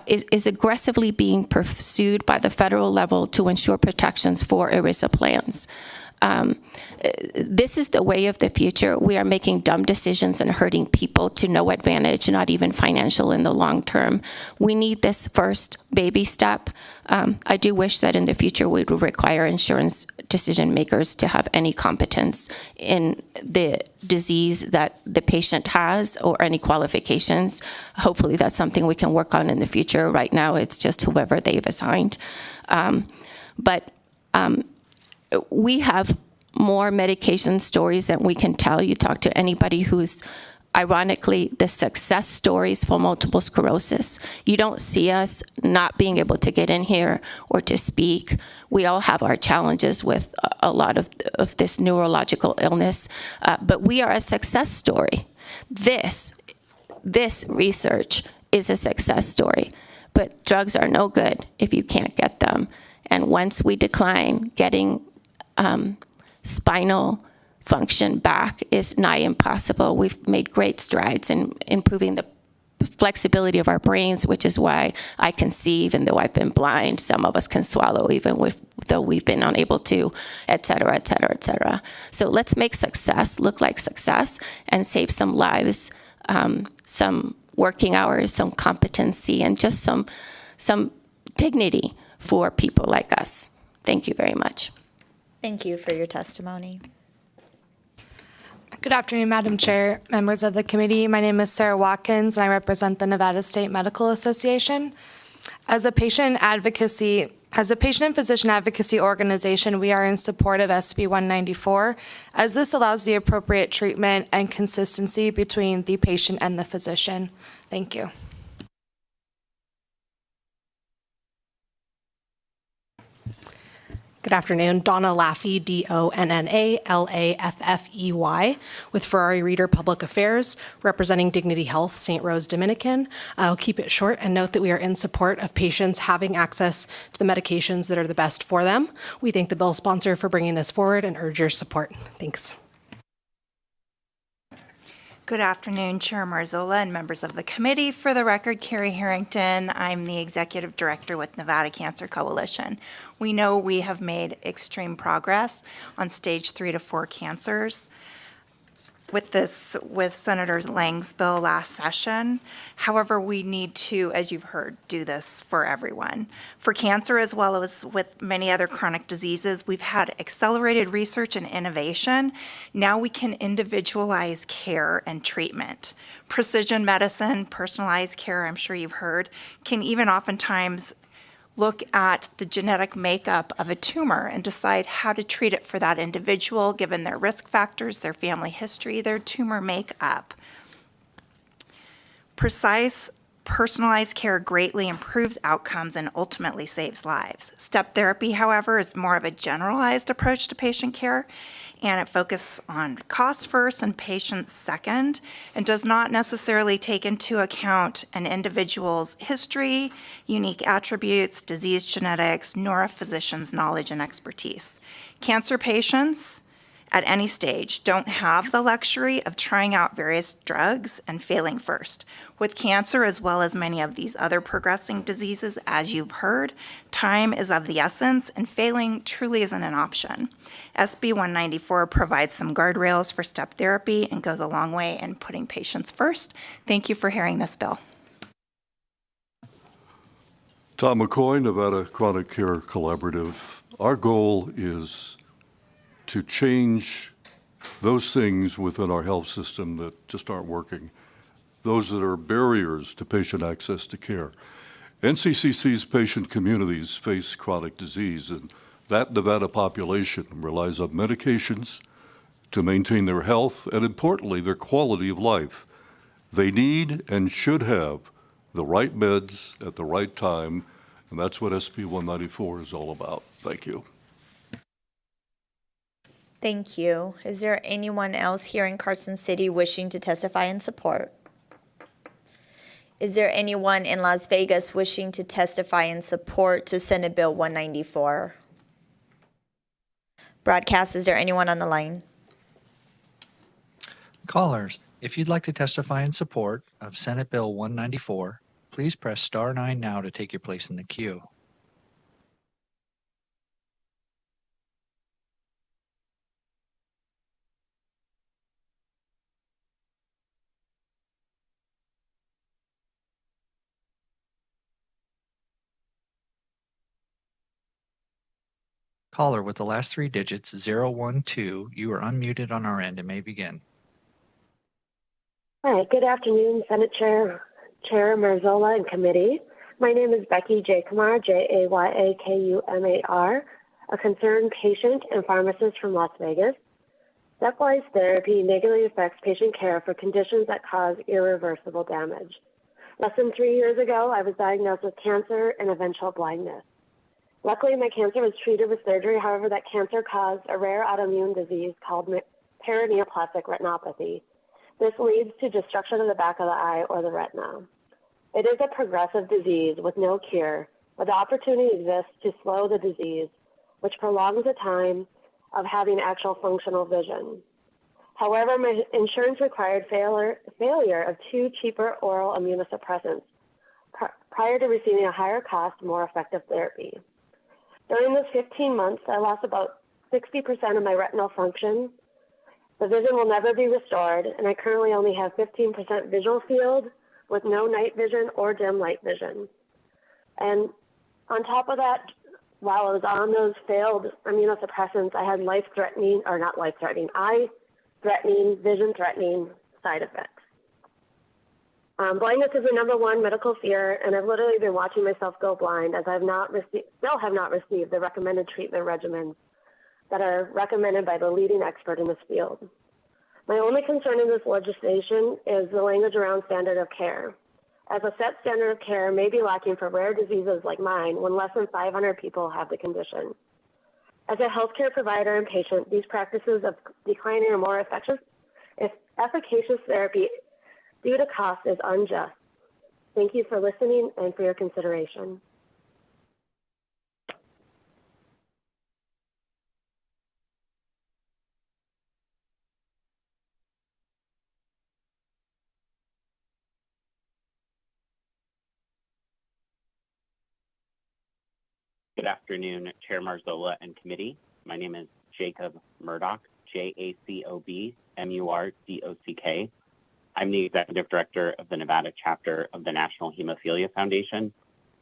is aggressively being pursued by the federal level to ensure protections for ERISA plans. This is the way of the future. We are making dumb decisions and hurting people to no advantage, not even financial in the long term. We need this first baby step. I do wish that in the future we would require insurance decision makers to have any competence in the disease that the patient has or any qualifications. Hopefully that's something we can work on in the future. Right now it's just whoever they've assigned. We have more medication stories than we can tell. You talk to anybody who's, ironically, the success stories for multiple sclerosis. You don't see us not being able to get in here or to speak. We all have our challenges with a lot of this neurological illness, but we are a success story. This research is a success story, but drugs are no good if you can't get them. And once we decline, getting spinal function back is nigh impossible. We've made great strides in improving the flexibility of our brains, which is why I can see, even though I've been blind. Some of us can swallow, even though we've been unable to, et cetera, et cetera, et cetera. So let's make success look like success and save some lives, some working hours, some competency, and just some dignity for people like us. Thank you very much. Thank you for your testimony. Good afternoon, Madam Chair, members of the committee. My name is Sarah Watkins, and I represent the Nevada State Medical Association. As a patient and physician advocacy organization, we are in support of SB 194, as this allows the appropriate treatment and consistency between the patient and the physician. Thank you. Good afternoon. Donna Laffey, DONNA-LAFFEY, with Ferrari Reader Public Affairs, representing Dignity Health, St. Rose Dominican. I'll keep it short and note that we are in support of patients having access to the medications that are the best for them. We thank the bill sponsor for bringing this forward and urge your support. Thanks. Good afternoon, Chair Marzola and members of the committee. For the record, Carrie Harrington. I'm the Executive Director with Nevada Cancer Coalition. We know we have made extreme progress on stage 3 to 4 cancers with Senator Lang's bill last session. However, we need to, as you've heard, do this for everyone. For cancer, as well as with many other chronic diseases, we've had accelerated research and innovation. Now we can individualize care and treatment. Precision medicine, personalized care, I'm sure you've heard, can even oftentimes look at the genetic makeup of a tumor and decide how to treat it for that individual, given their risk factors, their family history, their tumor makeup. Precise, personalized care greatly improves outcomes and ultimately saves lives. Step therapy, however, is more of a generalized approach to patient care, and it focuses on cost first and patients second, and does not necessarily take into account an individual's history, unique attributes, disease genetics, nor a physician's knowledge and expertise. Cancer patients at any stage don't have the luxury of trying out various drugs and failing first. With cancer, as well as many of these other progressing diseases, as you've heard, time is of the essence, and failing truly isn't an option. SB 194 provides some guardrails for step therapy and goes a long way in putting patients first. Thank you for hearing this bill. Tom McCoy, Nevada Chronic Care Collaborative. Our goal is to change those things within our health system that just aren't working, those that are barriers to patient access to care. NCCC's patient communities face chronic disease, and that Nevada population relies on medications to maintain their health and, importantly, their quality of life. They need and should have the right meds at the right time, and that's what SB 194 is all about. Thank you. Thank you. Is there anyone else here in Carson City wishing to testify in support? Is there anyone in Las Vegas wishing to testify in support to Senate Bill 194? Broadcast, is there anyone on the line? Callers, if you'd like to testify in support of Senate Bill 194, please press star 9 now to take your place in the queue. Caller with the last 3 digits 012, you are unmuted on our end and may begin. Hi, good afternoon, Senate Chair Marzola and committee. My name is Becky Jaykumar, Jaykumar, a concerned patient and pharmacist from Las Vegas. Stepwise therapy negatively affects patient care for conditions that cause irreversible damage. Less than 3 years ago, I was diagnosed with cancer and eventual blindness. Luckily, my cancer was treated with surgery. However, that cancer caused a rare autoimmune disease called paraneoplastic retinopathy. This leads to destruction of the back of the eye or the retina. It is a progressive disease with no cure, but the opportunity exists to slow the disease, which prolongs the time of having actual functional vision. However, my insurance required failure of 2 cheaper oral immunosuppressants prior to receiving a higher cost, more effective therapy. During those 15 months, I lost about 60% of my retinal function. The vision will never be restored, and I currently only have 15% visual field with no night vision or dim light vision. And on top of that, while I was on those failed immunosuppressants, I had eye vision-threatening side effects. Blindness is the #1 medical fear, and I've literally been watching myself go blind as I've still have not received the recommended treatment regimens that are recommended by the leading expert in this field. My only concern in this legislation is the language around standard of care, as a set standard of care may be lacking for rare diseases like mine when less than 500 people have the condition. As a healthcare provider and patient, these practices of declining or more efficacious therapy due to cost is unjust. Thank you for listening and for your consideration. Good afternoon, Chair Marzola and committee. My name is Jacob Murdock, Jacob Murdock. I'm the Executive Director of the Nevada chapter of the National Hemophilia Foundation.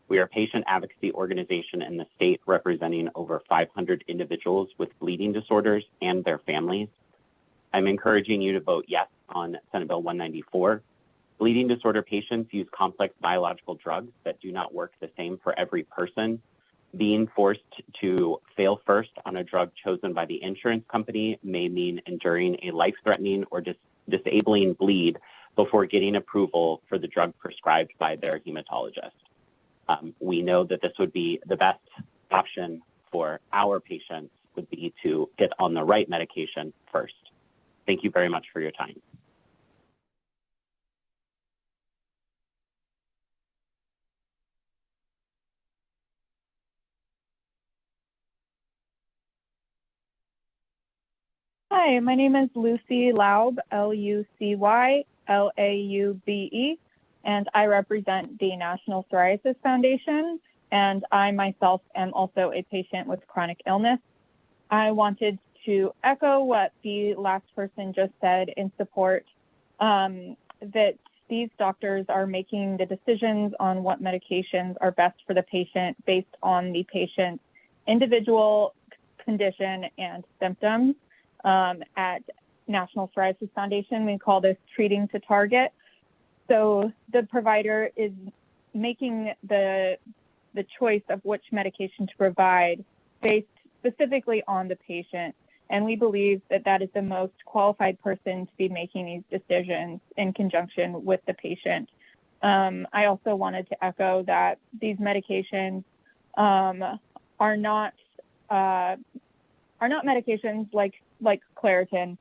We are a patient advocacy organization in the state representing over 500 individuals with bleeding disorders and their families. I'm encouraging you to vote yes on Senate Bill 194. Bleeding disorder patients use complex biological drugs that do not work the same for every person. Being forced to fail first on a drug chosen by the insurance company may mean enduring a life-threatening or disabling bleed before getting approval for the drug prescribed by their hematologist. We know that this would be the best option for our patients would be to get on the right medication first. Thank you very much for your time. Hi, my name is Lucy Laube, Lucy Laube, and I represent the National Psoriasis Foundation, and I myself am also a patient with chronic illness. I wanted to echo what the last person just said in support that these doctors are making the decisions on what medications are best for the patient based on the patient's individual condition and symptoms. At National Psoriasis Foundation, we call this treating to target. So the provider is making the choice of which medication to provide based specifically on the patient. And we believe that that is the most qualified person to be making these decisions in conjunction with the patient. I also wanted to echo that these medications are not medications like Claritin.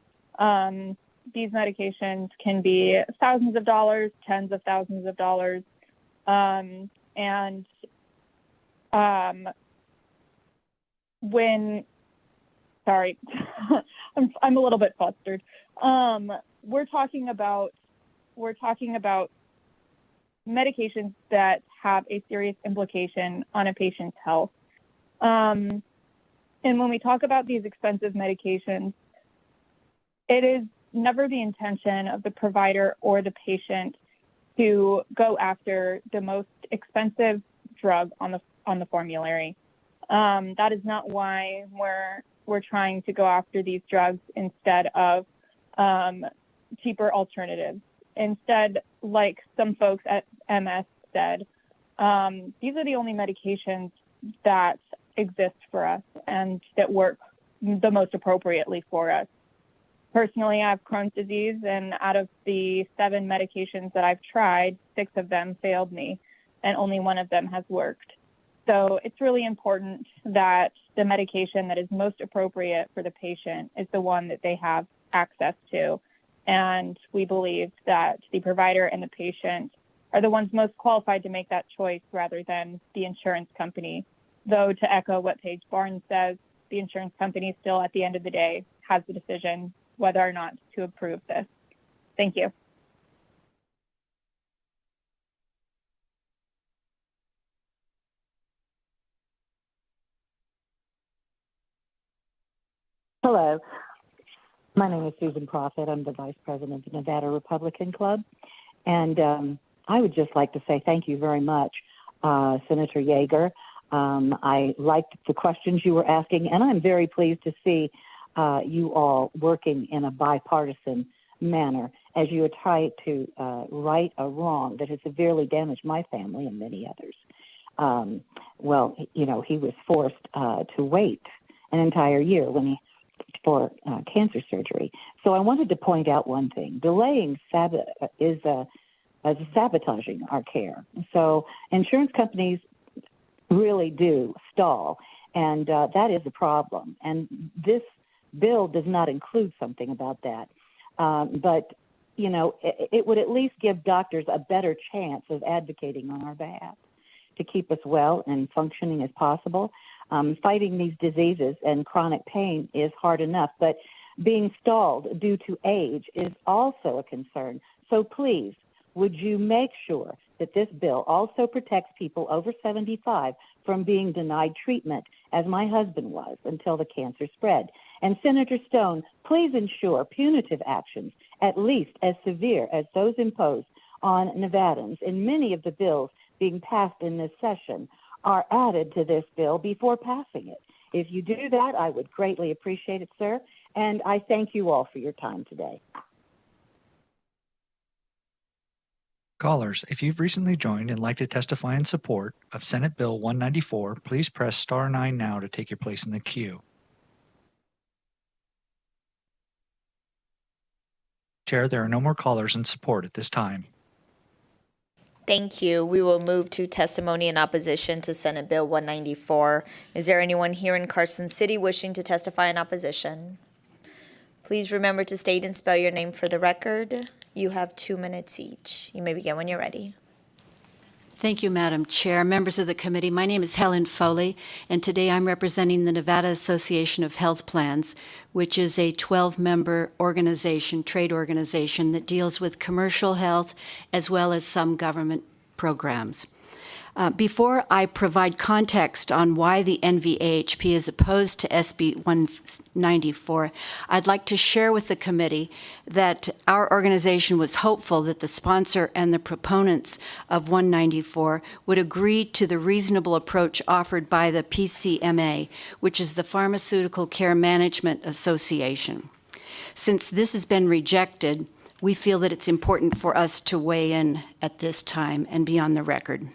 These medications can be thousands of dollars, tens of thousands of dollars, sorry, I'm a little bit flustered. We're talking about medications that have a serious implication on a patient's health. And when we talk about these expensive medications, it is never the intention of the provider or the patient to go after the most expensive drug on the formulary. That is not why we're trying to go after these drugs instead of cheaper alternatives. Instead, like some folks at MS said, these are the only medications that exist for us and that work the most appropriately for us. Personally, I have Crohn's disease, and out of the 7 medications that I've tried, 6 of them failed me, and only 1 of them has worked. So it's really important that the medication that is most appropriate for the patient is the one that they have access to. And we believe that the provider and the patient are the ones most qualified to make that choice rather than the insurance company. Though, to echo what Paige Barnes says, the insurance company still, at the end of the day, has the decision whether or not to approve this. Thank you. Hello, my name is Susan Profit. I'm the Vice President of the Nevada Republican Club. And I would just like to say thank you very much, Senator Yeager. I liked the questions you were asking, and I'm very pleased to see you all working in a bipartisan manner as you try to right a wrong that has severely damaged my family and many others. He was forced to wait an entire year for cancer surgery. So I wanted to point out one thing. Delaying is sabotaging our care. So insurance companies really do stall, and that is a problem. And this bill does not include something about that. But it would at least give doctors a better chance of advocating on our behalf to keep us well and functioning as possible. Fighting these diseases and chronic pain is hard enough, but being stalled due to age is also a concern. So please, would you make sure that this bill also protects people over 75 from being denied treatment, as my husband was, until the cancer spread? And Senator Stone, please ensure punitive actions, at least as severe as those imposed on Nevadans in many of the bills being passed in this session, are added to this bill before passing it. If you do that, I would greatly appreciate it, sir. And I thank you all for your time today. Callers, if you've recently joined and like to testify in support of Senate Bill 194, please press star 9 now to take your place in the queue. Chair, there are no more callers in support at this time. Thank you. We will move to testimony in opposition to Senate Bill 194. Is there anyone here in Carson City wishing to testify in opposition? Please remember to state and spell your name for the record. You have 2 minutes each. You may begin when you're ready. Thank you, Madam Chair. Members of the committee, my name is Helen Foley, and today I'm representing the Nevada Association of Health Plans, which is a 12-member organization, trade organization, that deals with commercial health as well as some government programs. Before I provide context on why the NVAHP is opposed to SB 194, I'd like to share with the committee that our organization was hopeful that the sponsor and the proponents of 194 would agree to the reasonable approach offered by the PCMA, which is the Pharmaceutical Care Management Association. Since this has been rejected, we feel that it's important for us to weigh in at this time and be on the record.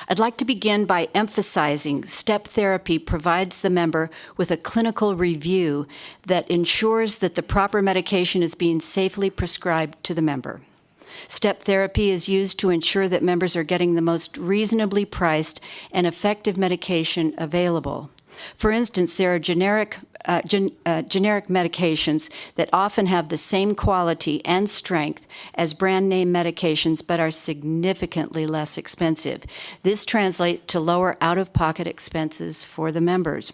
I'd like to begin by emphasizing step therapy provides the member with a clinical review that ensures that the proper medication is being safely prescribed to the member. Step therapy is used to ensure that members are getting the most reasonably priced and effective medication available. For instance, there are generic medications that often have the same quality and strength as brand name medications but are significantly less expensive. This translates to lower out-of-pocket expenses for the members.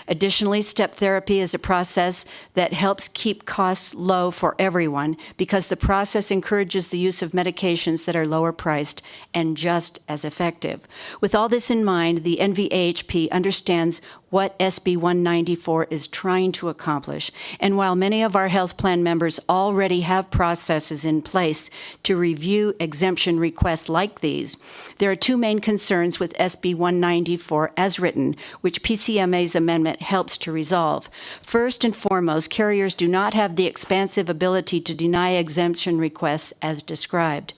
Additionally, step therapy is a process that helps keep costs low for everyone because the process encourages the use of medications that are lower priced and just as effective. With all this in mind, the NVAHP understands what SB 194 is trying to accomplish. And while many of our health plan members already have processes in place to review exemption requests like these, there are 2 main concerns with SB 194 as written, which PCMA's amendment helps to resolve. First and foremost, carriers do not have the expansive ability to deny exemption requests as described.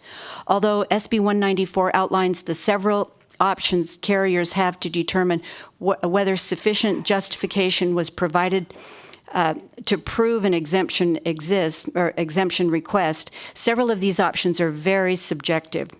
Although SB 194 outlines the several options carriers have to determine whether sufficient justification was provided to prove an exemption exists or exemption request, several of these options are very subjective.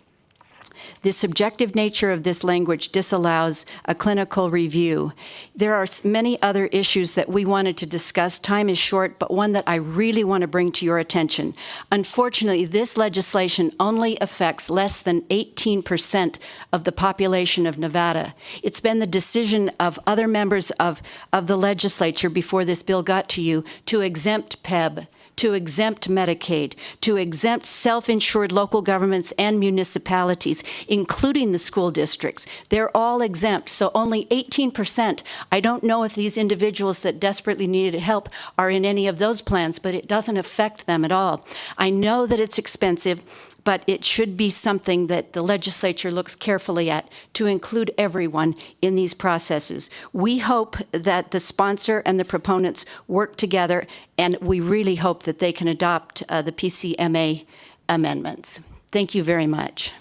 The subjective nature of this language disallows a clinical review. There are many other issues that we wanted to discuss. Time is short, but one that I really want to bring to your attention. Unfortunately, this legislation only affects less than 18% of the population of Nevada. It's been the decision of other members of the legislature before this bill got to you to exempt PEB, to exempt Medicaid, to exempt self-insured local governments and municipalities, including the school districts. They're all exempt, so only 18%. I don't know if these individuals that desperately needed help are in any of those plans, but it doesn't affect them at all. I know that it's expensive, but it should be something that the legislature looks carefully at to include everyone in these processes. We hope that the sponsor and the proponents work together, and we really hope that they can adopt the PCMA amendments. Thank you very much.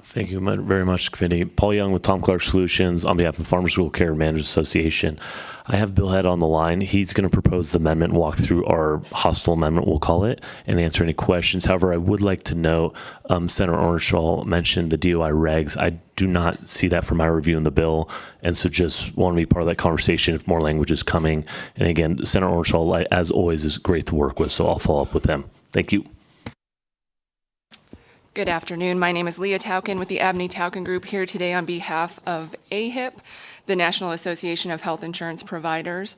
Thank you very much, committee. Paul Young with Tom Clark Solutions on behalf of the Pharmaceutical Care Managers Association. I have Bill Head on the line. He's going to propose the amendment, walk through our hostile amendment, we'll call it, and answer any questions. However, I would like to note, Senator Orenshaw mentioned the DOI regs. I do not see that from my review in the bill, and so just want to be part of that conversation if more language is coming. And again, Senator Orenshaw, as always, is great to work with, so I'll follow up with them. Thank you. Good afternoon. My name is Leah Tauken with the Abney Tauken Group, here today on behalf of AHIP, the National Association of Health Insurance Providers.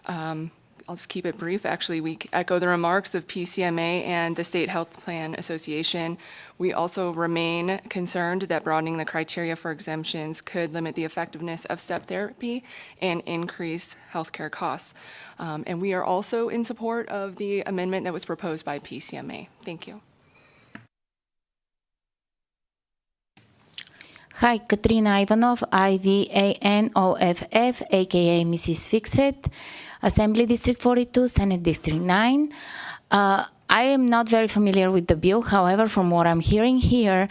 I'll just keep it brief. Actually, we echo the remarks of PCMA and the State Health Plan Association. We also remain concerned that broadening the criteria for exemptions could limit the effectiveness of step therapy and increase healthcare costs. And we are also in support of the amendment that was proposed by PCMA. Thank you. Hi, Katrina Ivanov, IVANOFF, aka Mrs. Fixit, Assembly District 42, Senate District 9. I am not very familiar with the bill. However, from what I'm hearing here,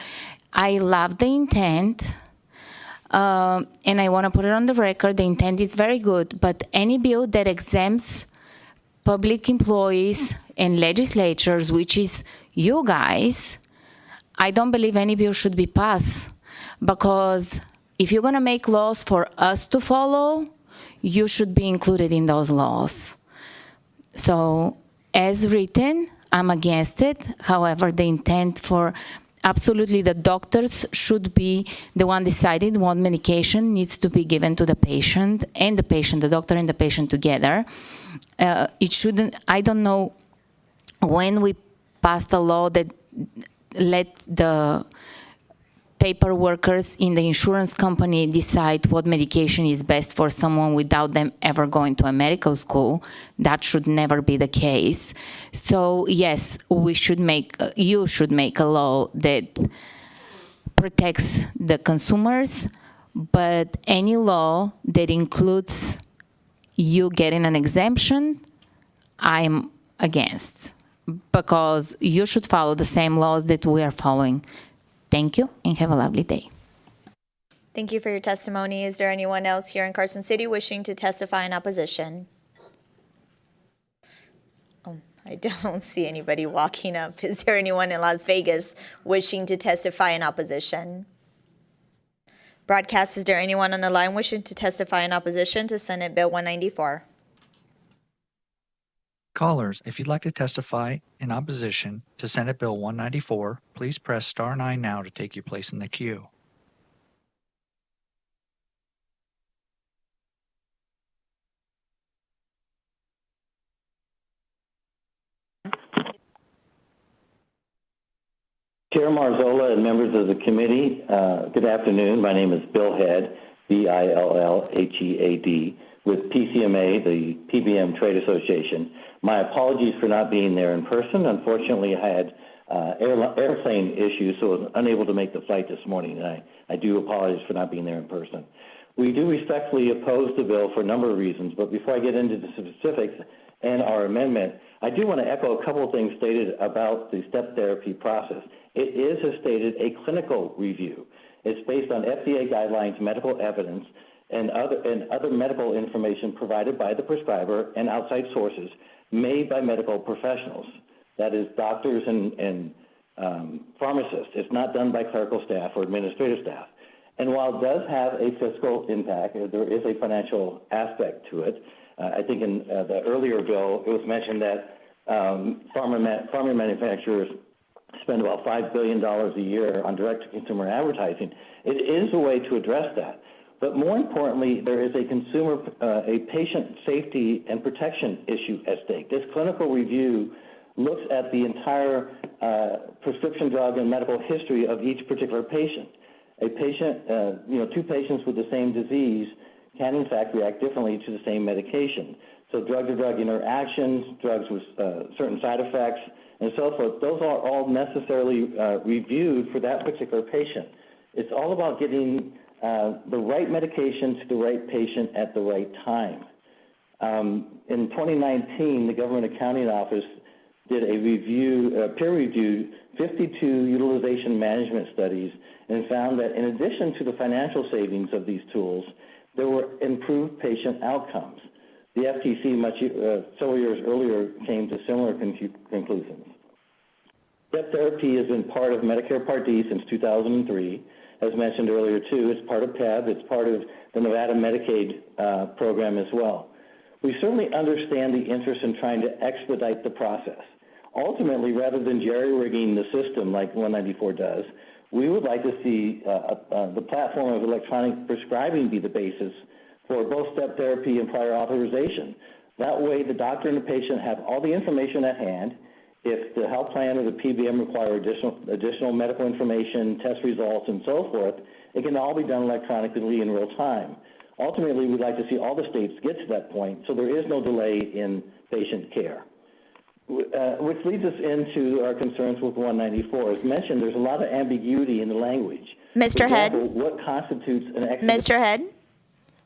I love the intent, and I want to put it on the record. The intent is very good, but any bill that exempts public employees and legislatures, which is you guys, I don't believe any bill should be passed. Because if you're going to make laws for us to follow, you should be included in those laws. So as written, I'm against it. However, the intent for absolutely the doctors should be the one deciding what medication needs to be given to the patient, the doctor and the patient together. It shouldn't, I don't know when we passed a law that let the paper workers in the insurance company decide what medication is best for someone without them ever going to a medical school. That should never be the case. So yes, you should make a law that protects the consumers, but any law that includes you getting an exemption, I'm against, because you should follow the same laws that we are following. Thank you, and have a lovely day. Thank you for your testimony. Is there anyone else here in Carson City wishing to testify in opposition? Oh, I don't see anybody walking up. Is there anyone in Las Vegas wishing to testify in opposition? Broadcast, is there anyone on the line wishing to testify in opposition to Senate Bill 194? Callers, if you'd like to testify in opposition to Senate Bill 194, please press star 9 now to take your place in the queue. Chair Marzola and members of the committee, good afternoon. My name is Bill Head, Billhead, with PCMA, the PBM Trade Association. My apologies for not being there in person. Unfortunately, I had airplane issues, so I was unable to make the flight this morning, and I do apologize for not being there in person. We do respectfully oppose the bill for a number of reasons, but before I get into the specifics and our amendment, I do want to echo a couple of things stated about the step therapy process. It is, as stated, a clinical review. It's based on FDA guidelines, medical evidence, and other medical information provided by the prescriber and outside sources made by medical professionals. That is doctors and pharmacists. It's not done by clerical staff or administrative staff. And while it does have a fiscal impact, there is a financial aspect to it. I think in the earlier bill, it was mentioned that pharma manufacturers spend about $5 billion a year on direct-to-consumer advertising. It is a way to address that. But more importantly, there is a patient safety and protection issue at stake. This clinical review looks at the entire prescription drug and medical history of each particular patient. A patient, two patients with the same disease can in fact react differently to the same medication. So drug-to-drug interactions, drugs with certain side effects, and so forth. Those are all necessarily reviewed for that particular patient. It's all about getting the right medication to the right patient at the right time. In 2019, the Government Accounting Office did a review, peer-reviewed 52 utilization management studies and found that in addition to the financial savings of these tools, there were improved patient outcomes. The FTC several years earlier came to similar conclusions. Step therapy has been part of Medicare Part D since 2003. As mentioned earlier too, it's part of PAB, it's part of the Nevada Medicaid program as well. We certainly understand the interest in trying to expedite the process. Ultimately, rather than jerry-rigging the system like 194 does, we would like to see the platform of electronic prescribing be the basis for both step therapy and prior authorization. That way, the doctor and the patient have all the information at hand. If the health plan or the PBM require additional medical information, test results, and so forth, it can all be done electronically in real time. Ultimately, we'd like to see all the states get to that point so there is no delay in patient care. Which leads us into our concerns with 194. As mentioned, there's a lot of ambiguity in the language. Mr. Head? What constitutes an extra... Mr. Head?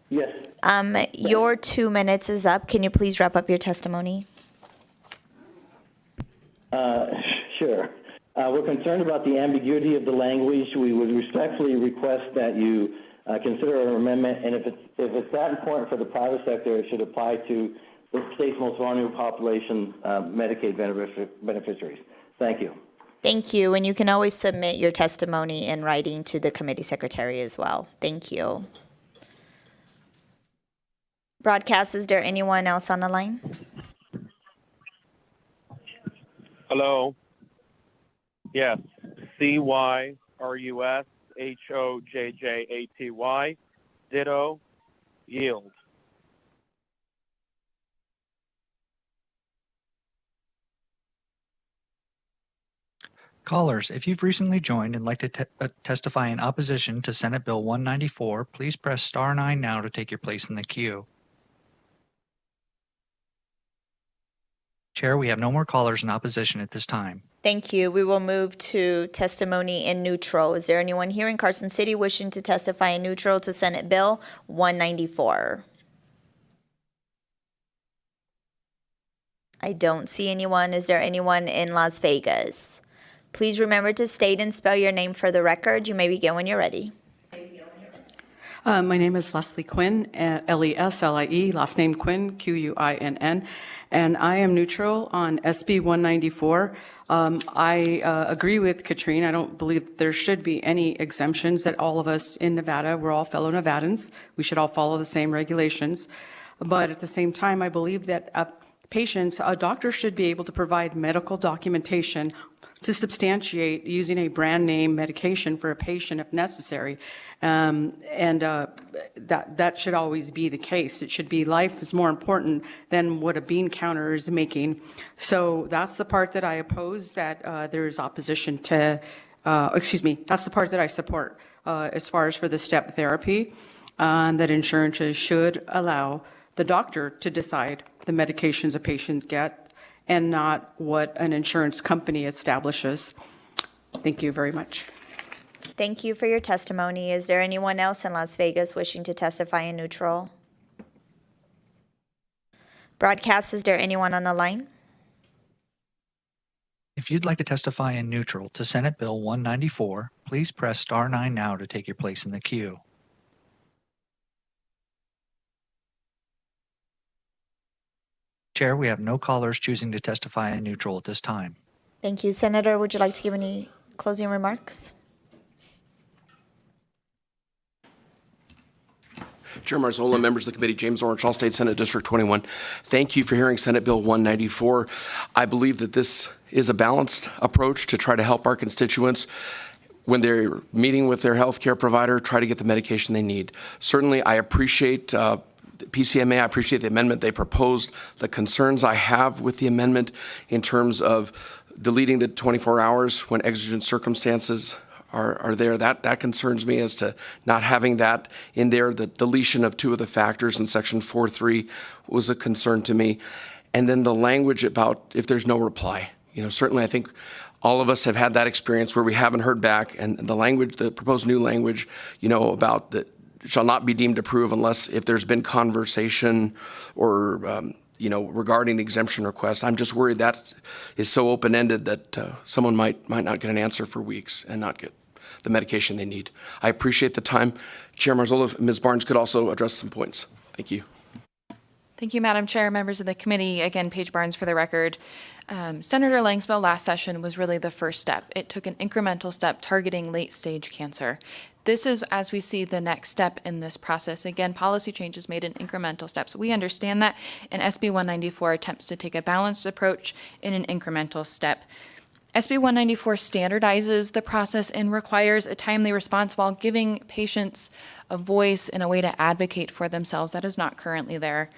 Yes. Your 2 minutes is up. Can you please wrap up your testimony? Sure. We're concerned about the ambiguity of the language. We would respectfully request that you consider our amendment, and if it's that important for the private sector, it should apply to the state's most vulnerable population, Medicaid beneficiaries. Thank you. Thank you, and you can always submit your testimony in writing to the committee secretary as well. Thank you. Broadcast, is there anyone else on the line? Hello. Yes. CYRUSHOJJATY. Ditto. Yield. Callers, if you've recently joined and like to testify in opposition to Senate Bill 194, please press star 9 now to take your place in the queue. Chair, we have no more callers in opposition at this time. Thank you. We will move to testimony in neutral. Is there anyone here in Carson City wishing to testify in neutral to Senate Bill 194? I don't see anyone. Is there anyone in Las Vegas? Please remember to state and spell your name for the record. You may begin when you're ready. My name is Leslie Quinn, Leslie, last name Quinn, Quinn, and I am neutral on SB 194. I agree with Katrine. I don't believe there should be any exemptions, that all of us in Nevada, we're all fellow Nevadans. We should all follow the same regulations. But at the same time, I believe that a doctor should be able to provide medical documentation to substantiate using a brand name medication for a patient if necessary. That should always be the case. It should be life is more important than what a bean counter is making. So that's the part that I oppose, that there is opposition to, that's the part that I support as far as for the step therapy, that insurances should allow the doctor to decide the medications a patient gets and not what an insurance company establishes. Thank you very much. Thank you for your testimony. Is there anyone else in Las Vegas wishing to testify in neutral? Broadcast, is there anyone on the line? If you'd like to testify in neutral to Senate Bill 194, please press star 9 now to take your place in the queue. Chair, we have no callers choosing to testify in neutral at this time. Thank you. Senator, would you like to give any closing remarks? Chair Marzola, members of the committee, James Orange, All State Senate District 21. Thank you for hearing Senate Bill 194. I believe that this is a balanced approach to try to help our constituents when they're meeting with their health care provider, try to get the medication they need. Certainly, I appreciate PCMA, I appreciate the amendment they proposed. The concerns I have with the amendment in terms of deleting the 24 hours when exigent circumstances are there, that concerns me as to not having that in there. The deletion of 2 of the factors in section 4.3 was a concern to me. And then the language about if there's no reply. Certainly I think all of us have had that experience where we haven't heard back, and the language, the proposed new language, about that shall not be deemed approved unless if there's been conversation or, regarding the exemption request. I'm just worried that is so open-ended that someone might not get an answer for weeks and not get the medication they need. I appreciate the time. Chair Marzullo, if Ms. Barnes could also address some points. Thank you. Thank you, Madam Chair, members of the committee. Again, Paige Barnes for the record. Senator Lang's bill last session was really the first step. It took an incremental step targeting late-stage cancer. This is, as we see, the next step in this process. Again, policy changes made in incremental steps. We understand that, and SB 194 attempts to take a balanced approach in an incremental step. SB 194 standardizes the process and requires a timely response while giving patients a voice and a way to advocate for themselves that is not currently there.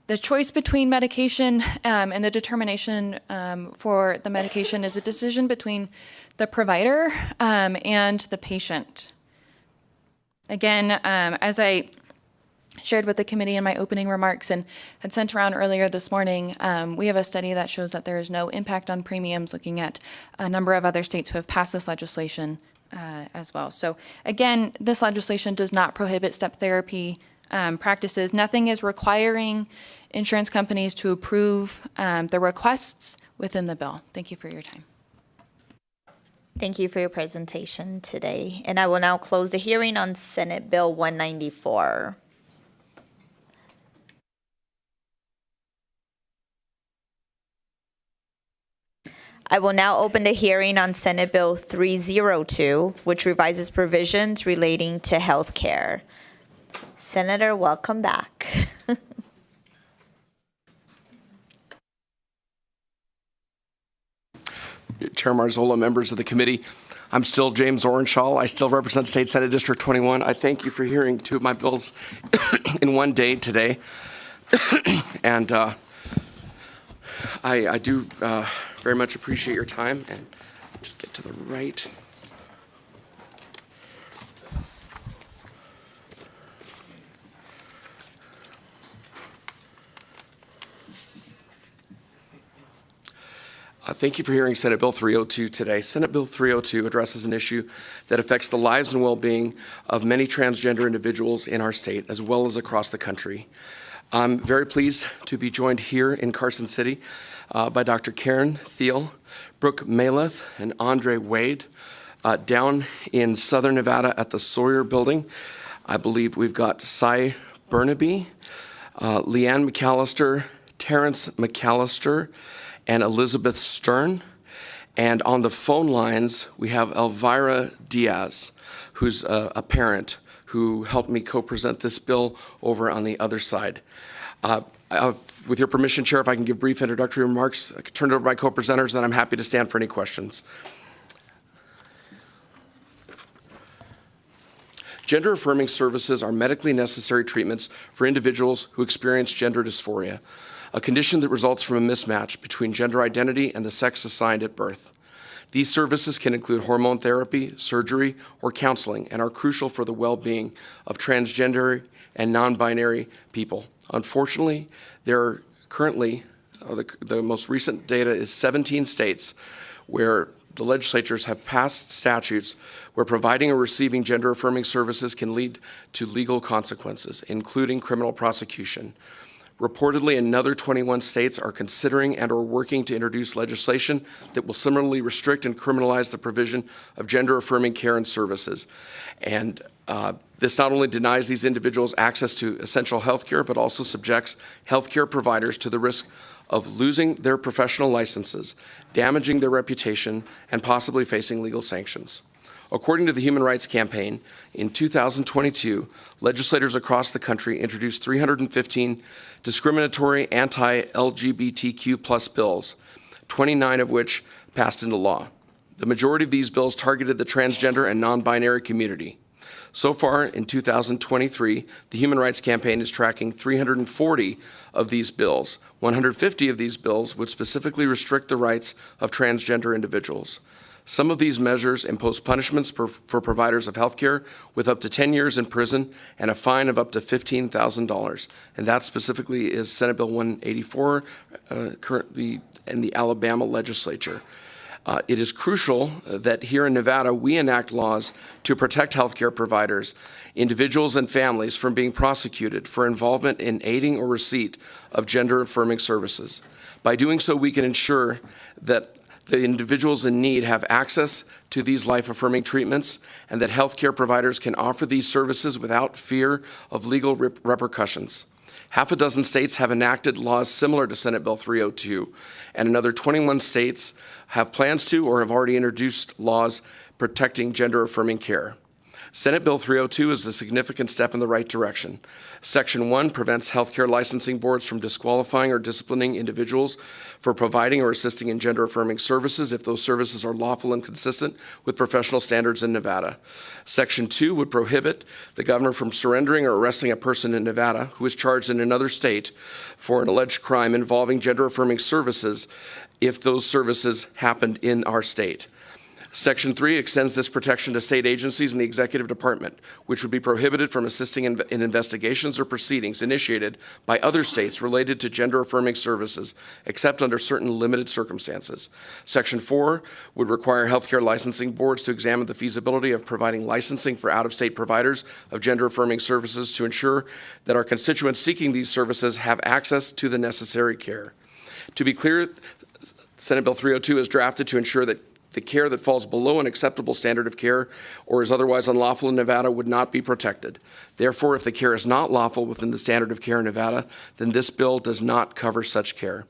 The choice between medication and the determination for the medication is a decision between the provider and the patient. Again, as I shared with the committee in my opening remarks and had sent around earlier this morning, we have a study that shows that there is no impact on premiums, looking at a number of other states who have passed this legislation as well. So again, this legislation does not prohibit step therapy practices. Nothing is requiring insurance companies to approve the requests within the bill. Thank you for your time. Thank you for your presentation today. And I will now close the hearing on Senate Bill 194. I will now open the hearing on Senate Bill 302, which revises provisions relating to health care. Senator, welcome back. Chair Marzullo, members of the committee, I'm still James Orenshaw. I still represent State Senate District 21. I thank you for hearing two of my bills in one day today. And I do very much appreciate your time. And just get to the right. Thank you for hearing Senate Bill 302 today. Senate Bill 302 addresses an issue that affects the lives and well-being of many transgender individuals in our state, as well as across the country. I'm very pleased to be joined here in Carson City by Dr. Karen Thiel, Brooke Maleth, and Andre Wade. Down in Southern Nevada at the Sawyer Building, I believe we've got Cy Burnaby, Leanne McAllister, Terrence McAllister, and Elizabeth Stern. And on the phone lines, we have Elvira Diaz, who's a parent who helped me co-present this bill over on the other side. With your permission, Chair, if I can give brief introductory remarks, I can turn it over to my co-presenters, then I'm happy to stand for any questions. Gender-affirming services are medically necessary treatments for individuals who experience gender dysphoria, a condition that results from a mismatch between gender identity and the sex assigned at birth. These services can include hormone therapy, surgery, or counseling, and are crucial for the well-being of transgender and non-binary people. Unfortunately, there are currently, the most recent data is 17 states where the legislatures have passed statutes where providing or receiving gender-affirming services can lead to legal consequences, including criminal prosecution. Reportedly, another 21 states are considering and or working to introduce legislation that will similarly restrict and criminalize the provision of gender-affirming care and services. And this not only denies these individuals access to essential health care, but also subjects healthcare providers to the risk of losing their professional licenses, damaging their reputation, and possibly facing legal sanctions. According to the Human Rights Campaign, in 2022, legislators across the country introduced 315 discriminatory anti-LGBTQ+ bills, 29 of which passed into law. The majority of these bills targeted the transgender and non-binary community. So far, in 2023, the Human Rights Campaign is tracking 340 of these bills. 150 of these bills would specifically restrict the rights of transgender individuals. Some of these measures impose punishments for providers of healthcare with up to 10 years in prison and a fine of up to $15,000. And that specifically is Senate Bill 184, currently in the Alabama legislature. It is crucial that here in Nevada, we enact laws to protect healthcare providers, individuals, and families from being prosecuted for involvement in aiding or receipt of gender-affirming services. By doing so, we can ensure that the individuals in need have access to these life-affirming treatments and that healthcare providers can offer these services without fear of legal repercussions. Half a dozen states have enacted laws similar to Senate Bill 302, and another 21 states have plans to or have already introduced laws protecting gender-affirming care. Senate Bill 302 is a significant step in the right direction. Section 1 prevents healthcare licensing boards from disqualifying or disciplining individuals for providing or assisting in gender-affirming services if those services are lawful and consistent with professional standards in Nevada. Section 2 would prohibit the governor from surrendering or arresting a person in Nevada who is charged in another state for an alleged crime involving gender-affirming services if those services happened in our state. Section 3 extends this protection to state agencies and the executive department, which would be prohibited from assisting in investigations or proceedings initiated by other states related to gender-affirming services, except under certain limited circumstances. Section 4 would require healthcare licensing boards to examine the feasibility of providing licensing for out-of-state providers of gender-affirming services to ensure that our constituents seeking these services have access to the necessary care. To be clear, Senate Bill 302 is drafted to ensure that the care that falls below an acceptable standard of care or is otherwise unlawful in Nevada would not be protected. Therefore, if the care is not lawful within the standard of care in Nevada, then this bill does not cover such care.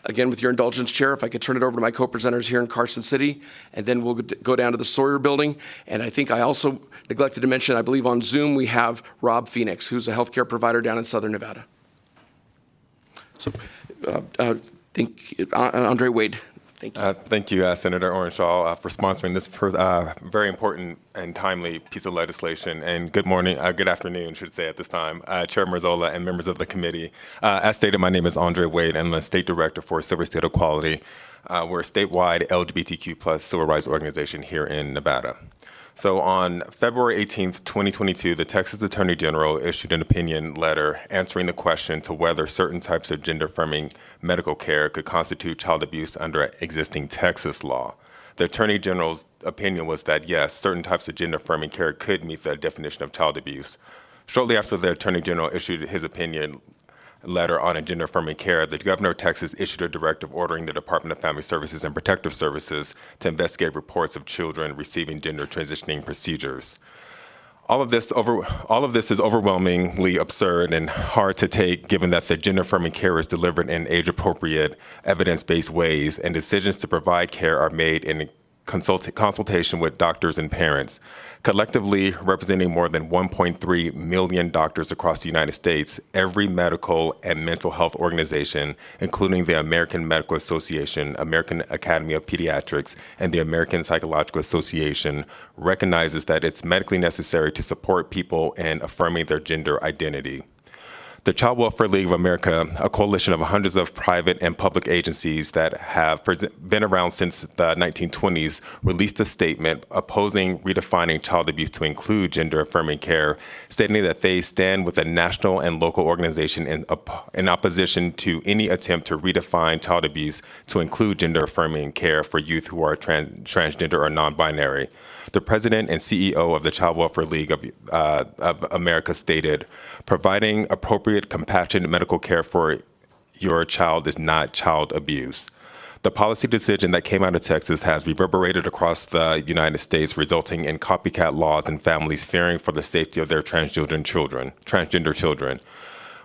Again, with your indulgence, Chair, if I could turn it over to my co-presenters here in Carson City, and then we'll go down to the Sawyer building. And I think I also neglected to mention, I believe on Zoom we have Rob Phoenix, who's a healthcare provider down in Southern Nevada. So, Andre Wade. Thank you. Thank you, Senator Orenshaw, for sponsoring this very important and timely piece of legislation. And good morning, good afternoon, should say at this time, Chair Marzola and members of the committee. As stated, my name is Andre Wade. I'm the State Director for Civil State Equality. We're a statewide LGBTQ+ civil rights organization here in Nevada. So on February 18th, 2022, the Texas Attorney General issued an opinion letter answering the question to whether certain types of gender-affirming medical care could constitute child abuse under existing Texas law. The Attorney General's opinion was that, yes, certain types of gender-affirming care could meet the definition of child abuse. Shortly after the Attorney General issued his opinion letter on gender-affirming care, the governor of Texas issued a directive ordering the Department of Family Services and Protective Services to investigate reports of children receiving gender transitioning procedures. All of this is overwhelmingly absurd and hard to take, given that the gender-affirming care is delivered in age-appropriate, evidence-based ways, and decisions to provide care are made in consultation with doctors and parents. Collectively representing more than 1.3 million doctors across the United States, every medical and mental health organization, including the American Medical Association, American Academy of Pediatrics, and the American Psychological Association, recognizes that it's medically necessary to support people in affirming their gender identity. The Child Welfare League of America, a coalition of hundreds of private and public agencies that have been around since the 1920s, released a statement opposing redefining child abuse to include gender-affirming care, stating that they stand with a national and local organization in opposition to any attempt to redefine child abuse to include gender-affirming care for youth who are transgender or non-binary. The president and CEO of the Child Welfare League of America stated, "Providing appropriate, compassionate medical care for your child is not child abuse." The policy decision that came out of Texas has reverberated across the United States, resulting in copycat laws and families fearing for the safety of their transgender children.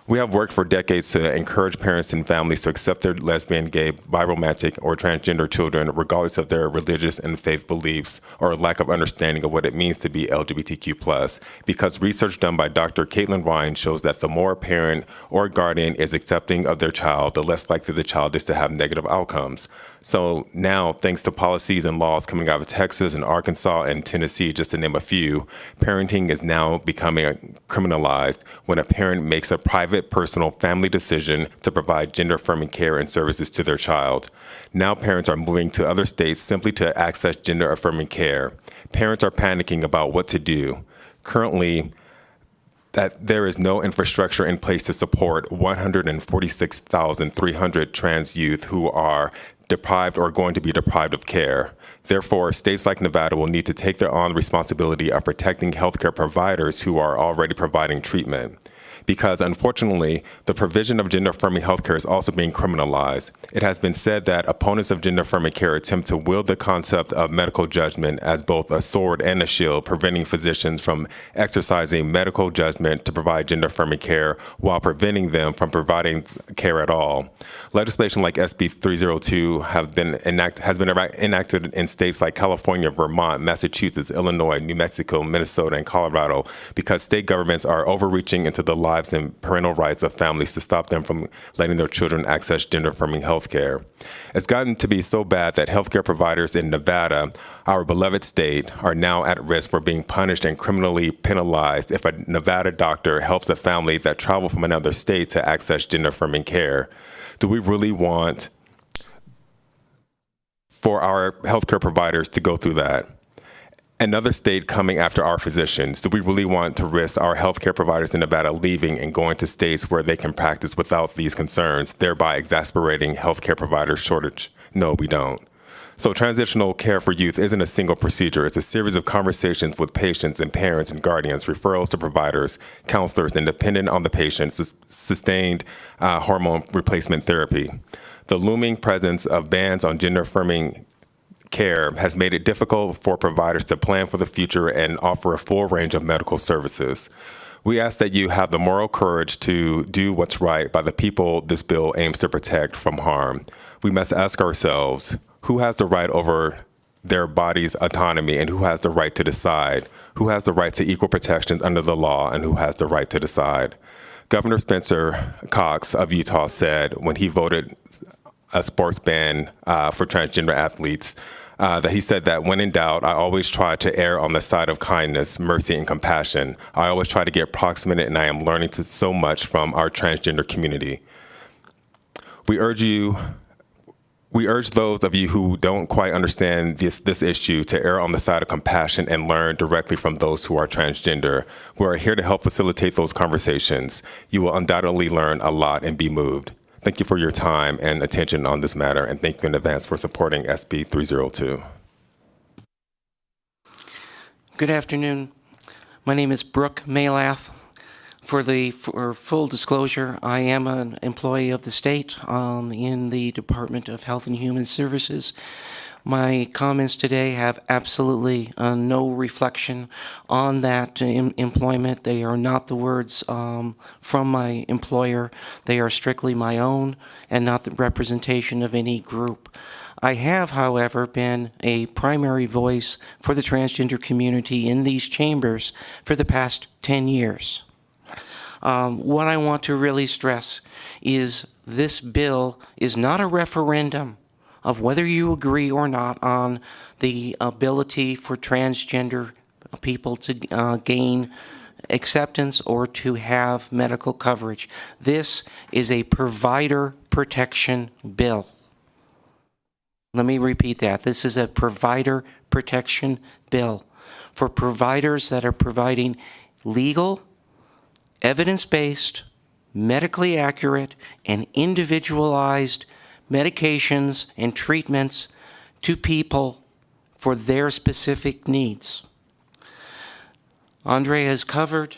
We have worked for decades to encourage parents and families to accept their lesbian, gay, biromantic, or transgender children, regardless of their religious and faith beliefs or lack of understanding of what it means to be LGBTQ+, because research done by Dr. Caitlin Ryan shows that the more a parent or guardian is accepting of their child, the less likely the child is to have negative outcomes. So now, thanks to policies and laws coming out of Texas and Arkansas and Tennessee, just to name a few, parenting is now becoming criminalized when a parent makes a private private, personal, family decision to provide gender-affirming care and services to their child. Now parents are moving to other states simply to access gender-affirming care. Parents are panicking about what to do. Currently, that there is no infrastructure in place to support 146,300 trans youth who are deprived or going to be deprived of care. Therefore, states like Nevada will need to take their on responsibility of protecting healthcare providers who are already providing treatment. Because unfortunately, the provision of gender-affirming healthcare is also being criminalized. It has been said that opponents of gender-affirming care attempt to wield the concept of medical judgment as both a sword and a shield, preventing physicians from exercising medical judgment to provide gender-affirming care while preventing them from providing care at all. Legislation like SB 302 has been enacted in states like California, Vermont, Massachusetts, Illinois, New Mexico, Minnesota, and Colorado because state governments are overreaching into the lives and parental rights of families to stop them from letting their children access gender-affirming health care. It's gotten to be so bad that healthcare providers in Nevada, our beloved state, are now at risk for being punished and criminally penalized if a Nevada doctor helps a family that traveled from another state to access gender-affirming care. Do we really want for our healthcare providers to go through that? Another state coming after our physicians. Do we really want to risk our healthcare providers in Nevada leaving and going to states where they can practice without these concerns, thereby exacerbating healthcare provider shortage? No, we don't. So transitional care for youth isn't a single procedure. It's a series of conversations with patients and parents and guardians, referrals to providers, counselors, and dependent on the patient, sustained hormone replacement therapy. The looming presence of bans on gender-affirming care has made it difficult for providers to plan for the future and offer a full range of medical services. We ask that you have the moral courage to do what's right by the people this bill aims to protect from harm. We must ask ourselves, who has the right over their body's autonomy and who has the right to decide? Who has the right to equal protections under the law and who has the right to decide? Governor Spencer Cox of Utah said when he voted a sports ban for transgender athletes, that he said that when in doubt, I always try to err on the side of kindness, mercy, and compassion. I always try to get proximate, and I am learning so much from our transgender community. We urge those of you who don't quite understand this issue to err on the side of compassion and learn directly from those who are transgender. We are here to help facilitate those conversations. You will undoubtedly learn a lot and be moved. Thank you for your time and attention on this matter, and thank you in advance for supporting SB 302. Good afternoon. My name is Brooke Malath. For full disclosure, I am an employee of the state in the Department of Health and Human Services. My comments today have absolutely no reflection on that employment. They are not the words from my employer. They are strictly my own and not the representation of any group. I have, however, been a primary voice for the transgender community in these chambers for the past 10 years. What I want to really stress is this bill is not a referendum of whether you agree or not on the ability for transgender people to gain acceptance or to have medical coverage. This is a provider protection bill. Let me repeat that. This is a provider protection bill for providers that are providing legal, evidence-based, medically accurate, and individualized medications and treatments to people for their specific needs. Andre has covered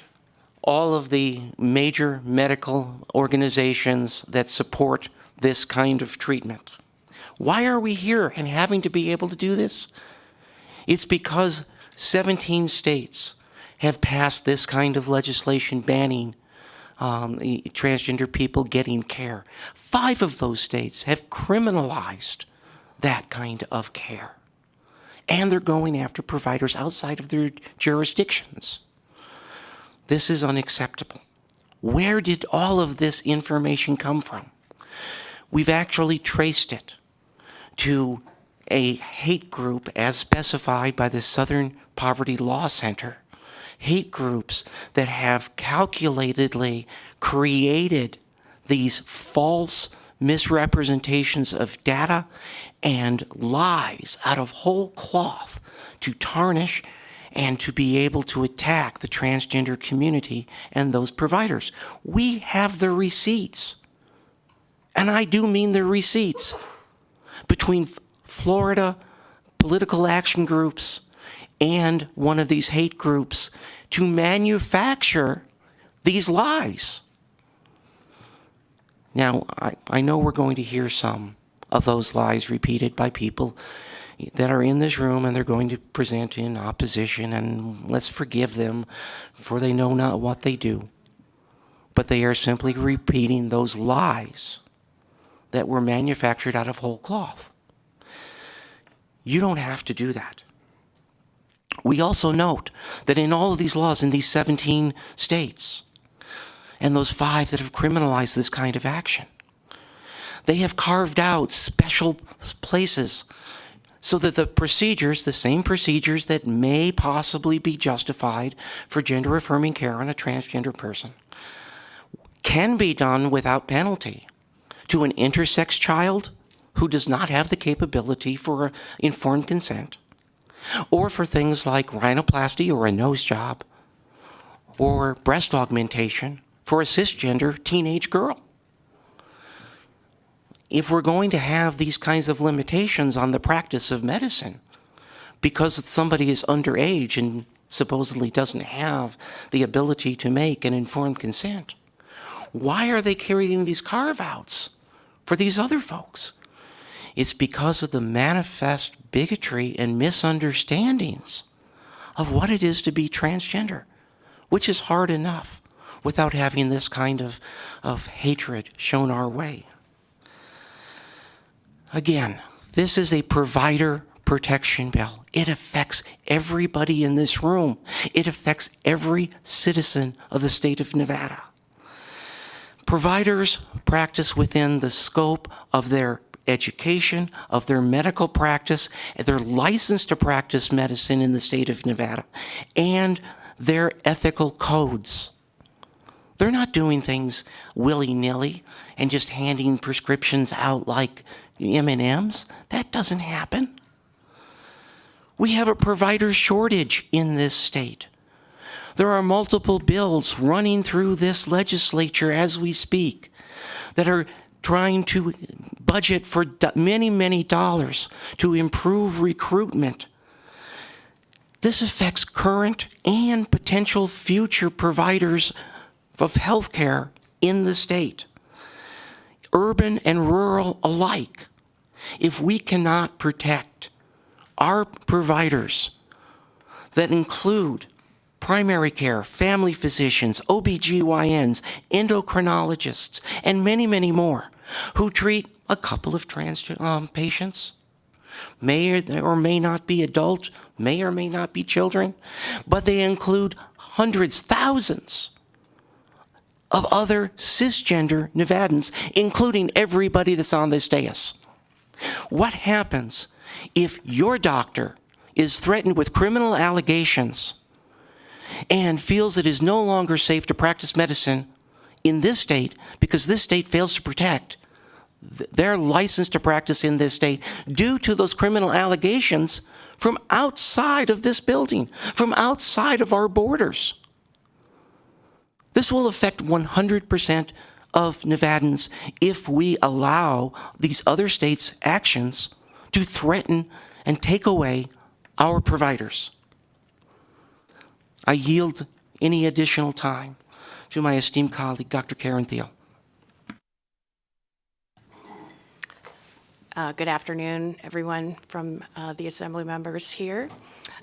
all of the major medical organizations that support this kind of treatment. Why are we here and having to be able to do this? It's because 17 states have passed this kind of legislation banning transgender people getting care. 5 of those states have criminalized that kind of care. And they're going after providers outside of their jurisdictions. This is unacceptable. Where did all of this information come from? We've actually traced it to a hate group as specified by the Southern Poverty Law Center, hate groups that have calculatedly created these false misrepresentations of data and lies out of whole cloth to tarnish and to be able to attack the transgender community and those providers. We have the receipts, and I do mean the receipts, between Florida political action groups and one of these hate groups to manufacture these lies. Now, I know we're going to hear some of those lies repeated by people that are in this room, and they're going to present in opposition, and let's forgive them, for they know not what they do. But they are simply repeating those lies that were manufactured out of whole cloth. You don't have to do that. We also note that in all of these laws in these 17 states, and those 5 that have criminalized this kind of action, they have carved out special places so that the procedures, the same procedures that may possibly be justified for gender-affirming care on a transgender person, can be done without penalty to an intersex child who does not have the capability for informed consent, or for things like rhinoplasty or a nose job, or breast augmentation for a cisgender teenage girl. If we're going to have these kinds of limitations on the practice of medicine because somebody is underage and supposedly doesn't have the ability to make an informed consent, why are they creating these carve-outs for these other folks? It's because of the manifest bigotry and misunderstandings of what it is to be transgender, which is hard enough without having this kind of hatred shown our way. Again, this is a provider protection bill. It affects everybody in this room. It affects every citizen of the state of Nevada. Providers practice within the scope of their education, of their medical practice, they're licensed to practice medicine in the state of Nevada, and their ethical codes. They're not doing things willy-nilly and just handing prescriptions out like M&Ms. That doesn't happen. We have a provider shortage in this state. There are multiple bills running through this legislature as we speak that are trying to budget for many, many dollars to improve recruitment. This affects current and potential future providers of healthcare in the state, urban and rural alike. If we cannot protect our providers that include primary care, family physicians, OBGYNs, endocrinologists, and many, many more who treat a couple of trans patients, may or may not be adult, may or may not be children, but they include hundreds, thousands of other cisgender Nevadans, including everybody that's on this dais. What happens if your doctor is threatened with criminal allegations and feels it is no longer safe to practice medicine in this state because this state fails to protect their license to practice in this state due to those criminal allegations from outside of this building, from outside of our borders? This will affect 100% of Nevadans if we allow these other states' actions to threaten and take away our providers. I yield any additional time to my esteemed colleague, Dr. Karen Thiel. Good afternoon, everyone from the Assembly members here.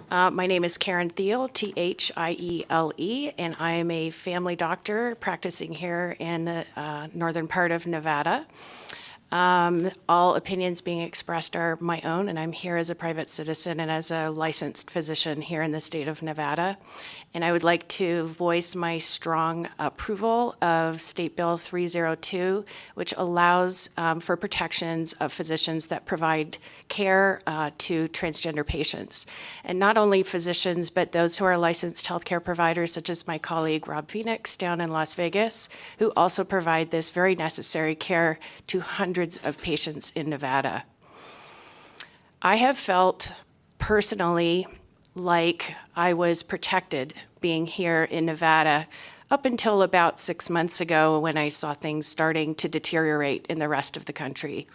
My name is Karen Thiel, Thiele, and I am a family doctor practicing here in the northern part of Nevada. All opinions being expressed are my own, and I'm here as a private citizen and as a licensed physician here in the state of Nevada. And I would like to voice my strong approval of State Bill 302, which allows for protections of physicians that provide care to transgender patients. And not only physicians, but those who are licensed healthcare providers, such as my colleague Rob Phoenix down in Las Vegas, who also provide this very necessary care to hundreds of patients in Nevada. I have felt personally like I was protected being here in Nevada up until about 6 months ago when I saw things starting to deteriorate in the rest of the country.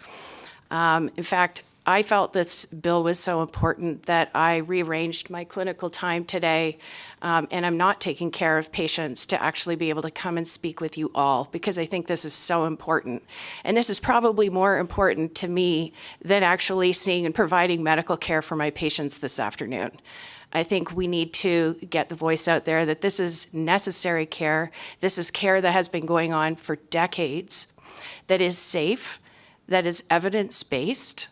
In fact, I felt this bill was so important that I rearranged my clinical time today, and I'm not taking care of patients to actually be able to come and speak with you all, because I think this is so important. And this is probably more important to me than actually seeing and providing medical care for my patients this afternoon. I think we need to get the voice out there that this is necessary care. This is care that has been going on for decades, that is safe, that is evidence-based.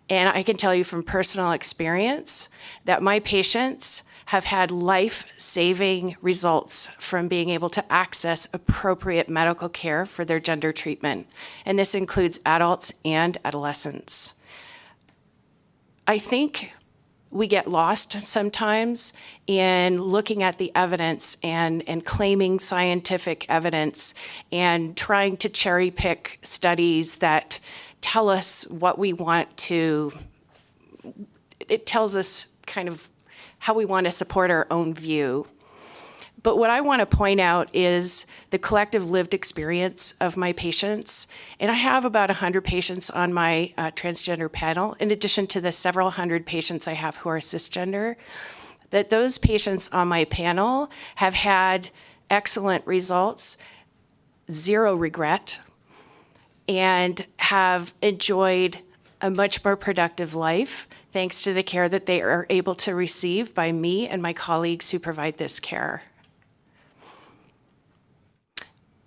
And I can tell you from personal experience that my patients have had life-saving results from being able to access appropriate medical care for their gender treatment. And this includes adults and adolescents. I think we get lost sometimes in looking at the evidence and claiming scientific evidence and trying to cherry pick studies that tell us what we want to, it tells us kind of how we want to support our own view. But what I want to point out is the collective lived experience of my patients. And I have about 100 patients on my transgender panel, in addition to the several hundred patients I have who are cisgender, that those patients on my panel have had excellent results, zero regret, and have enjoyed a much more productive life thanks to the care that they are able to receive by me and my colleagues who provide this care.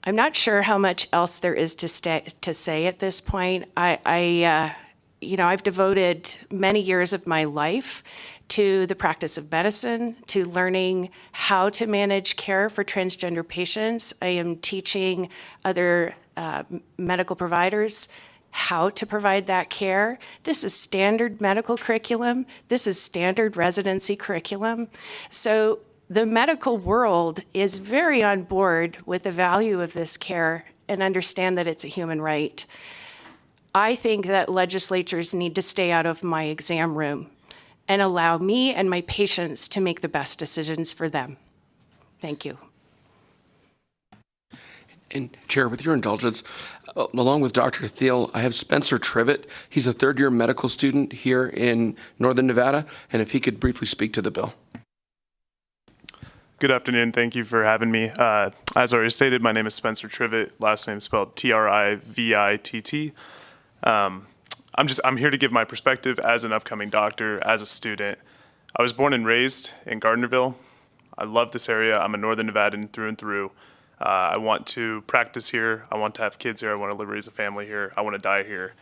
I'm not sure how much else there is to say at this point. I've devoted many years of my life to the practice of medicine, to learning how to manage care for transgender patients. I am teaching other medical providers how to provide that care. This is standard medical curriculum. This is standard residency curriculum. So the medical world is very on board with the value of this care and understand that it's a human right. I think that legislatures need to stay out of my exam room and allow me and my patients to make the best decisions for them. Thank you. And Chair, with your indulgence, along with Dr. Thiel, I have Spencer Trivet. He's a third-year medical student here in Northern Nevada, and if he could briefly speak to the bill. Good afternoon. Thank you for having me. As already stated, my name is Spencer Trivet. Last name spelled Trivitt. I'm here to give my perspective as an upcoming doctor, as a student. I was born and raised in Gardnerville. I love this area. I'm a Northern Nevadan through and through. I want to practice here. I want to have kids here. I want to live, raise a family here. I want to die here.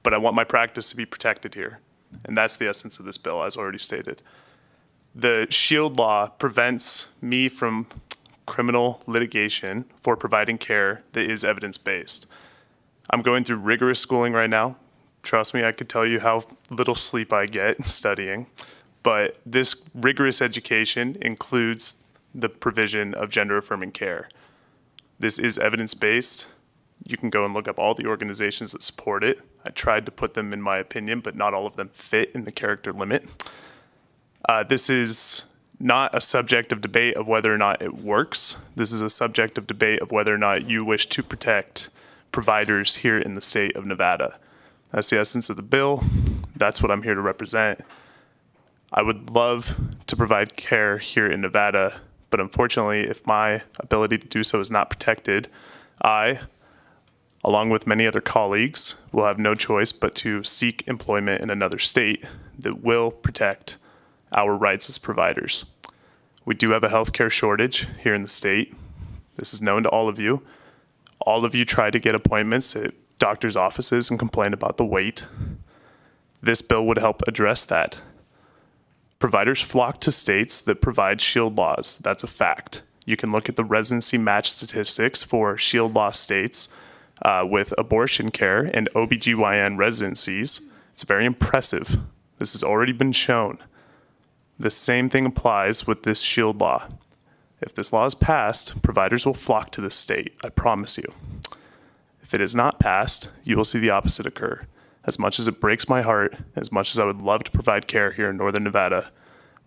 But I want my practice to be protected here. And that's the essence of this bill, as already stated. The SHIELD law prevents me from criminal litigation for providing care that is evidence-based. I'm going through rigorous schooling right now. Trust me, I could tell you how little sleep I get studying. But this rigorous education includes the provision of gender-affirming care. This is evidence-based. You can go and look up all the organizations that support it. I tried to put them in my opinion, but not all of them fit in the character limit. This is not a subject of debate of whether or not it works. This is a subject of debate of whether or not you wish to protect providers here in the state of Nevada. That's the essence of the bill. That's what I'm here to represent. I would love to provide care here in Nevada, but unfortunately, if my ability to do so is not protected, I, along with many other colleagues, will have no choice but to seek employment in another state that will protect our rights as providers. We do have a healthcare shortage here in the state. This is known to all of you. All of you try to get appointments at doctors' offices and complain about the wait. This bill would help address that. Providers flock to states that provide shield laws. That's a fact. You can look at the residency match statistics for shield law states with abortion care and OBGYN residencies. It's very impressive. This has already been shown. The same thing applies with this shield law. If this law is passed, providers will flock to this state, I promise you. If it is not passed, you will see the opposite occur. As much as it breaks my heart, as much as I would love to provide care here in Northern Nevada,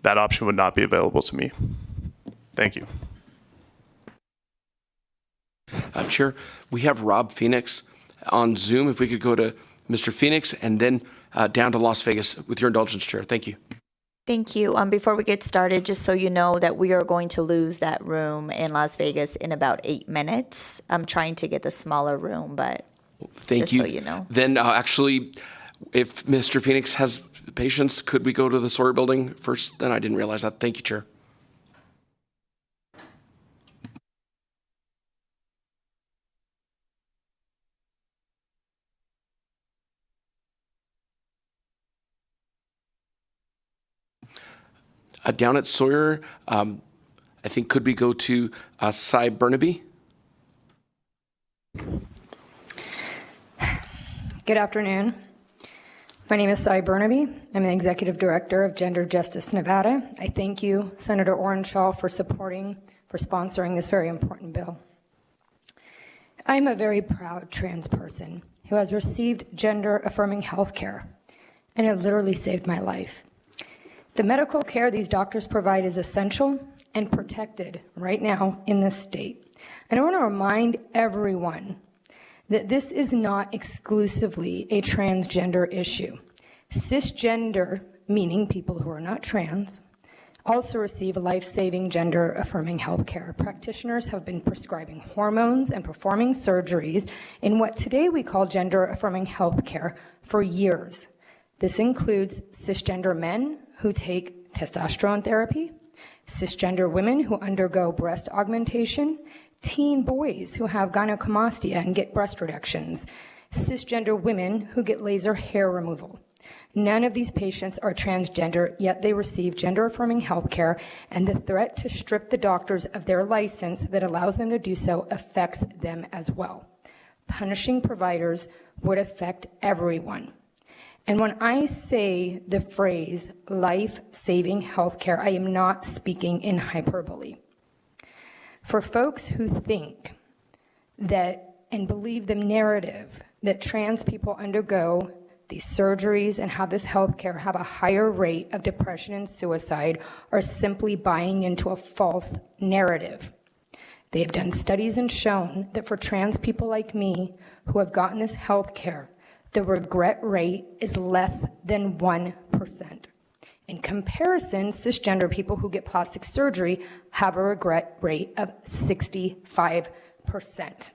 that option would not be available to me. Thank you. Chair, we have Rob Phoenix on Zoom. If we could go to Mr. Phoenix and then down to Las Vegas with your indulgence, Chair. Thank you. Thank you. Before we get started, just so you know that we are going to lose that room in Las Vegas in about 8 minutes. I'm trying to get the smaller room, but Thank you. so you know. Then actually, if Mr. Phoenix has patience, could we go to the Sawyer building first? Then I didn't realize that. Thank you, Chair. Down at Sawyer, I think could we go to Cy Burnaby? Good afternoon. My name is Cy Burnaby. I'm the Executive Director of Gender Justice Nevada. I thank you, Senator Orenshaw, for sponsoring this very important bill. I'm a very proud trans person who has received gender-affirming health care, and it literally saved my life. The medical care these doctors provide is essential and protected right now in this state. And I want to remind everyone that this is not exclusively a transgender issue. Cisgender, meaning people who are not trans, also receive life-saving gender-affirming health care. Practitioners have been prescribing hormones and performing surgeries in what today we call gender-affirming health care for years. This includes cisgender men who take testosterone therapy, cisgender women who undergo breast augmentation, teen boys who have gynecomastia and get breast reductions, cisgender women who get laser hair removal. None of these patients are transgender, yet they receive gender-affirming health care, and the threat to strip the doctors of their license that allows them to do so affects them as well. Punishing providers would affect everyone. And when I say the phrase life-saving healthcare, I am not speaking in hyperbole. For folks who think that and believe the narrative that trans people undergo these surgeries and have this healthcare have a higher rate of depression and suicide are simply buying into a false narrative. They have done studies and shown that for trans people like me who have gotten this healthcare, the regret rate is less than 1%. In comparison, cisgender people who get plastic surgery have a regret rate of 65%.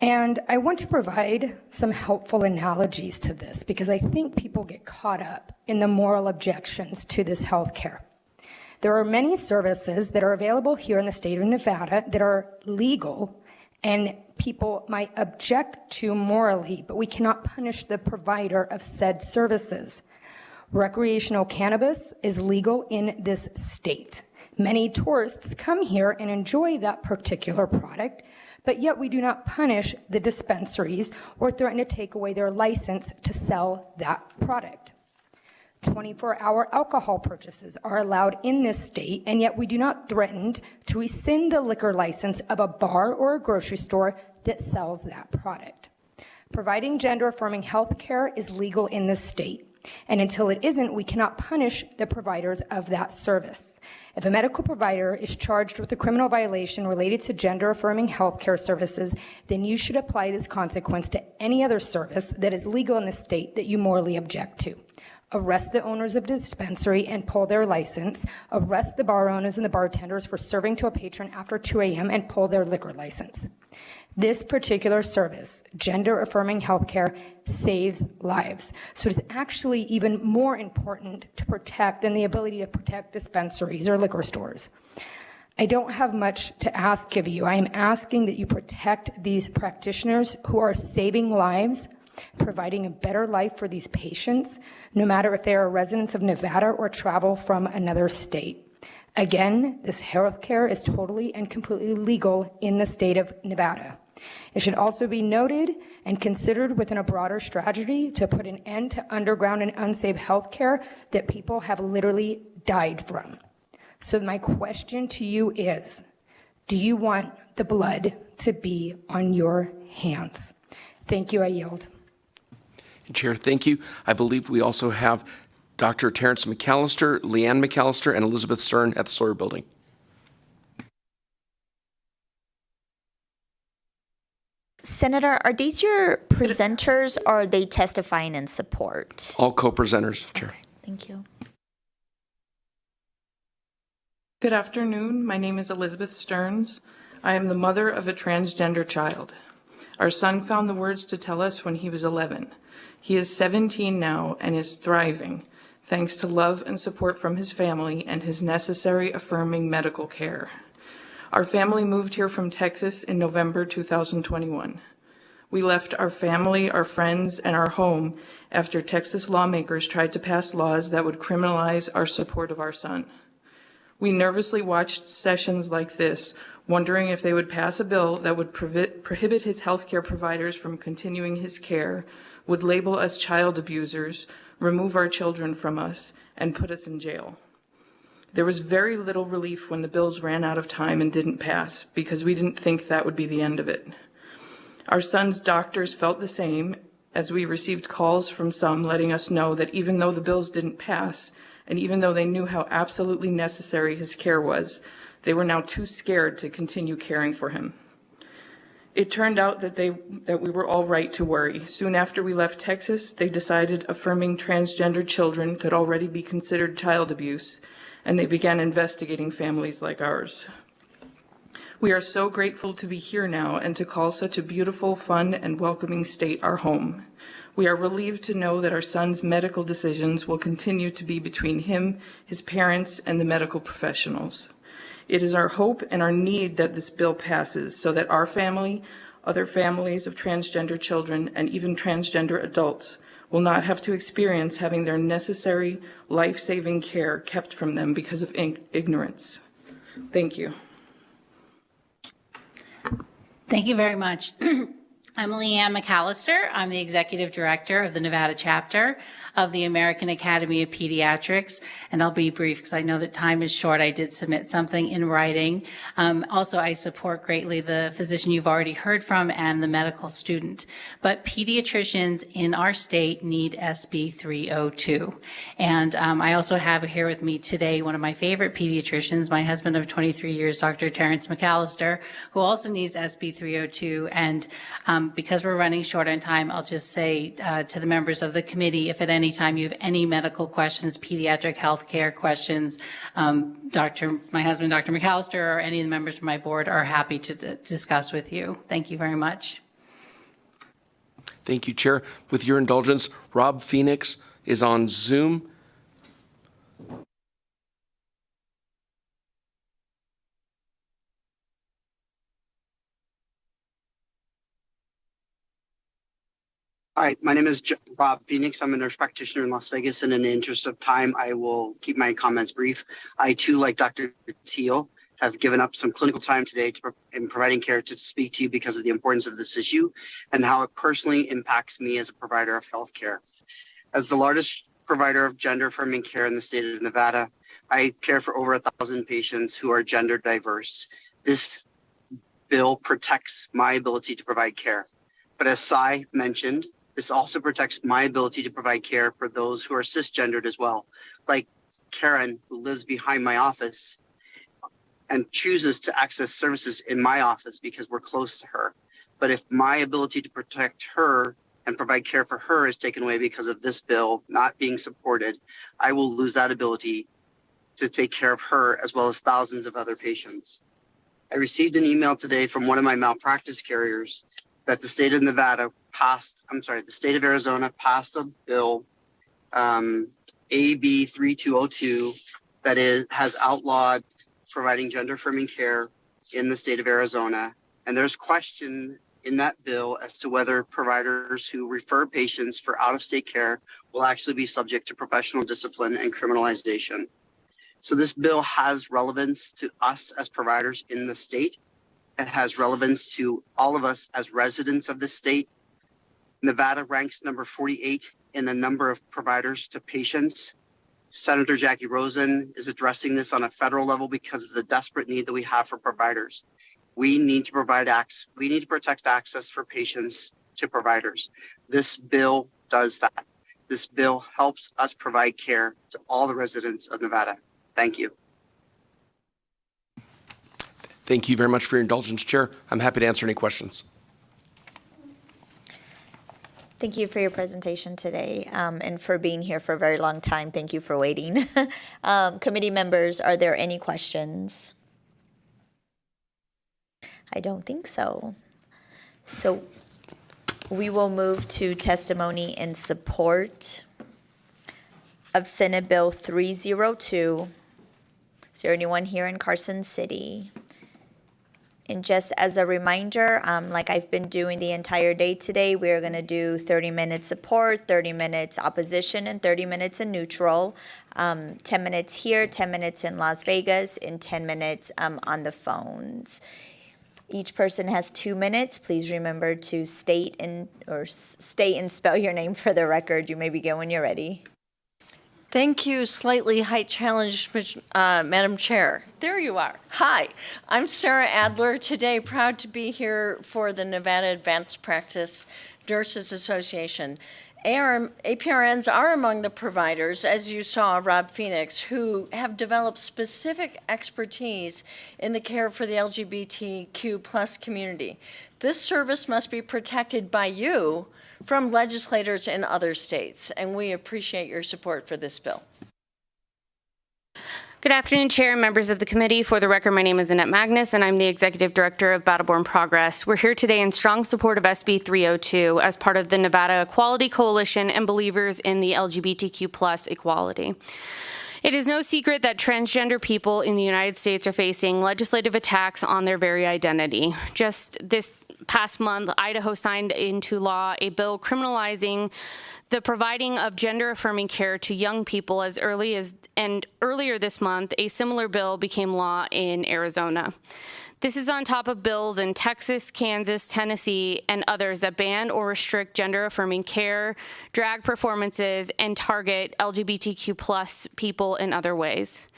And I want to provide some helpful analogies to this because I think people get caught up in the moral objections to this healthcare. There are many services that are available here in the state of Nevada that are legal and people might object to morally, but we cannot punish the provider of said services. Recreational cannabis is legal in this state. Many tourists come here and enjoy that particular product, but yet we do not punish the dispensaries or threaten to take away their license to sell that product. 24-hour alcohol purchases are allowed in this state, and yet we do not threaten to rescind the liquor license of a bar or a grocery store that sells that product. Providing gender-affirming health care is legal in this state, and until it isn't, we cannot punish the providers of that service. If a medical provider is charged with a criminal violation related to gender-affirming health care services, then you should apply this consequence to any other service that is legal in the state that you morally object to. Arrest the owners of the dispensary and pull their license. Arrest the bar owners and the bartenders for serving to a patron after 2 a.m. and pull their liquor license. This particular service, gender-affirming healthcare, saves lives. So it is actually even more important to protect than the ability to protect dispensaries or liquor stores. I don't have much to ask of you. I am asking that you protect these practitioners who are saving lives, providing a better life for these patients, no matter if they are residents of Nevada or travel from another state. Again, this healthcare is totally and completely legal in the state of Nevada. It should also be noted and considered within a broader strategy to put an end to underground and unsafe healthcare that people have literally died from. So my question to you is, do you want the blood to be on your hands? Thank you, I yield. Chair, thank you. I believe we also have Dr. Terrence McAllister, Leanne McAllister, and Elizabeth Stern at the Sawyer Building. Senator, are these your presenters or are they testifying in support? All co-presenters, Chair. Okay, thank you. Good afternoon. My name is Elizabeth Stearns. I am the mother of a transgender child. Our son found the words to tell us when he was 11. He is 17 now and is thriving, thanks to love and support from his family and his necessary affirming medical care. Our family moved here from Texas in November 2021. We left our family, our friends, and our home after Texas lawmakers tried to pass laws that would criminalize our support of our son. We nervously watched sessions like this, wondering if they would pass a bill that would prohibit his healthcare providers from continuing his care, would label us child abusers, remove our children from us, and put us in jail. There was very little relief when the bills ran out of time and didn't pass, because we didn't think that would be the end of it. Our son's doctors felt the same, as we received calls from some letting us know that even though the bills didn't pass, and even though they knew how absolutely necessary his care was, they were now too scared to continue caring for him. It turned out that we were all right to worry. Soon after we left Texas, they decided affirming transgender children could already be considered child abuse, and they began investigating families like ours. We are so grateful to be here now and to call such a beautiful, fun, and welcoming state our home. We are relieved to know that our son's medical decisions will continue to be between him, his parents, and the medical professionals. It is our hope and our need that this bill passes so that our family, other families of transgender children, and even transgender adults will not have to experience having their necessary life-saving care kept from them because of ignorance. Thank you. Thank you very much. I'm Leanne McAllister. I'm the Executive Director of the Nevada chapter of the American Academy of Pediatrics, and I'll be brief because I know that time is short. I did submit something in writing. Also, I support greatly the physician you've already heard from and the medical student, but pediatricians in our state need SB 302. And I also have here with me today one of my favorite pediatricians, my husband of 23 years, Dr. Terrence McAllister, who also needs SB 302. And because we're running short on time, I'll just say to the members of the committee, if at any time you have any medical questions, pediatric health care questions, my husband, Dr. McAllister, or any of the members of my board are happy to discuss with you. Thank you very much. Thank you, Chair. With your indulgence, Rob Phoenix is on Zoom. Hi, my name is Rob Phoenix. I'm a nurse practitioner in Las Vegas, and in the interest of time, I will keep my comments brief. I, too, like Dr. Teal, have given up some clinical time today in providing care to speak to you because of the importance of this issue and how it personally impacts me as a provider of healthcare. As the largest provider of gender-affirming care in the state of Nevada, I care for over 1,000 patients who are gender diverse. This bill protects my ability to provide care. But as Sai mentioned, this also protects my ability to provide care for those who are cisgendered as well, like Karen, who lives behind my office and chooses to access services in my office because we're close to her. But if my ability to protect her and provide care for her is taken away because of this bill not being supported, I will lose that ability to take care of her as well as thousands of other patients. I received an email today from one of my malpractice carriers that the state of Arizona passed a bill, AB 3202, that has outlawed providing gender affirming care in the state of Arizona. And there's question in that bill as to whether providers who refer patients for out-of-state care will actually be subject to professional discipline and criminalization. So this bill has relevance to us as providers in the state. It has relevance to all of us as residents of the state. Nevada ranks number 48 in the number of providers to patients. Senator Jackie Rosen is addressing this on a federal level because of the desperate need that we have for providers. We need to we need to protect access for patients to providers. This bill does that. This bill helps us provide care to all the residents of Nevada. Thank you. Thank you very much for your indulgence, Chair. I'm happy to answer any questions. Thank you for your presentation today and for being here for a very long time. Thank you for waiting. Committee members, are there any questions? I don't think so. So we will move to testimony in support of Senate Bill 302. Is there anyone here in Carson City? And just as a reminder, like I've been doing the entire day today, we're going to do 30 minutes support, 30 minutes opposition, and 30 minutes in neutral. 10 minutes here, 10 minutes in Las Vegas, and 10 minutes on the phones. Each person has 2 minutes. Please remember to state and spell your name for the record. You may begin when you're ready. Thank you, slightly height challenged Madam Chair. There you are. Hi, I'm Sarah Adler. Today, proud to be here for the Nevada Advanced Practice Nurses Association. APRNs are among the providers, as you saw, Rob Phoenix, who have developed specific expertise in the care for the LGBTQ plus community. This service must be protected by you from legislators in other states, and we appreciate your support for this bill. Good afternoon, Chair and members of the committee. For the record, my name is Annette Magnus, and I'm the Executive Director of Battleborn Progress. We're here today in strong support of SB 302 as part of the Nevada Equality Coalition and believers in the LGBTQ plus equality. It is no secret that transgender people in the United States are facing legislative attacks on their very identity. Just this past month, Idaho signed into law a bill criminalizing the providing of gender-affirming care to young people as early as, and earlier this month, a similar bill became law in Arizona. This is on top of bills in Texas, Kansas, Tennessee, and others that ban or restrict gender-affirming care, drag performances, and target LGBTQ plus people in other ways.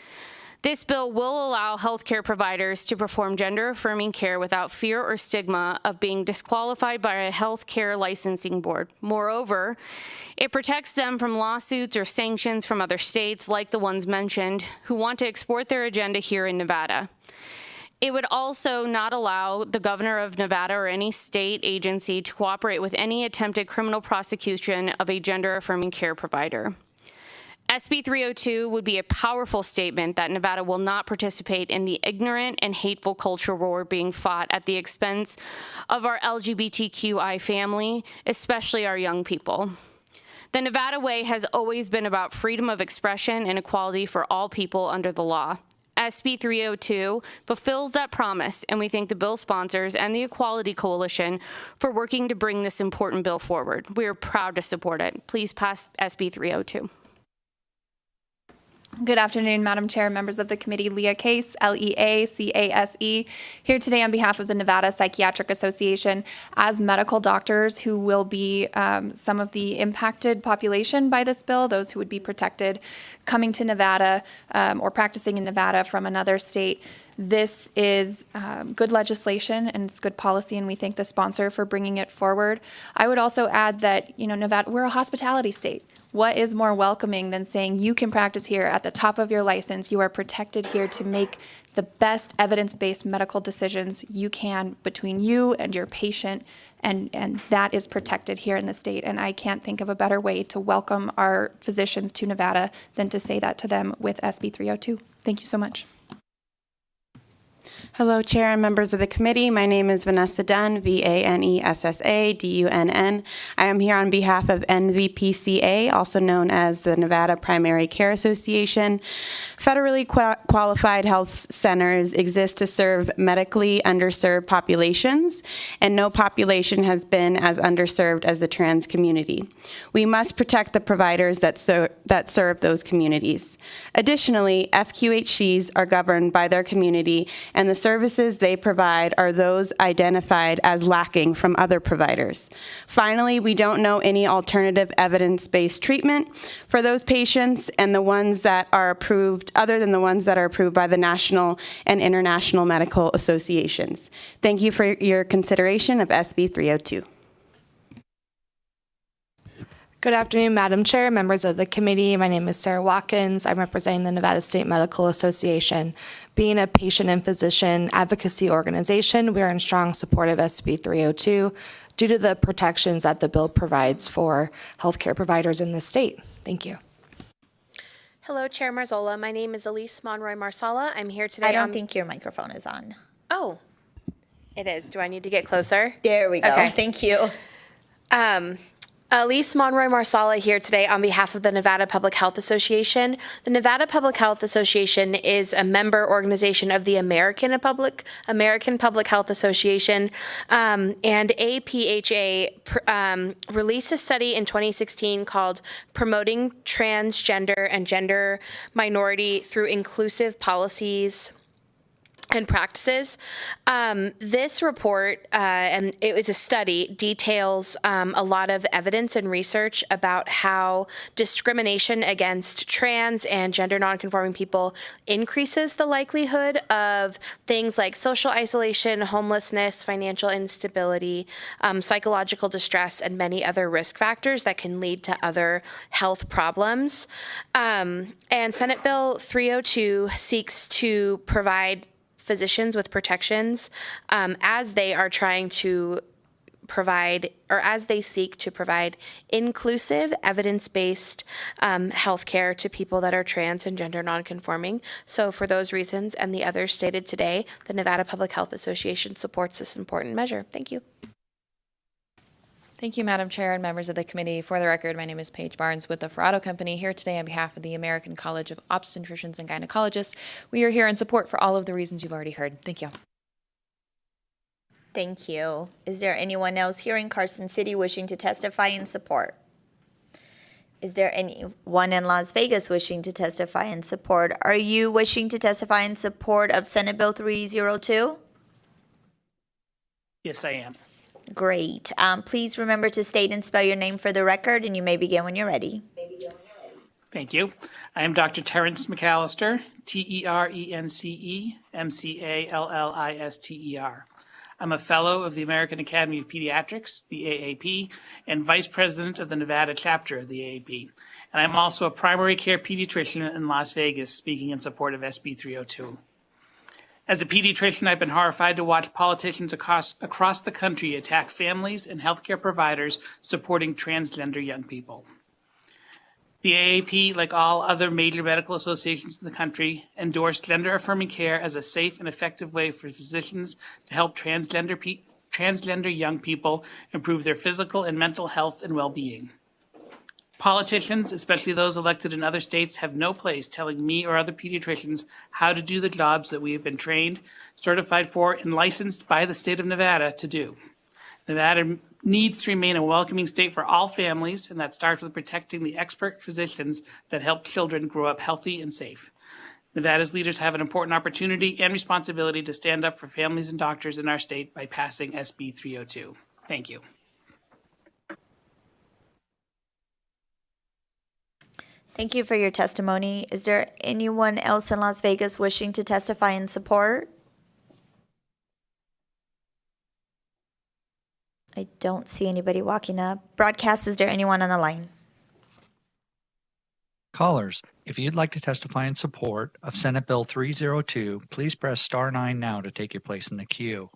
This bill will allow healthcare providers to perform gender-affirming care without fear or stigma of being disqualified by a healthcare licensing board. Moreover, it protects them from lawsuits or sanctions from other states, like the ones mentioned, who want to export their agenda here in Nevada. It would also not allow the governor of Nevada or any state agency to cooperate with any attempted criminal prosecution of a gender-affirming care provider. SB 302 would be a powerful statement that Nevada will not participate in the ignorant and hateful culture war being fought at the expense of our LGBTQI family, especially our young people. The Nevada way has always been about freedom of expression and equality for all people under the law. SB 302 fulfills that promise, and we thank the bill sponsors and the Equality Coalition for working to bring this important bill forward. We are proud to support it. Please pass SB 302. Good afternoon, Madam Chair, members of the committee. Leah Case, Leacase, here today on behalf of the Nevada Psychiatric Association as medical doctors who will be some of the impacted population by this bill, those who would be protected coming to Nevada or practicing in Nevada from another state. This is good legislation and it's good policy, and we thank the sponsor for bringing it forward. I would also add that, Nevada, we're a hospitality state. What is more welcoming than saying you can practice here at the top of your license? You are protected here to make the best evidence-based medical decisions you can between you and your patient, and that is protected here in the state. And I can't think of a better way to welcome our physicians to Nevada than to say that to them with SB 302. Thank you so much. Hello, Chair and members of the committee. My name is Vanessa Dunn, Vanessa Dunn. I am here on behalf of NVPCA, also known as the Nevada Primary Care Association. Federally qualified health centers exist to serve medically underserved populations, and no population has been as underserved as the trans community. We must protect the providers that serve those communities. Additionally, FQHCs are governed by their community, and the services they provide are those identified as lacking from other providers. Finally, we don't know any alternative evidence-based treatment for those patients and the ones that are approved, other than the ones that are approved by the national and international medical associations. Thank you for your consideration of SB 302. Good afternoon, Madam Chair, members of the committee. My name is Sarah Watkins. I'm representing the Nevada State Medical Association. Being a patient and physician advocacy organization, we are in strong support of SB 302 due to the protections that the bill provides for healthcare providers in the state. Thank you. Hello, Chair Marzola. My name is Elise Monroy Marsala. I'm here today. I don't think your microphone is on. Oh, it is. Do I need to get closer? There we go. Okay. Thank you. Elise Monroy Marsala here today on behalf of the Nevada Public Health Association. The Nevada Public Health Association is a member organization of the American Public Health Association, and APHA released a study in 2016 called Promoting Transgender and Gender Minority Through Inclusive Policies and Practices. This report, and it was a study, details a lot of evidence and research about how discrimination against trans and gender nonconforming people increases the likelihood of things like social isolation, homelessness, financial instability, psychological distress, and many other risk factors that can lead to other health problems. And Senate Bill 302 seeks to provide physicians with protections as they are trying to provide, or as they seek to provide inclusive, evidence-based healthcare to people that are trans and gender nonconforming. So for those reasons and the others stated today, the Nevada Public Health Association supports this important measure. Thank you. Thank you, Madam Chair and members of the committee. For the record, my name is Paige Barnes with the Ferrado Company, here today on behalf of the American College of Obstetricians and Gynecologists. We are here in support for all of the reasons you've already heard. Thank you. Thank you. Is there anyone else here in Carson City wishing to testify in support? Is there anyone in Las Vegas wishing to testify in support? Are you wishing to testify in support of Senate Bill 302? Yes, I am. Great. Please remember to state and spell your name for the record, and you may begin when you're ready. Thank you. I am Dr. Terrence McAllister, T-E-R-E-N-C-E, M-C-A-L-L-I-S-T-E-R. I'm a fellow of the American Academy of Pediatrics, the AAP, and vice president of the Nevada chapter of the AAP. And I'm also a primary care pediatrician in Las Vegas, speaking in support of SB 302. As a pediatrician, I've been horrified to watch politicians across the country attack families and healthcare providers supporting transgender young people. The AAP, like all other major medical associations in the country, endorsed gender-affirming care as a safe and effective way for physicians to help transgender young people improve their physical and mental health and well-being. Politicians, especially those elected in other states, have no place telling me or other pediatricians how to do the jobs that we have been trained, certified for, and licensed by the state of Nevada to do. Nevada needs to remain a welcoming state for all families, and that starts with protecting the expert physicians that help children grow up healthy and safe. Nevada's leaders have an important opportunity and responsibility to stand up for families and doctors in our state by passing SB 302. Thank you. Thank you for your testimony. Is there anyone else in Las Vegas wishing to testify in support? I don't see anybody walking up. Broadcast, is there anyone on the line? Callers, if you'd like to testify in support of Senate Bill 302, please press star 9 now to take your place in the queue.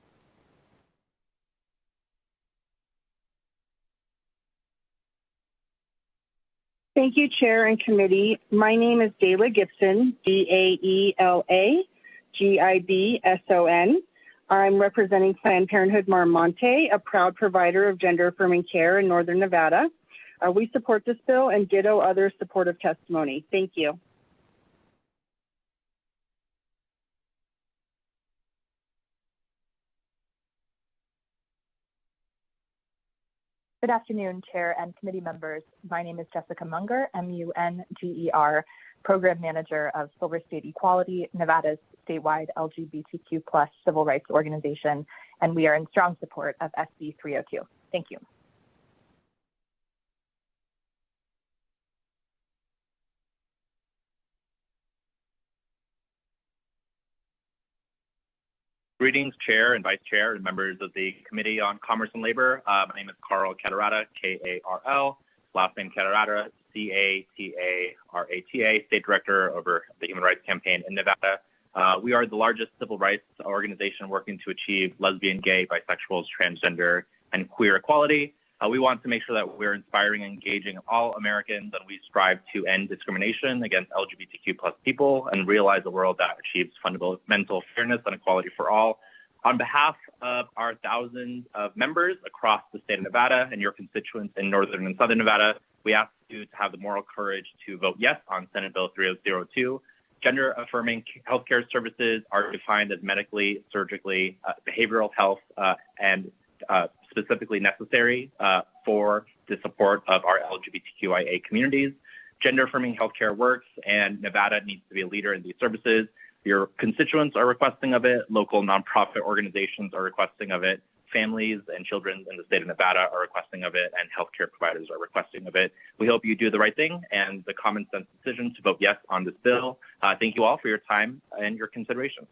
Thank you, Chair and Committee. My name is Dayla Gibson, D-A-E-L-A Gibson. I'm representing Planned Parenthood Marmonte, a proud provider of gender affirming care in Northern Nevada. We support this bill and ditto other supportive testimony. Thank you. Good afternoon, Chair and committee members. My name is Jessica Munger, M-U-N-G-E-R, Program Manager of Silver State Equality, Nevada's statewide LGBTQ+ civil rights organization, and we are in strong support of SB 302. Thank you. Greetings, Chair and Vice Chair and members of the Committee on Commerce and Labor. My name is Carl Catarata, K-A-R-L, last name Catarata, C-A-T-A-R-A-T-A, State Director over the Human Rights Campaign in Nevada. We are the largest civil rights organization working to achieve lesbian, gay, bisexuals, transgender, and queer equality. We want to make sure that we're inspiring and engaging all Americans, and we strive to end discrimination against LGBTQ+ people and realize a world that achieves fundamental fairness and equality for all. On behalf of our thousands of members across the state of Nevada and your constituents in Northern and Southern Nevada, we ask you to have the moral courage to vote yes on Senate Bill 302. Gender-affirming healthcare services are defined as medically, surgically, behavioral health, and specifically necessary for the support of our LGBTQIA communities. Gender-affirming healthcare works, and Nevada needs to be a leader in these services. Your constituents are requesting of it, local nonprofit organizations are requesting of it, families and children in the state of Nevada are requesting of it, and healthcare providers are requesting of it. We hope you do the right thing and the common sense decision to vote yes on this bill. Thank you all for your time and your consideration.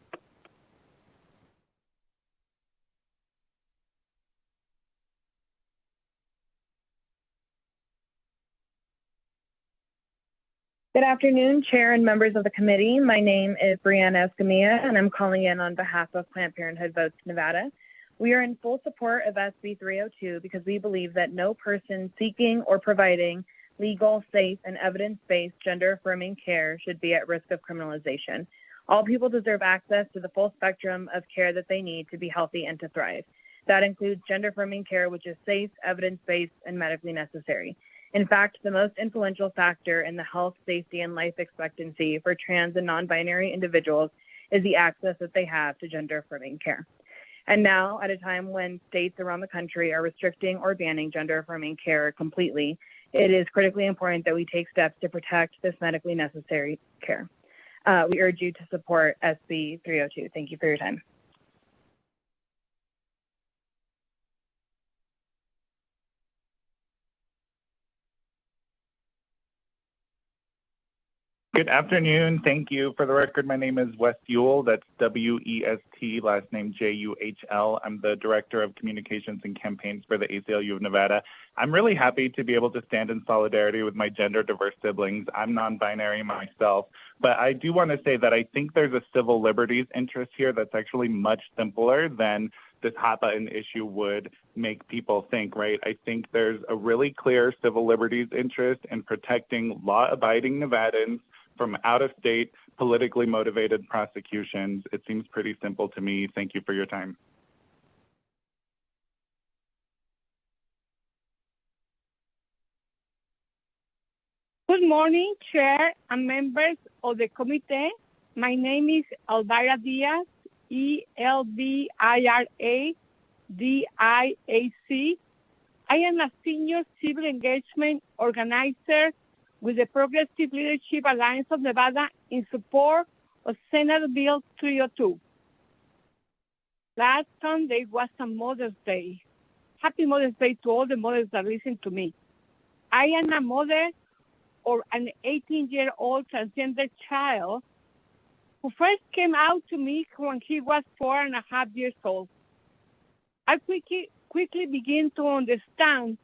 Good afternoon, Chair and members of the committee. My name is Brianna Escamilla, and I'm calling in on behalf of Planned Parenthood Votes Nevada. We are in full support of SB 302 because we believe that no person seeking or providing legal, safe, and evidence-based gender-affirming care should be at risk of criminalization. All people deserve access to the full spectrum of care that they need to be healthy and to thrive. That includes gender-affirming care, which is safe, evidence-based, and medically necessary. In fact, the most influential factor in the health, safety, and life expectancy for trans and non-binary individuals is the access that they have to gender-affirming care. And now, at a time when states around the country are restricting or banning gender-affirming care completely, it is critically important that we take steps to protect this medically necessary care. We urge you to support SB 302. Thank you for your time. Good afternoon. Thank you. For the record, my name is West Ewell. That's W-E-S-T, last name J-U-H-L. I'm the Director of Communications and Campaigns for the ACLU of Nevada. I'm really happy to be able to stand in solidarity with my gender diverse siblings. I'm non-binary myself, but I do want to say that I think there's a civil liberties interest here that's actually much simpler than this hot button issue would make people think, right? I think there's a really clear civil liberties interest in protecting law-abiding Nevadans from out-of-state, politically motivated prosecutions. It seems pretty simple to me. Thank you for your time. Good morning, Chair and members of the committee. My name is Elvira Diaz, E-L-V-I-R-A-D-I-A-C. I am a senior civil engagement organizer with the Progressive Leadership Alliance of Nevada in support of Senate Bill 302. Last Sunday was a Mother's Day. Happy Mother's Day to all the mothers that listen to me. I am a mother of an 18-year-old transgender child who first came out to me when he was 4.5 years old. I quickly began to understand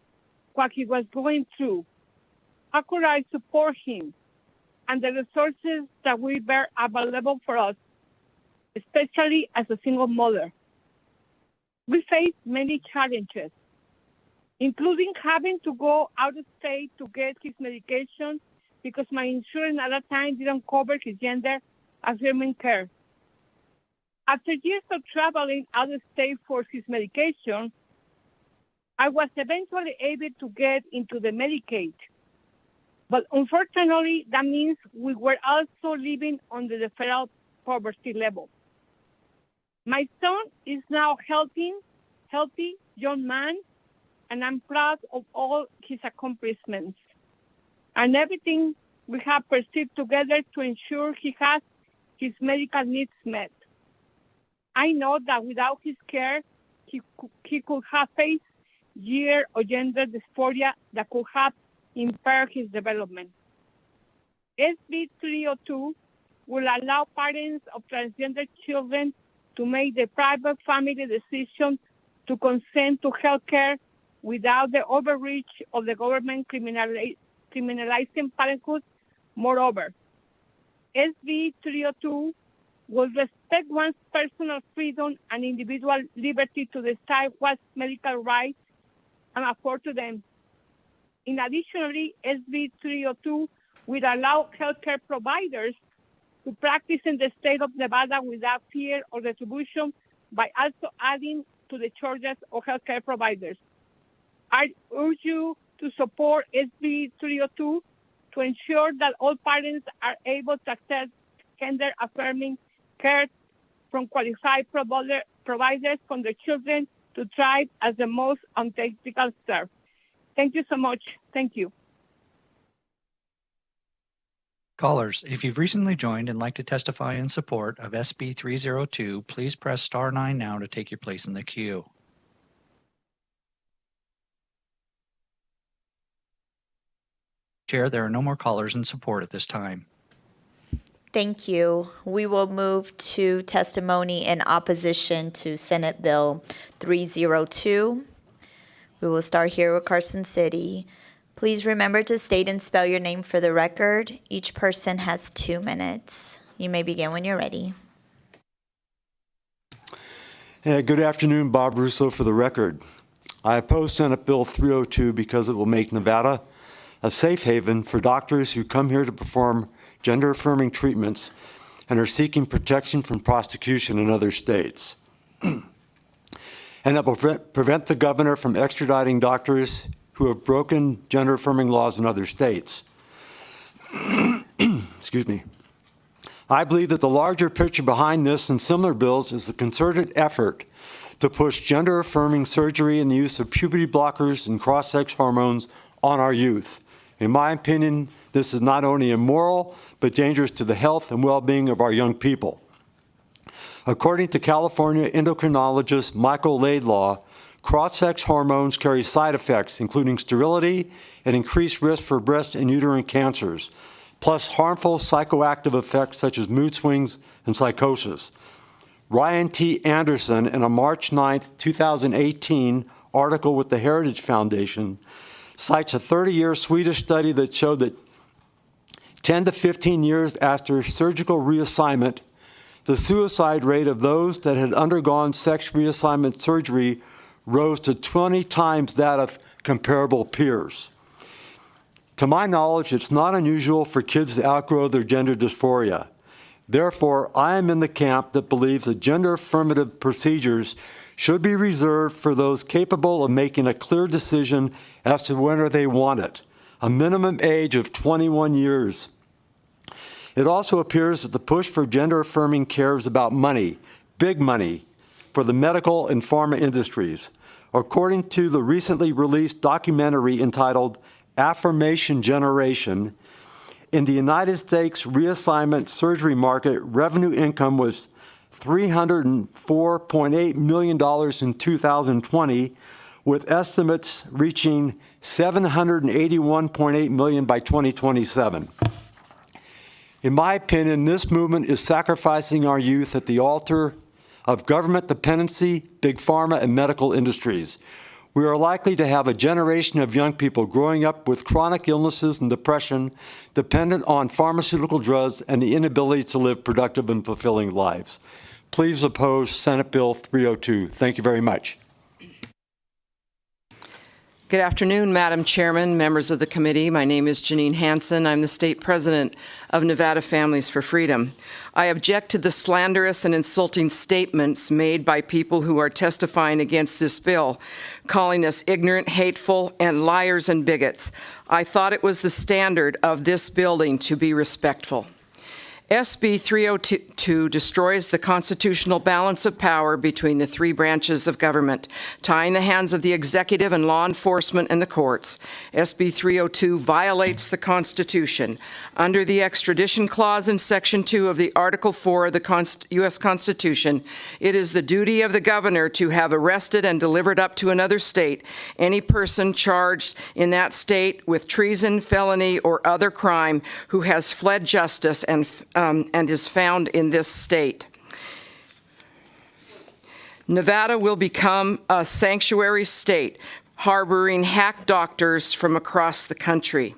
what he was going through. How could I support him and the resources that we were available for us, especially as a single mother? We faced many challenges, including having to go out of state to get his medication because my insurance at that time didn't cover his gender affirming care. After years of traveling out of state for his medication, I was eventually able to get into the Medicaid. But unfortunately, that means we were also living under the federal poverty level. My son is now healthy young man, and I'm proud of all his accomplishments and everything we have pursued together to ensure he has his medical needs met. I know that without his care, he could have faced years of gender dysphoria that could have impaired his development. SB 302 will allow parents of transgender children to make the private family decision to consent to health care without the overreach of the government criminalizing parenthood. Moreover, SB 302 will respect one's personal freedom and individual liberty to decide what medical rights and afford to them. In addition, SB 302 will allow healthcare providers to practice in the state of Nevada without fear or retribution by also adding to the charges of healthcare providers. I urge you to support SB 302 to ensure that all parents are able to access gender-affirming care from qualified providers for their children to thrive as the most unethical serve. Thank you so much. Thank you. Callers, if you've recently joined and like to testify in support of SB 302, please press star 9 now to take your place in the queue. Chair, there are no more callers in support at this time. Thank you. We will move to testimony in opposition to Senate Bill 302. We will start here with Carson City. Please remember to state and spell your name for the record. Each person has 2 minutes. You may begin when you're ready. Good afternoon, Bob Russo for the record. I oppose Senate Bill 302 because it will make Nevada a safe haven for doctors who come here to perform gender-affirming treatments and are seeking protection from prosecution in other states. And it will prevent the governor from extraditing doctors who have broken gender-affirming laws in other states. Excuse me. I believe that the larger picture behind this and similar bills is the concerted effort to push gender-affirming surgery and the use of puberty blockers and cross-sex hormones on our youth. In my opinion, this is not only immoral, but dangerous to the health and well-being of our young people. According to California endocrinologist Michael Laidlaw, cross-sex hormones carry side effects, including sterility and increased risk for breast and uterine cancers, plus harmful psychoactive effects such as mood swings and psychosis. Ryan T. Anderson, in a March 9, 2018 article with the Heritage Foundation, cites a 30-year Swedish study that showed that 10 to 15 years after surgical reassignment, the suicide rate of those that had undergone sex reassignment surgery rose to 20 times that of comparable peers. To my knowledge, it's not unusual for kids to outgrow their gender dysphoria. Therefore, I am in the camp that believes that gender-affirmative procedures should be reserved for those capable of making a clear decision as to whether they want it, a minimum age of 21 years. It also appears that the push for gender-affirming care is about money, big money, for the medical and pharma industries. According to the recently released documentary entitled Affirmation Generation, in the United States reassignment surgery market, revenue income was $304.8 million in 2020, with estimates reaching $781.8 million by 2027. In my opinion, this movement is sacrificing our youth at the altar of government dependency, big pharma, and medical industries. We are likely to have a generation of young people growing up with chronic illnesses and depression, dependent on pharmaceutical drugs and the inability to live productive and fulfilling lives. Please oppose Senate Bill 302. Thank you very much. Good afternoon, Madam Chairman, members of the committee. My name is Janine Hansen. I'm the state president of Nevada Families for Freedom. I object to the slanderous and insulting statements made by people who are testifying against this bill, calling us ignorant, hateful, and liars and bigots. I thought it was the standard of this building to be respectful. SB 302 destroys the constitutional balance of power between the three branches of government, tying the hands of the executive and law enforcement and the courts. SB 302 violates the Constitution. Under the extradition clause in Section 2 of the Article 4 of the U.S. Constitution, it is the duty of the governor to have arrested and delivered up to another state any person charged in that state with treason, felony, or other crime who has fled justice and is found in this state. Nevada will become a sanctuary state, harboring hack doctors from across the country.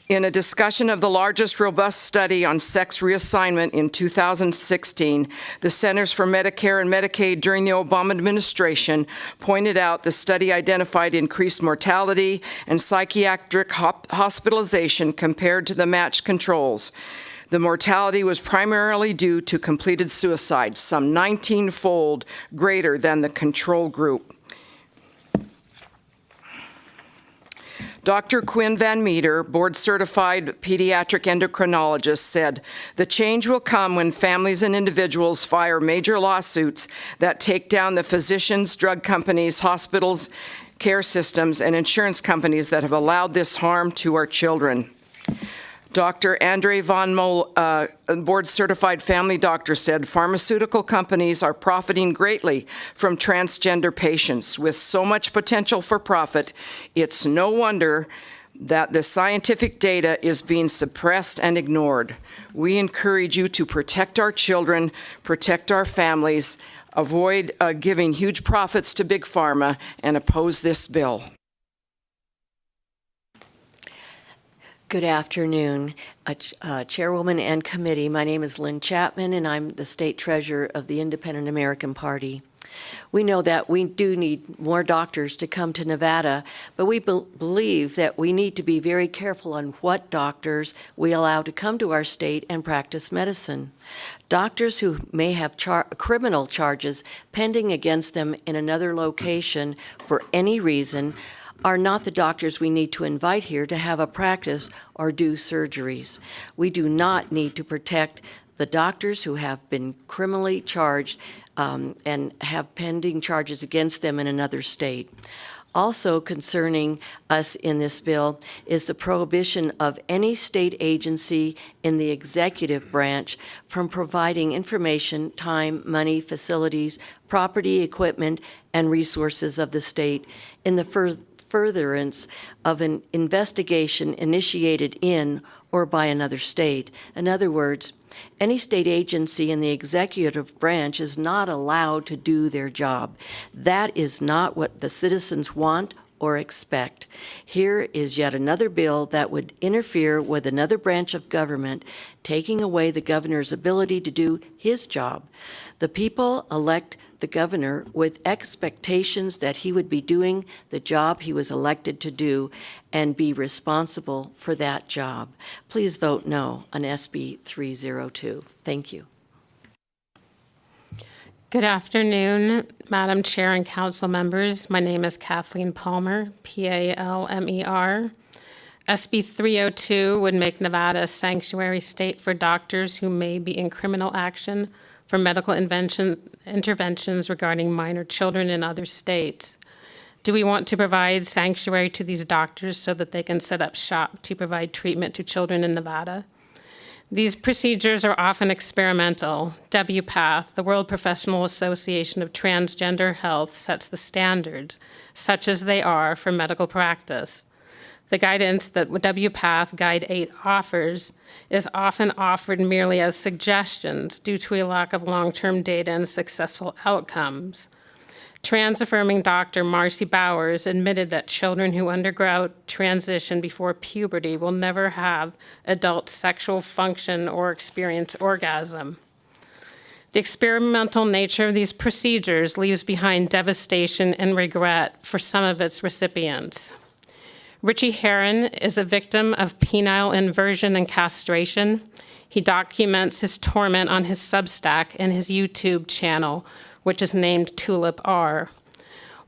In a discussion of the largest robust study on sex reassignment in 2016, the Centers for Medicare and Medicaid during the Obama administration pointed out the study identified increased mortality and psychiatric hospitalization compared to the matched controls. The mortality was primarily due to completed suicide, some 19-fold greater than the control group. Dr. Quinn Van Meter, board-certified pediatric endocrinologist, said, "The change will come when families and individuals file major lawsuits that take down the physicians, drug companies, hospitals, care systems, and insurance companies that have allowed this harm to our children." Dr. Andre Von Mol, board-certified family doctor, said pharmaceutical companies are profiting greatly from transgender patients. With so much potential for profit, it's no wonder that the scientific data is being suppressed and ignored. We encourage you to protect our children, protect our families, avoid giving huge profits to Big Pharma, and oppose this bill. Good afternoon, Chairwoman and committee. My name is Lynn Chapman, and I'm the state treasurer of the Independent American Party. We know that we do need more doctors to come to Nevada, but we believe that we need to be very careful on what doctors we allow to come to our state and practice medicine. Doctors who may have criminal charges pending against them in another location for any reason are not the doctors we need to invite here to have a practice or do surgeries. We do not need to protect the doctors who have been criminally charged and have pending charges against them in another state. Also concerning us in this bill is the prohibition of any state agency in the executive branch from providing information, time, money, facilities, property, equipment, and resources of the state in the furtherance of an investigation initiated in or by another state. In other words, any state agency in the executive branch is not allowed to do their job. That is not what the citizens want or expect. Here is yet another bill that would interfere with another branch of government, taking away the governor's ability to do his job. The people elect the governor with expectations that he would be doing the job he was elected to do and be responsible for that job. Please vote no on SB 302. Thank you. Good afternoon, Madam Chair and Council members. My name is Kathleen Palmer, Palmer. SB 302 would make Nevada a sanctuary state for doctors who may be in criminal action for medical interventions regarding minor children in other states. Do we want to provide sanctuary to these doctors so that they can set up shop to provide treatment to children in Nevada? These procedures are often experimental. WPATH, the World Professional Association of Transgender Health, sets the standards, such as they are for medical practice. The guidance that WPATH Guide 8 offers is often offered merely as suggestions due to a lack of long-term data and successful outcomes. Trans-affirming Dr. Marcy Bowers admitted that children who undergo transition before puberty will never have adult sexual function or experience orgasm. The experimental nature of these procedures leaves behind devastation and regret for some of its recipients. Richie Herron is a victim of penile inversion and castration. He documents his torment on his Substack and his YouTube channel, which is named Tulip R.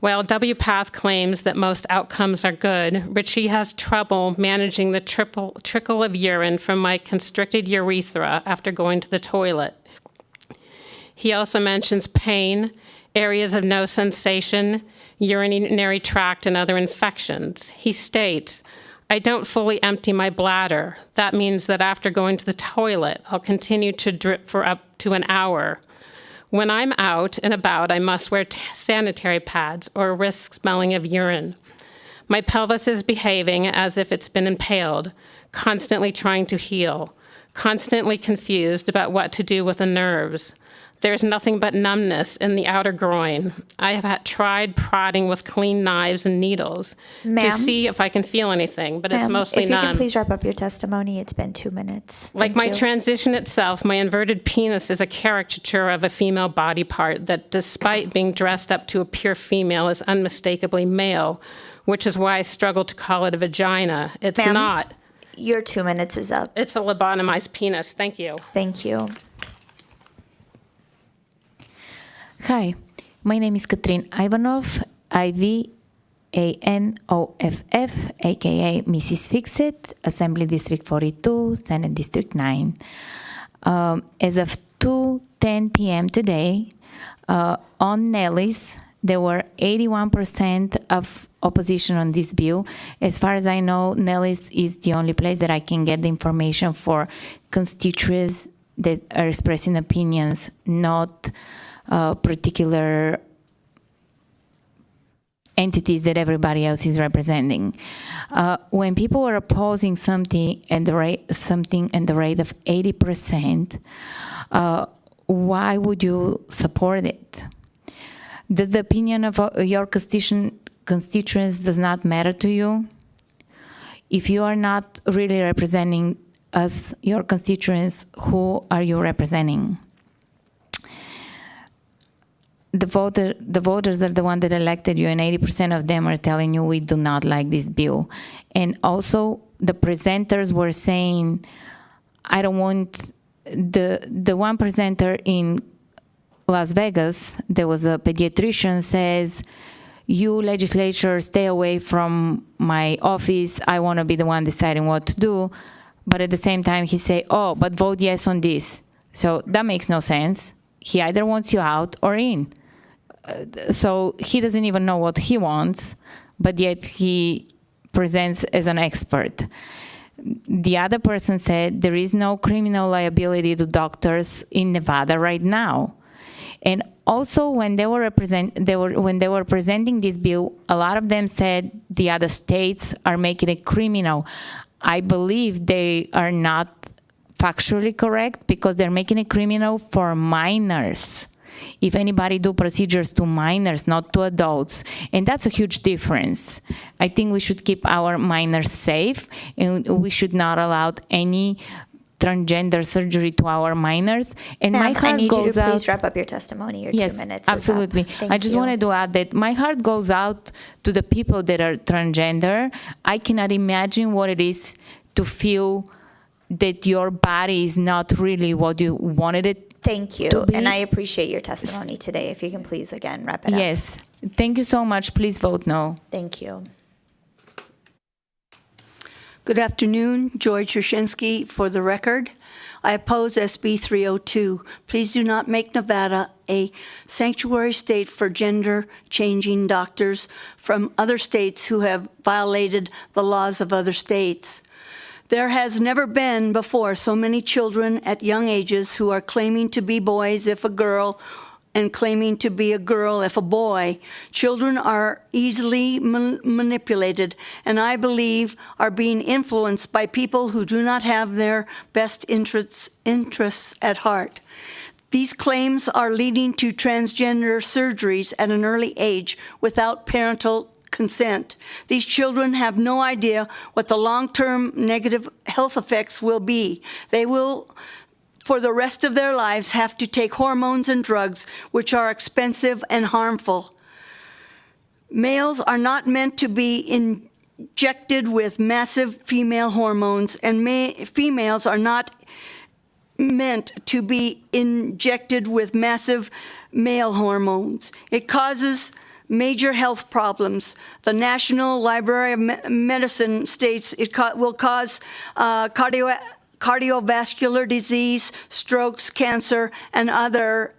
While WPATH claims that most outcomes are good, Richie has trouble managing the trickle of urine from my constricted urethra after going to the toilet. He also mentions pain, areas of no sensation, urinary tract, and other infections. He states, I don't fully empty my bladder. That means that after going to the toilet, I'll continue to drip for up to an hour. When I'm out and about, I must wear sanitary pads or risk smelling of urine. My pelvis is behaving as if it's been impaled, constantly trying to heal, constantly confused about what to do with the nerves. There's nothing but numbness in the outer groin. I have tried prodding with clean knives and needles to see if I can feel anything, but it's mostly if you none. can please wrap up your testimony, it's been 2 minutes. Like my transition itself, my inverted penis is a caricature of a female body part that, despite being dressed up to appear female, is unmistakably male, which is why I struggle to call it a vagina. It's not. Your 2 minutes is up. It's a lobotomized penis. Thank you. Thank you. Hi, my name is Katrin Ivanov, Ivanoff, aka Mrs. Fixit, Assembly District 42, Senate District 9. As of 2:10 p.m. today, on Nellis, there were 81% of opposition on this bill. As far as I know, Nellis is the only place that I can get the information for constituents that are expressing opinions, not particular entities that everybody else is representing. When people are opposing something at the rate of 80%, why would you support it? Does the opinion of your constituents does not matter to you? If you are not really representing us, your constituents, who are you representing? The voters are the one that elected you, and 80% of them are telling you we do not like this bill. And also, the presenters were saying, I don't want the one presenter in Las Vegas, there was a pediatrician, says, you legislature, stay away from my office. I want to be the one deciding what to do. But at the same time, he say, oh, but vote yes on this. So that makes no sense. He either wants you out or in. So he doesn't even know what he wants, but yet he presents as an expert. The other person said there is no criminal liability to doctors in Nevada right now. And also, when they were presenting this bill, a lot of them said the other states are making it criminal. I believe they are not factually correct because they're making it criminal for minors. If anybody do procedures to minors, not to adults, and that's a huge difference. I think we should keep our minors safe, and we should not allow any transgender surgery to our minors. And my heart I need goes you to out. Please wrap up your testimony. Your 2 minutes. Absolutely. Is up. I just wanted to add that my heart goes out to the people that are transgender. I cannot imagine what it is to feel that your body is not really what you wanted it. Thank you. And I appreciate your testimony today. If you can please, again, wrap it up. Yes. Thank you so much. Please vote no. Thank you. Good afternoon. George Yashinsky for the record. I oppose SB 302. Please do not make Nevada a sanctuary state for gender-changing doctors from other states who have violated the laws of other states. There has never been before so many children at young ages who are claiming to be boys if a girl and claiming to be a girl if a boy. Children are easily manipulated and I believe are being influenced by people who do not have their best interests at heart. These claims are leading to transgender surgeries at an early age without parental consent. These children have no idea what the long-term negative health effects will be. They will for the rest of their lives have to take hormones and drugs, which are expensive and harmful. Males are not meant to be injected with massive female hormones, and females are not meant to be injected with massive male hormones. It causes major health problems. The National Library of Medicine states it will cause cardiovascular disease, strokes, cancer, and other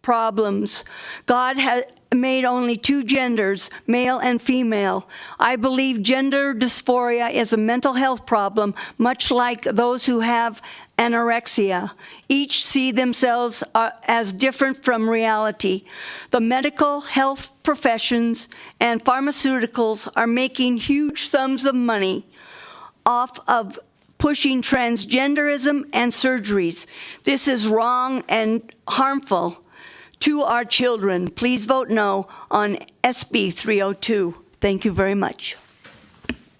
problems. God has made only two genders, male and female. I believe gender dysphoria is a mental health problem, much like those who have anorexia. Each see themselves as different from reality. The medical health professions and pharmaceuticals are making huge sums of money off of pushing transgenderism and surgeries. This is wrong and harmful to our children. Please vote no on SB 302. Thank you very much.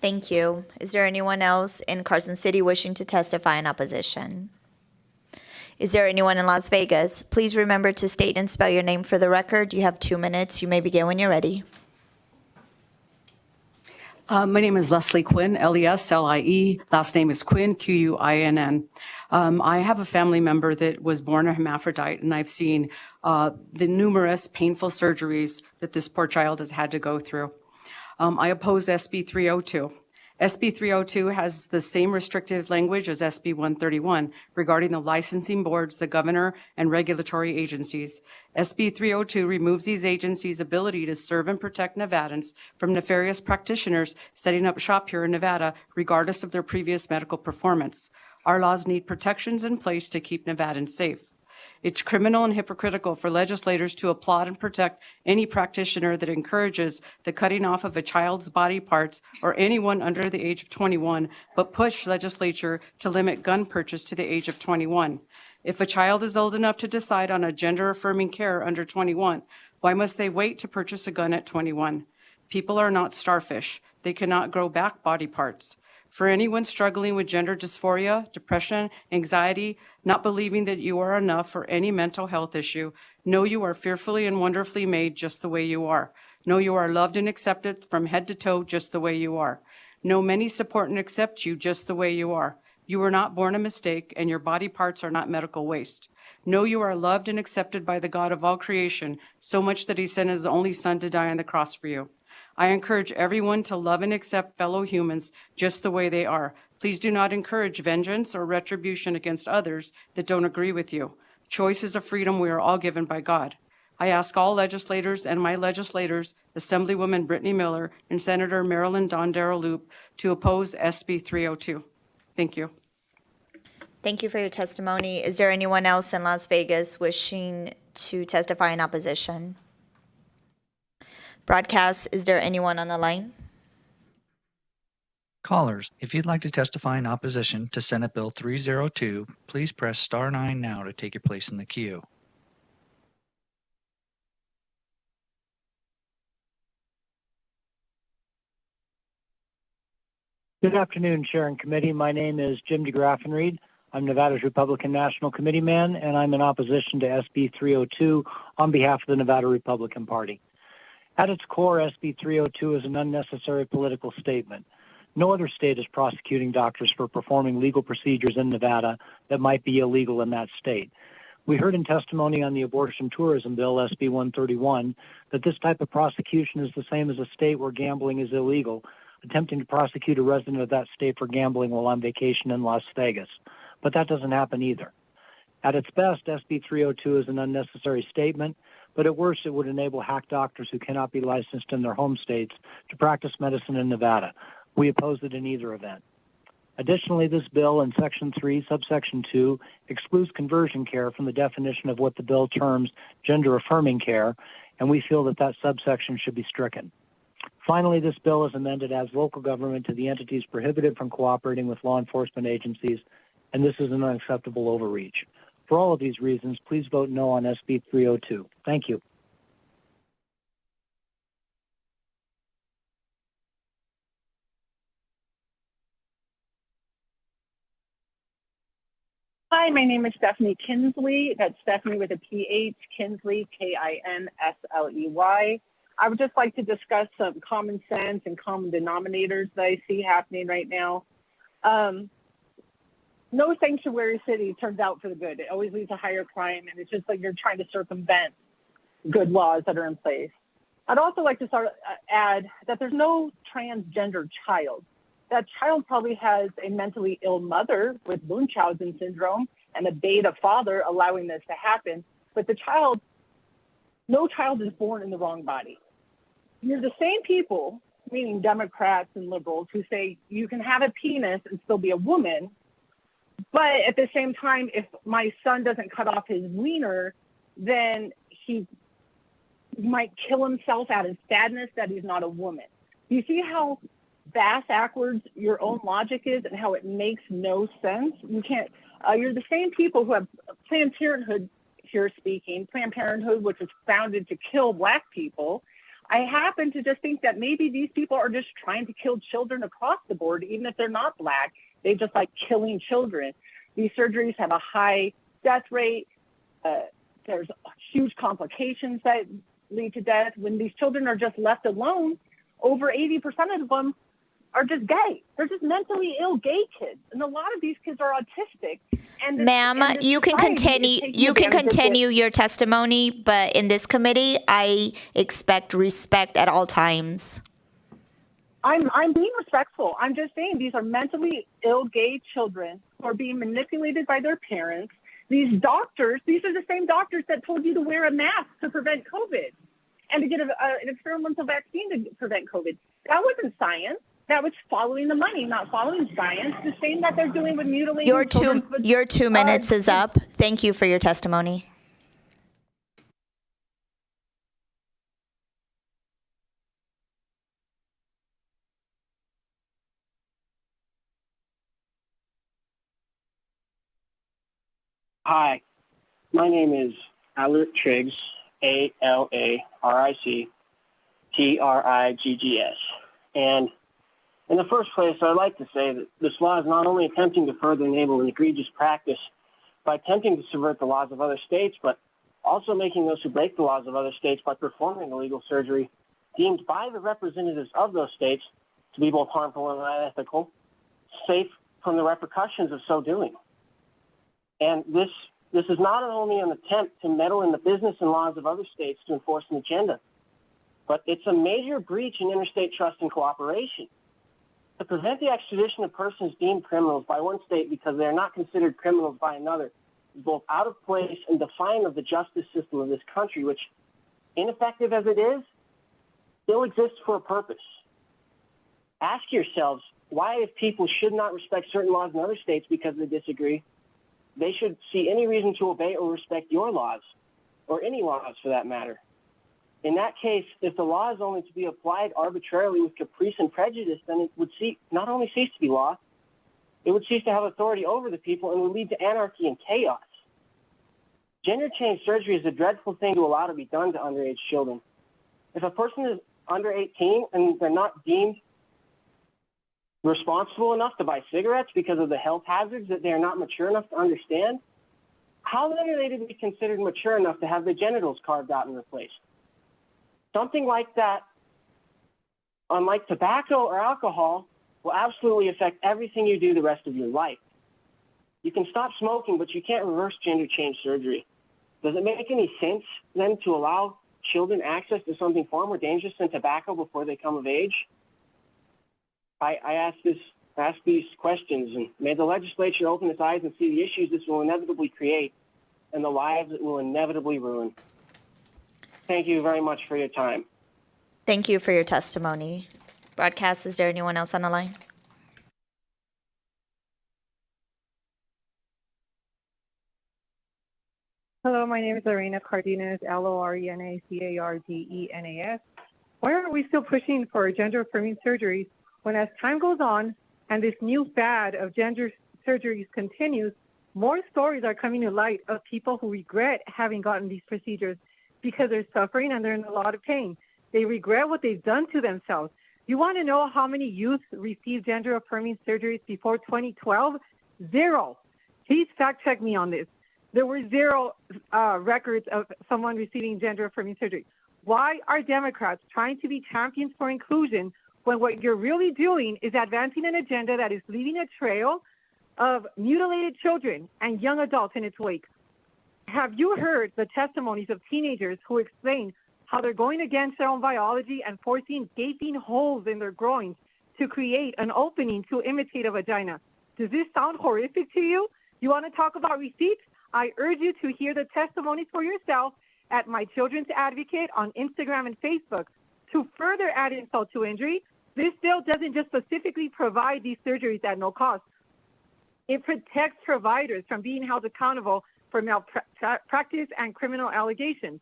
Thank you. Is there anyone else in Carson City wishing to testify in opposition? Is there anyone in Las Vegas? Please remember to state and spell your name for the record. You have 2 minutes. You may begin when you're ready. My name is Leslie Quinn, Leslie. Last name is Quinn, Quinn. I have a family member that was born a hermaphrodite, and I've seen the numerous painful surgeries that this poor child has had to go through. I oppose SB 302. SB 302 has the same restrictive language as SB 131 regarding the licensing boards, the governor, and regulatory agencies. SB 302 removes these agencies' ability to serve and protect Nevadans from nefarious practitioners setting up shop here in Nevada, regardless of their previous medical performance. Our laws need protections in place to keep Nevadans safe. It's criminal and hypocritical for legislators to applaud and protect any practitioner that encourages the cutting off of a child's body parts or anyone under the age of 21, but push legislature to limit gun purchase to the age of 21. If a child is old enough to decide on a gender-affirming care under 21, why must they wait to purchase a gun at 21? People are not starfish. They cannot grow back body parts. For anyone struggling with gender dysphoria, depression, anxiety, not believing that you are enough for any mental health issue, know you are fearfully and wonderfully made just the way you are. Know you are loved and accepted from head to toe just the way you are. Know many support and accept you just the way you are. You were not born a mistake, and your body parts are not medical waste. Know you are loved and accepted by the God of all creation, so much that he sent his only son to die on the cross for you. I encourage everyone to love and accept fellow humans just the way they are. Please do not encourage vengeance or retribution against others that don't agree with you. Choice is a freedom we are all given by God. I ask all legislators and my legislators, Assemblywoman Brittany Miller and Senator Marilyn Dondero Loop, to oppose SB 302. Thank you. Thank you for your testimony. Is there anyone else in Las Vegas wishing to testify in opposition? Broadcast, is there anyone on the line? Callers, if you'd like to testify in opposition to Senate Bill 302, please press star 9 now to take your place in the queue. Good afternoon, Chair and Committee. My name is Jim DeGraffenreid. I'm Nevada's Republican National Committee man, and I'm in opposition to SB 302 on behalf of the Nevada Republican Party. At its core, SB 302 is an unnecessary political statement. No other state is prosecuting doctors for performing legal procedures in Nevada that might be illegal in that state. We heard in testimony on the abortion tourism bill, SB 131, that this type of prosecution is the same as a state where gambling is illegal, attempting to prosecute a resident of that state for gambling while on vacation in Las Vegas. But that doesn't happen either. At its best, SB 302 is an unnecessary statement, but at worst, it would enable hack doctors who cannot be licensed in their home states to practice medicine in Nevada. We oppose it in either event. Additionally, this bill in Section 3, Subsection 2, excludes conversion care from the definition of what the bill terms gender-affirming care, and we feel that that subsection should be stricken. Finally, this bill is amended as local government to the entities prohibited from cooperating with law enforcement agencies, and this is an unacceptable overreach. For all of these reasons, please vote no on SB 302. Thank you. Hi, my name is Stephanie Kinsley. That's Stephanie with a PH, Kinsley, Kinsley. I would just like to discuss some common sense and common denominators that I see happening right now. No sanctuary city turns out for the good. It always leads to higher crime, and it's just like you're trying to circumvent good laws that are in place. I'd also like to add that there's no transgender child. That child probably has a mentally ill mother with Munchausen syndrome and a beta father allowing this to happen. But no child is born in the wrong body. You're the same people, meaning Democrats and liberals, who say you can have a penis and still be a woman. But at the same time, if my son doesn't cut off his wiener, then he might kill himself out of sadness that he's not a woman. You see how backwards your own logic is and how it makes no sense? You can't, you're the same people who have Planned Parenthood here speaking, Planned Parenthood, which was founded to kill Black people. I happen to just think that maybe these people are just trying to kill children across the board, even if they're not Black. They just like killing children. These surgeries have a high death rate. There's huge complications that lead to death. When these children are just left alone, over 80% of them are just gay. They're just mentally ill gay kids. And a lot of these kids are autistic. And Ma'am, you can continue your testimony, but in this committee, I expect respect at all times. I'm being respectful. I'm just saying these are mentally ill gay children who are being manipulated by their parents. These doctors, these are the same doctors that told you to wear a mask to prevent COVID and to get an experimental vaccine to prevent COVID. That wasn't science. That was following the money, not following science. The same that they're doing with mutilating children. Your 2 minutes is up. Thank you for your testimony. Hi, my name is Alaric Triggs, ALARIC TRIGGS. And in the first place, I'd like to say that this law is not only attempting to further enable an egregious practice by attempting to subvert the laws of other states, but also making those who break the laws of other states by performing illegal surgery deemed by the representatives of those states to be both harmful and unethical, safe from the repercussions of so doing. And this is not only an attempt to meddle in the business and laws of other states to enforce an agenda, but it's a major breach in interstate trust and cooperation. To prevent the extradition of persons deemed criminals by one state because they are not considered criminals by another is both out of place and defiant of the justice system of this country, which, ineffective as it is, still exists for a purpose. Ask yourselves why, if people should not respect certain laws in other states because they disagree, they should see any reason to obey or respect your laws, or any laws for that matter. In that case, if the law is only to be applied arbitrarily with caprice and prejudice, then it would not only cease to be law, it would cease to have authority over the people and would lead to anarchy and chaos. Gender change surgery is a dreadful thing to allow to be done to underage children. If a person is under 18 and they're not deemed responsible enough to buy cigarettes because of the health hazards that they are not mature enough to understand, how then are they to be considered mature enough to have their genitals carved out and replaced? Something like that, unlike tobacco or alcohol, will absolutely affect everything you do the rest of your life. You can stop smoking, but you can't reverse gender change surgery. Does it make any sense then to allow children access to something far more dangerous than tobacco before they come of age? I ask these questions, and may the legislature open its eyes and see the issues this will inevitably create and the lives it will inevitably ruin. Thank you very much for your time. Thank you for your testimony. Broadcast, is there anyone else on the line? Hello, my name is Lorena Cardenas, LORENACARDENAS. Why are we still pushing for gender-affirming surgeries when, as time goes on and this new fad of gender surgeries continues, more stories are coming to light of people who regret having gotten these procedures because they're suffering and they're in a lot of pain. They regret what they've done to themselves. You want to know how many youths received gender-affirming surgeries before 2012? 0. Please fact check me on this. There were zero records of someone receiving gender affirming surgery. Why are Democrats trying to be champions for inclusion when what you're really doing is advancing an agenda that is leaving a trail of mutilated children and young adults in its wake? Have you heard the testimonies of teenagers who explain how they're going against their own biology and forcing gaping holes in their groins to create an opening to imitate a vagina? Does this sound horrific to you? You want to talk about receipts? I urge you to hear the testimonies for yourself at My Children's Advocate on Instagram and Facebook. To further add insult to injury, this bill doesn't just specifically provide these surgeries at no cost. It protects providers from being held accountable for malpractice and criminal allegations.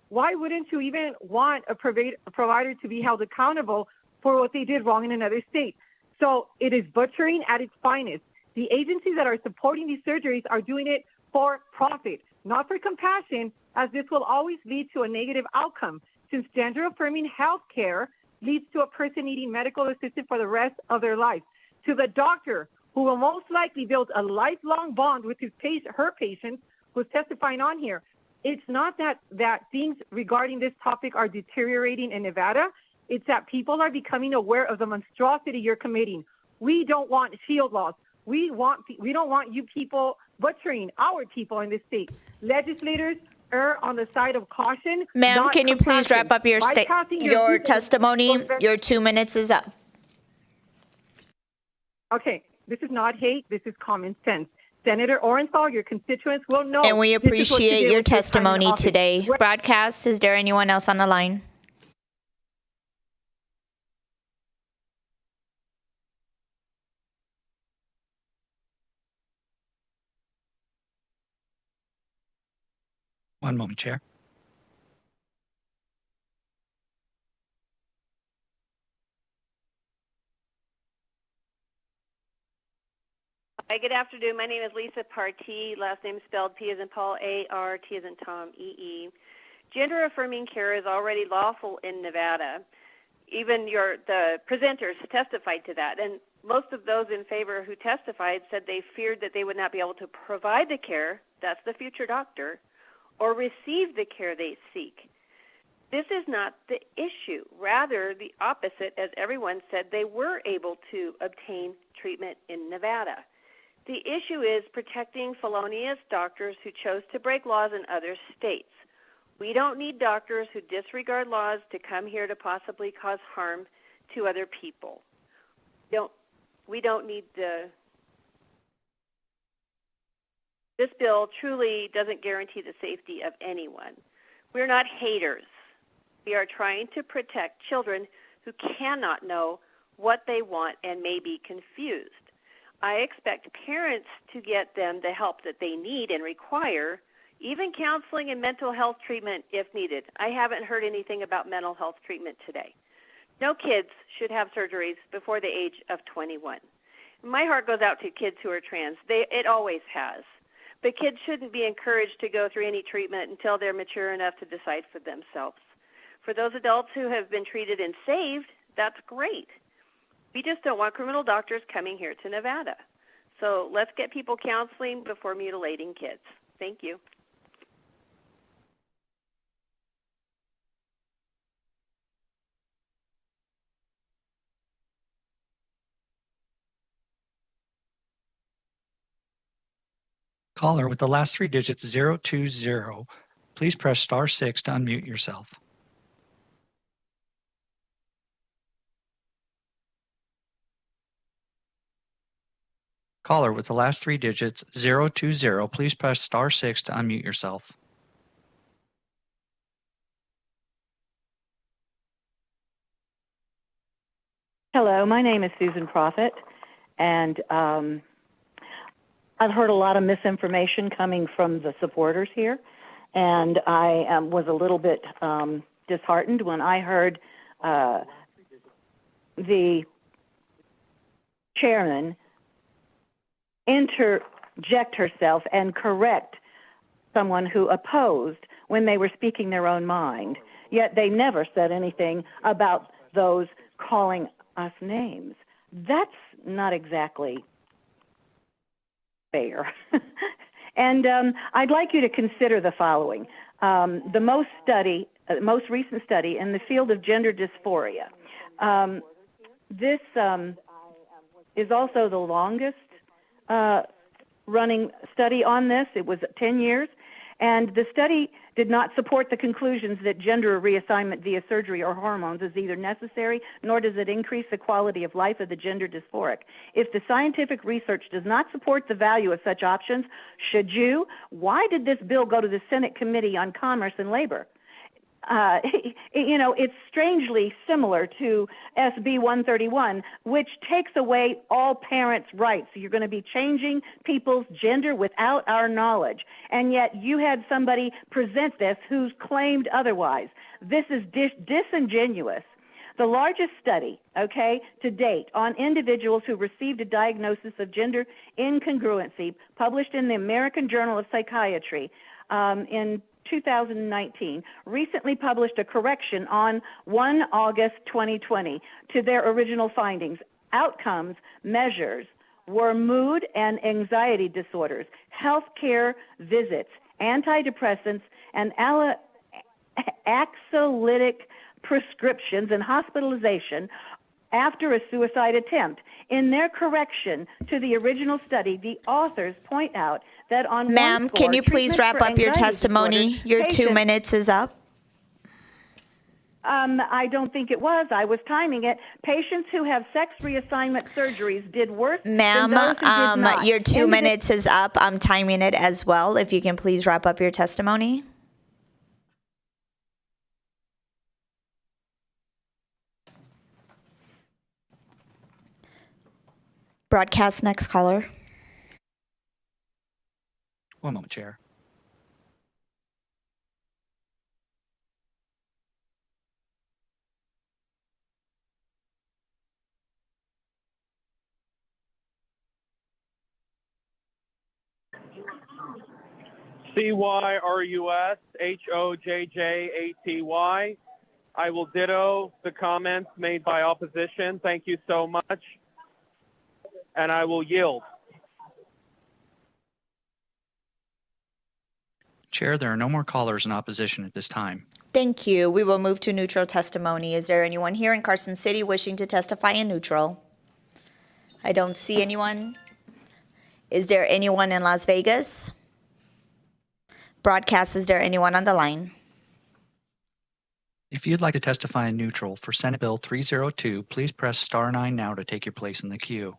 Why wouldn't you even want a provider to be held accountable for what they did wrong in another state? So it is butchering at its finest. The agencies that are supporting these surgeries are doing it for profit, not for compassion, as this will always lead to a negative outcome, since gender-affirming health care leads to a person needing medical assistance for the rest of their life. To the doctor, who will most likely build a lifelong bond with her patients who's testifying on here. It's not that things regarding this topic are deteriorating in Nevada. It's that people are becoming aware of the monstrosity you're committing. We don't want shield laws. We don't want you people butchering our people in this state. Legislators err on the side of caution. Ma'am, not can you please compassion. wrap up your Bypassing your people- testimony? Your 2 minutes is up. Okay, this is not hate. This is common sense. Senator Orenthal, your constituents will know. And we this is what you appreciate did your with time in testimony office. today. Broadcast, is there anyone else on the line? One moment, Chair. Hi, good afternoon. My name is Lisa Partee. Last name spelled P as in Paul, A-R-T as in Tom, E-E. Gender-affirming care is already lawful in Nevada. Even the presenters testified to that. And most of those in favor who testified said they feared that they would not be able to provide the care, that's the future doctor, or receive the care they seek. This is not the issue. Rather, the opposite, as everyone said, they were able to obtain treatment in Nevada. The issue is protecting felonious doctors who chose to break laws in other states. We don't need doctors who disregard laws to come here to possibly cause harm to other people. We don't need this bill truly doesn't guarantee the safety of anyone. We're not haters. We are trying to protect children who cannot know what they want and may be confused. I expect parents to get them the help that they need and require, even counseling and mental health treatment if needed. I haven't heard anything about mental health treatment today. No kids should have surgeries before the age of 21. My heart goes out to kids who are trans. It always has. But kids shouldn't be encouraged to go through any treatment until they're mature enough to decide for themselves. For those adults who have been treated and saved, that's great. We just don't want criminal doctors coming here to Nevada. So let's get people counseling before mutilating kids. Thank you. Caller with the last three digits 020, please press star 6 to unmute yourself. Caller with the last three digits 020, please press star 6 to unmute yourself. Hello, my name is Susan Prophet, and I've heard a lot of misinformation coming from the supporters here, and I was a little bit disheartened when I heard the chairman interject herself and correct someone who opposed when they were speaking their own mind, yet they never said anything about those calling us names. That's not exactly taxpayer. And I'd like you to consider the following. The most recent study in the field of gender dysphoria. This is also the longest running study on this. It was 10 years. And the study did not support the conclusions that gender reassignment via surgery or hormones is either necessary, nor does it increase the quality of life of the gender dysphoric. If the scientific research does not support the value of such options, should you? Why did this bill go to the Senate Committee on Commerce and Labor? It's strangely similar to SB 131, which takes away all parents' rights. So you're going to be changing people's gender without our knowledge. And yet you had somebody present this who's claimed otherwise. This is disingenuous. The largest study, to date on individuals who received a diagnosis of gender incongruency, published in the American Journal of Psychiatry in 2019, recently published a correction on 1 August 2020 to their original findings. Outcomes measures were mood and anxiety disorders, healthcare visits, antidepressants, and anxiolytic prescriptions and hospitalization after a suicide attempt. In their correction to the original study, the authors point out that on Ma'am, one score, can you please treatment wrap for up your anxiety testimony? disorders, Your 2 patients- minutes is up. I don't think it was. I was timing it. Patients who have sex reassignment surgeries did worse Ma'am, than those who did not. your 2 minutes is up. I'm timing it as well. If you can please wrap up your testimony. Broadcast next caller. One moment, Chair. CYRUSHOJJATY. I will ditto the comments made by opposition. Thank you so much. And I will yield. Chair, there are no more callers in opposition at this time. Thank you. We will move to neutral testimony. Is there anyone here in Carson City wishing to testify in neutral? I don't see anyone. Is there anyone in Las Vegas? Broadcast, is there anyone on the line? If you'd like to testify in neutral for Senate Bill 302, please press star 9 now to take your place in the queue.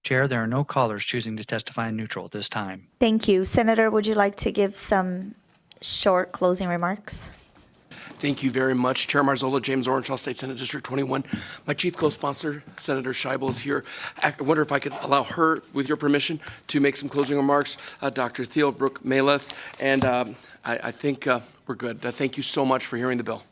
Chair, there are no callers choosing to testify in neutral at this time. Thank you. Senator, would you like to give some short closing remarks? Thank you very much. Chair Marzola, James Orange, State Senate District 21. My chief co-sponsor, Senator Scheibel, is here. I wonder if I could allow her, with your permission, to make some closing remarks. Dr. Theobrook Maleth, and I think we're good. Thank you so much for hearing the bill.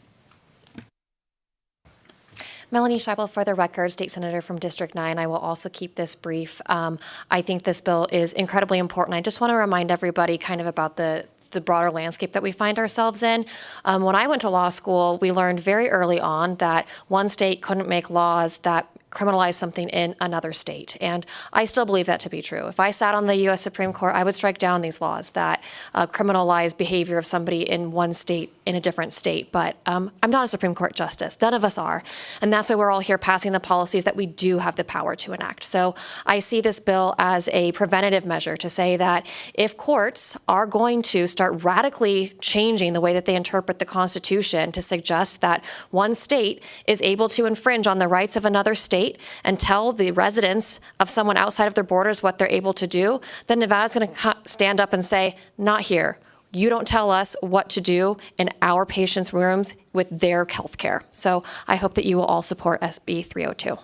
Melanie Scheibel, for the record, State Senator from District 9. I will also keep this brief. I think this bill is incredibly important. I just want to remind everybody kind of about the broader landscape that we find ourselves in. When I went to law school, we learned very early on that one state couldn't make laws that criminalize something in another state. And I still believe that to be true. If I sat on the U.S. Supreme Court, I would strike down these laws that criminalize behavior of somebody in one state in a different state. But I'm not a Supreme Court justice. None of us are. And that's why we're all here passing the policies that we do have the power to enact. So I see this bill as a preventative measure to say that if courts are going to start radically changing the way that they interpret the Constitution to suggest that one state is able to infringe on the rights of another state and tell the residents of someone outside of their borders what they're able to do, then Nevada's going to stand up and say, not here. You don't tell us what to do in our patients' rooms with their health care. So I hope that you will all support SB 302.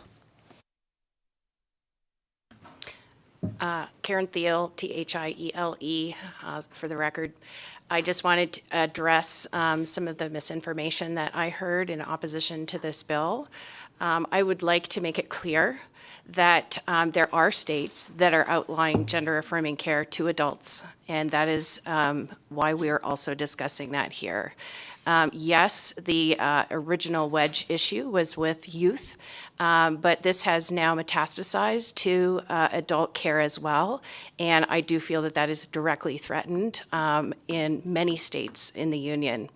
Karen Thiele, Thiele, for the record. I just wanted to address some of the misinformation that I heard in opposition to this bill. I would like to make it clear that there are states that are outlawing gender-affirming care to adults, and that is why we are also discussing that here. Yes, the original wedge issue was with youth, but this has now metastasized to adult care as well, and I do feel that that is directly threatened in many states in the union.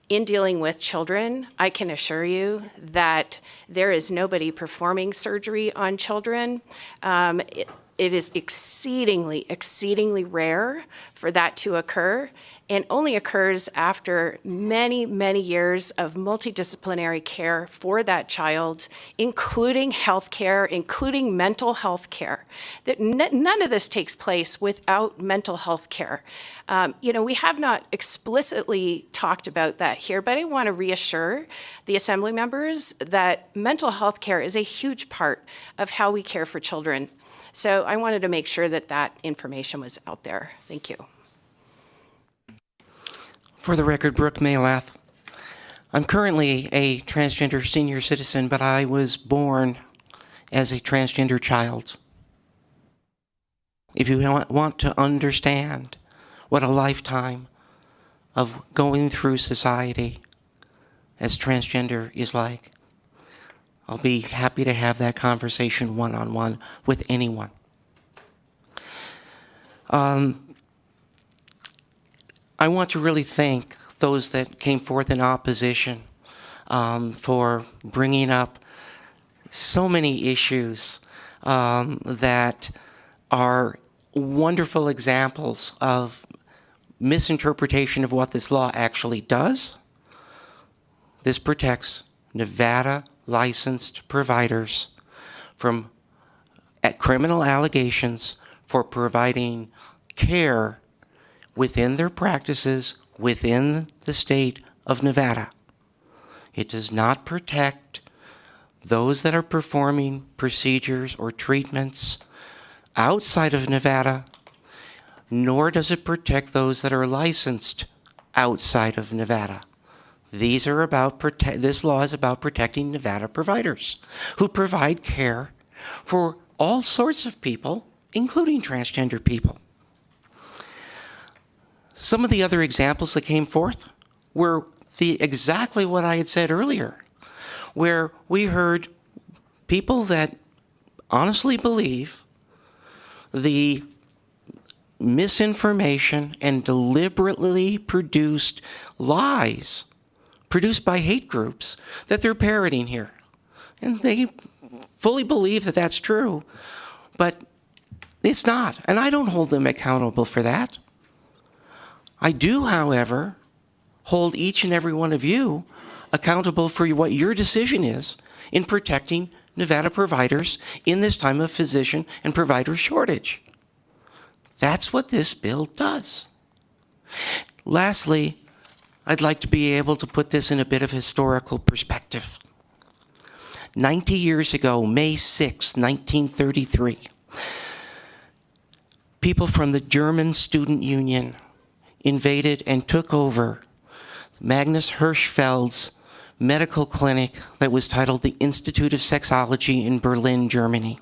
In dealing with children, I can assure you that there is nobody performing surgery on children. It is exceedingly, exceedingly rare for that to occur, and only occurs after many, many years of multidisciplinary care for that child, including health care, including mental health care. None of this takes place without mental health care. We have not explicitly talked about that here, but I want to reassure the Assembly members that mental health care is a huge part of how we care for children. So I wanted to make sure that that information was out there. Thank you. For the record, Brooke Malath. I'm currently a transgender senior citizen, but I was born as a transgender child. If you want to understand what a lifetime of going through society as transgender is like, I'll be happy to have that conversation one-on-one with anyone. I want to really thank those that came forth in opposition for bringing up so many issues that are wonderful examples of misinterpretation of what this law actually does. This protects Nevada licensed providers from criminal allegations for providing care within their practices within the state of Nevada. It does not protect those that are performing procedures or treatments outside of Nevada, nor does it protect those that are licensed outside of Nevada. This law is about protecting Nevada providers who provide care for all sorts of people, including transgender people. Some of the other examples that came forth were exactly what I had said earlier, where we heard people that honestly believe the misinformation and deliberately produced lies produced by hate groups that they're parroting here. And they fully believe that that's true, but it's not. And I don't hold them accountable for that. I do, however, hold each and every one of you accountable for what your decision is in protecting Nevada providers in this time of physician and provider shortage. That's what this bill does. Lastly, I'd like to be able to put this in a bit of historical perspective. 90 years ago, May 6, 1933, people from the German Student Union invaded and took over Magnus Hirschfeld's medical clinic that was titled the Institute of Sexology in Berlin, Germany.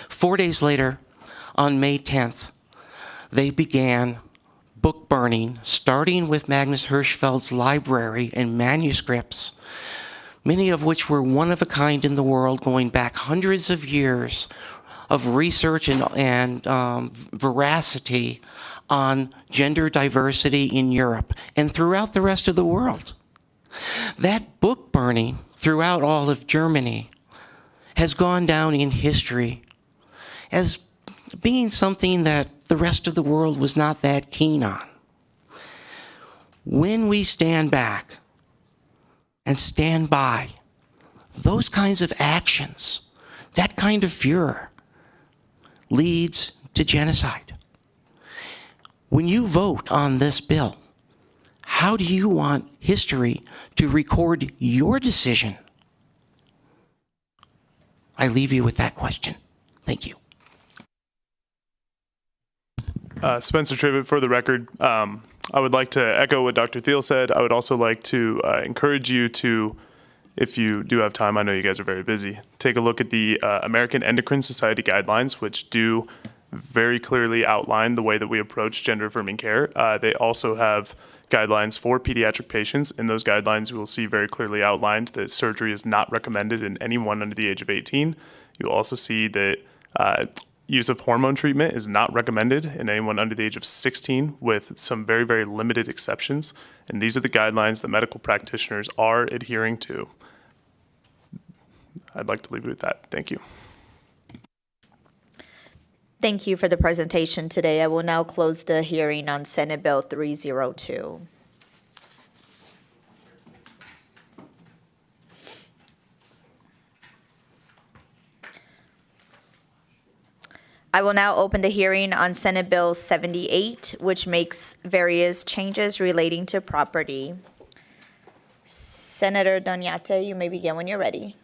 4 days later, on May 10th, they began book burning, starting with Magnus Hirschfeld's library and manuscripts, many of which were one of a kind in the world, going back hundreds of years of research and veracity on gender diversity in Europe and throughout the rest of the world. That book burning throughout all of Germany has gone down in history as being something that the rest of the world was not that keen on. When we stand back and stand by those kinds of actions, that kind of furor leads to genocide. When you vote on this bill, how do you want history to record your decision? I leave you with that question. Thank you. Spencer Trivet for the record. I would like to echo what Dr. Thiel said. I would also like to encourage you to, if you do have time, I know you guys are very busy, take a look at the American Endocrine Society guidelines, which do very clearly outline the way that we approach gender-affirming care. They also have guidelines for pediatric patients. In those guidelines, you will see very clearly outlined that surgery is not recommended in anyone under the age of 18. You'll also see that use of hormone treatment is not recommended in anyone under the age of 16, with some very, very limited exceptions. And these are the guidelines that medical practitioners are adhering to. I'd like to leave it at that. Thank you. Thank you for the presentation today. I will now close the hearing on Senate Bill 302. I will now open the hearing on Senate Bill 78, which makes various changes relating to property. Senator Doñate, you may begin when you're ready.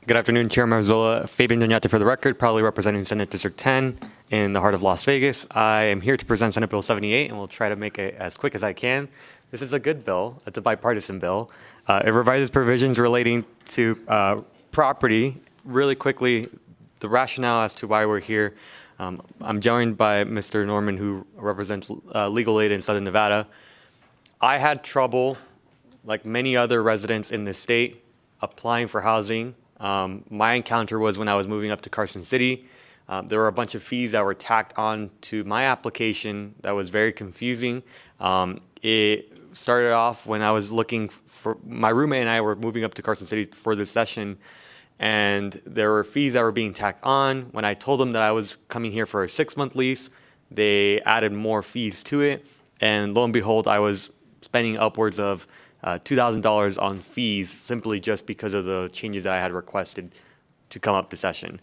Good afternoon, Chair Marzola. Fabian Doñate for the record, proudly representing Senate District 10 in the heart of Las Vegas. I am here to present Senate Bill 78, and we'll try to make it as quick as I can. This is a good bill. It's a bipartisan bill. It revises provisions relating to property. Really quickly, the rationale as to why we're here. I'm joined by Mr. Norman, who represents Legal Aid in Southern Nevada. I had trouble, like many other residents in this state, applying for housing. My encounter was when I was moving up to Carson City. There were a bunch of fees that were tacked on to my application that was very confusing. It started off when I was looking for, my roommate and I were moving up to Carson City for this session, and there were fees that were being tacked on. When I told them that I was coming here for a 6-month lease, they added more fees to it, and lo and behold, I was spending upwards of $2,000 on fees simply just because of the changes that I had requested to come up to session.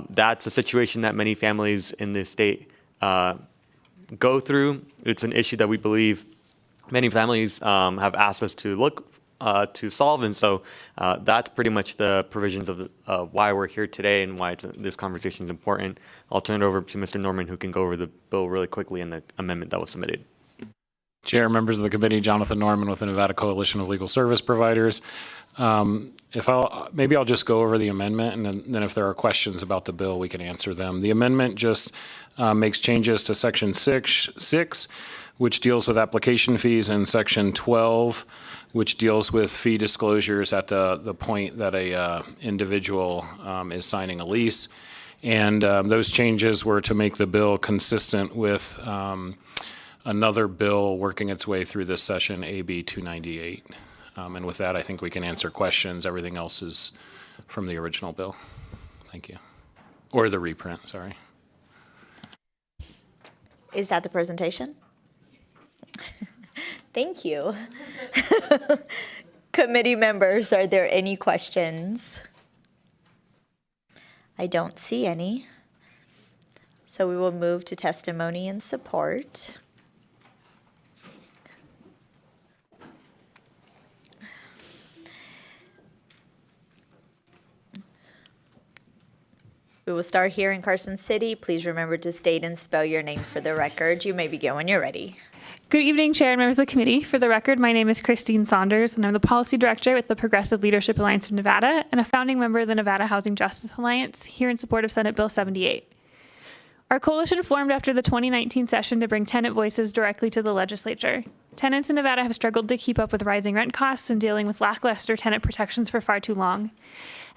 That's a situation that many families in this state go through. It's an issue that we believe many families have asked us to look to solve, and so that's pretty much the provisions of why we're here today and why this conversation is important. I'll turn it over to Mr. Norman, who can go over the bill really quickly and the amendment that was submitted. Chair, members of the committee, Jonathan Norman with the Nevada Coalition of Legal Service Providers. Maybe I'll just go over the amendment, and then if there are questions about the bill, we can answer them. The amendment just makes changes to Section 6, which deals with application fees, and Section 12, which deals with fee disclosures at the point that a individual is signing a lease. And those changes were to make the bill consistent with another bill working its way through this session, AB 298. And with that, I think we can answer questions. Everything else is from the original bill. Thank you. Or the reprint, sorry. Is that the presentation? Thank you. Committee members, are there any questions? I don't see any. So we will move to testimony and support. We will start here in Carson City. Please remember to state and spell your name for the record. You may begin when you're ready. Good evening, Chair and members of the committee. For the record, my name is Christine Saunders, and I'm the Policy Director with the Progressive Leadership Alliance of Nevada and a founding member of the Nevada Housing Justice Alliance, here in support of Senate Bill 78. Our coalition formed after the 2019 session to bring tenant voices directly to the legislature. Tenants in Nevada have struggled to keep up with rising rent costs and dealing with lackluster tenant protections for far too long.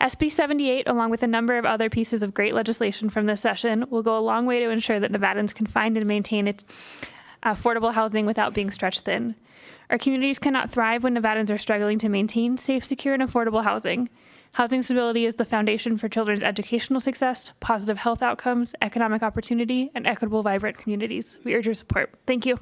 SB 78, along with a number of other pieces of great legislation from this session, will go a long way to ensure that Nevadans can find and maintain its affordable housing without being stretched thin. Our communities cannot thrive when Nevadans are struggling to maintain safe, secure, and affordable housing. Housing stability is the foundation for children's educational success, positive health outcomes, economic opportunity, and equitable, vibrant communities. We urge your support. Thank you.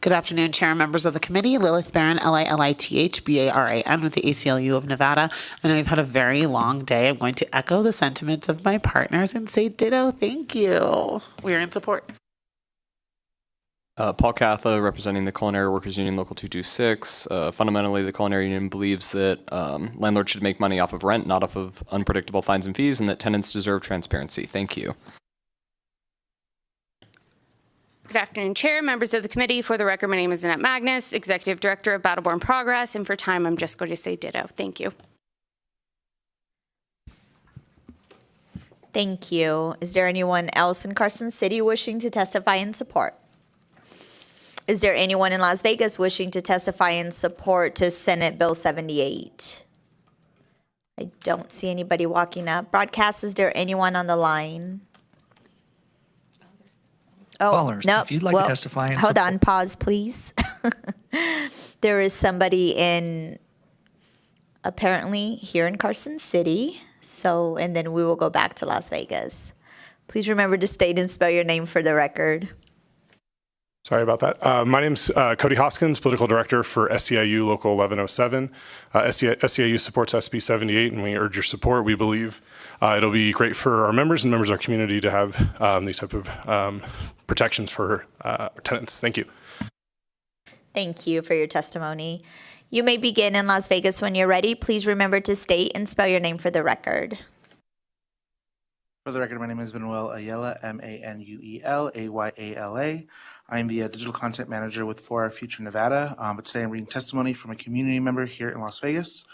Good afternoon, Chair and members of the committee. Lilith Barron, Lilithbaran with the ACLU of Nevada. I know you've had a very long day. I'm going to echo the sentiments of my partners and say ditto. Thank you. We are in support. Paul Catha, representing the Culinary Workers Union Local 226. Fundamentally, the Culinary Union believes that landlords should make money off of rent, not off of unpredictable fines and fees, and that tenants deserve transparency. Thank you. Good afternoon, Chair, members of the committee. For the record, my name is Annette Magnus, Executive Director of Battleborn Progress, and for time, I'm just going to say ditto. Thank you. Thank you. Is there anyone else in Carson City wishing to testify in support? Is there anyone in Las Vegas wishing to testify in support to Senate Bill 78? I don't see anybody walking up. Broadcast, is there anyone on the line? Oh, Callers, no. if you'd like to testify in Hold support. on, pause, please. There is somebody apparently here in Carson City. So, and then we will go back to Las Vegas. Please remember to state and spell your name for the record. Sorry about that. My name's Cody Hoskins, Political Director for SEIU Local 1107. SEIU supports SB 78, and we urge your support. We believe it'll be great for our members and members of our community to have these type of protections for tenants. Thank you. Thank you for your testimony. You may begin in Las Vegas when you're ready. Please remember to state and spell your name for the record. For the record, my name is Manuel Ayala, Manuelayala. I am the Digital Content Manager with For Our Future Nevada, but today I'm reading testimony from a community member here in Las Vegas.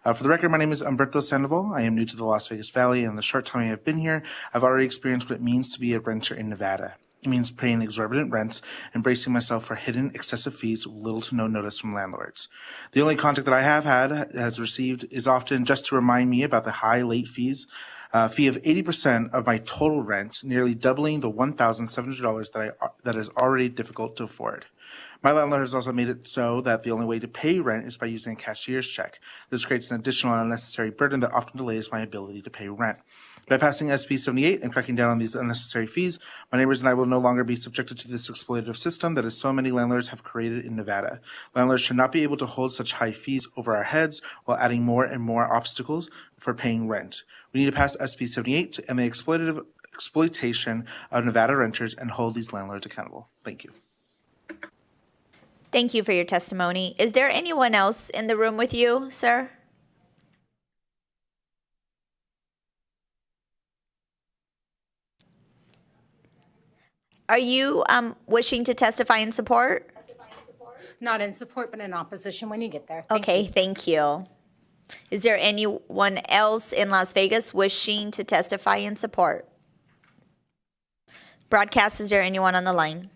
For the record, my name is Humberto Sandoval. I am new to the Las Vegas Valley, and in the short time I have been here, I've already experienced what it means to be a renter in Nevada. It means paying exorbitant rents and bracing myself for hidden excessive fees with little to no notice from landlords. The only contact that I has received is often just to remind me about the high late fees, fee of 80% of my total rent, nearly doubling the $1,700 that is already difficult to afford. My landlord has also made it so that the only way to pay rent is by using a cashier's check. This creates an additional and unnecessary burden that often delays my ability to pay rent. By passing SB 78 and cracking down on these unnecessary fees, my neighbors and I will no longer be subjected to this exploitative system that so many landlords have created in Nevada. Landlords should not be able to hold such high fees over our heads while adding more and more obstacles for paying rent. We need to pass SB 78 to end the exploitation of Nevada renters and hold these landlords accountable. Thank you. Thank you for your testimony. Is there anyone else in the room with you, sir? Are you wishing to testify in support? Not in support, but in opposition when you get there. Okay, thank you. Is there anyone else in Las Vegas wishing to testify in support? Broadcast, is there anyone on the line?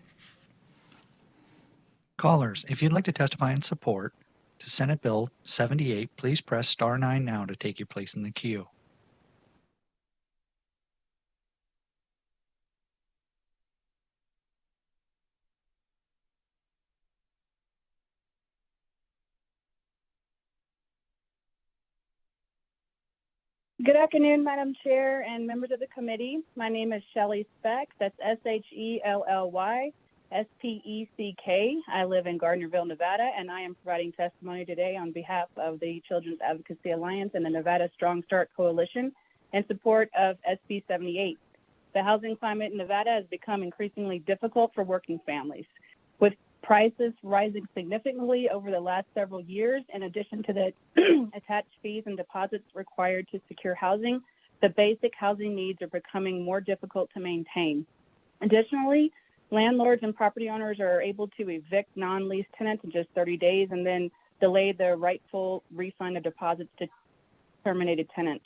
Callers, if you'd like to testify in support to Senate Bill 78, please press star 9 now to take your place in the queue. Good afternoon, Madam Chair and members of the committee. My name is Shelley Speck. That's Shellly Speck. I live in Gardnerville, Nevada, and I am providing testimony today on behalf of the Children's Advocacy Alliance and the Nevada Strong Start Coalition in support of SB 78. The housing climate in Nevada has become increasingly difficult for working families, with prices rising significantly over the last several years. In addition to the attached fees and deposits required to secure housing, the basic housing needs are becoming more difficult to maintain. Additionally, landlords and property owners are able to evict non-lease tenants in just 30 days and then delay the rightful refund of deposits to terminated tenants.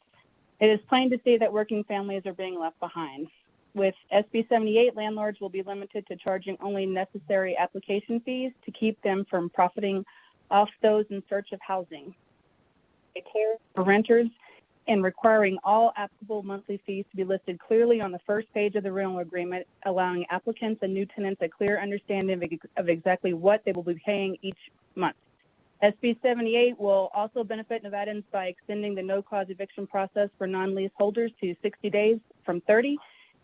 It is plain to see that working families are being left behind. With SB 78, landlords will be limited to charging only necessary application fees to keep them from profiting off those in search of housing. They care for renters and requiring all applicable monthly fees to be listed clearly on the first page of the rental agreement, allowing applicants and new tenants a clear understanding of exactly what they will be paying each month. SB 78 will also benefit Nevadans by extending the no-cause eviction process for non-lease holders to 60 days from 30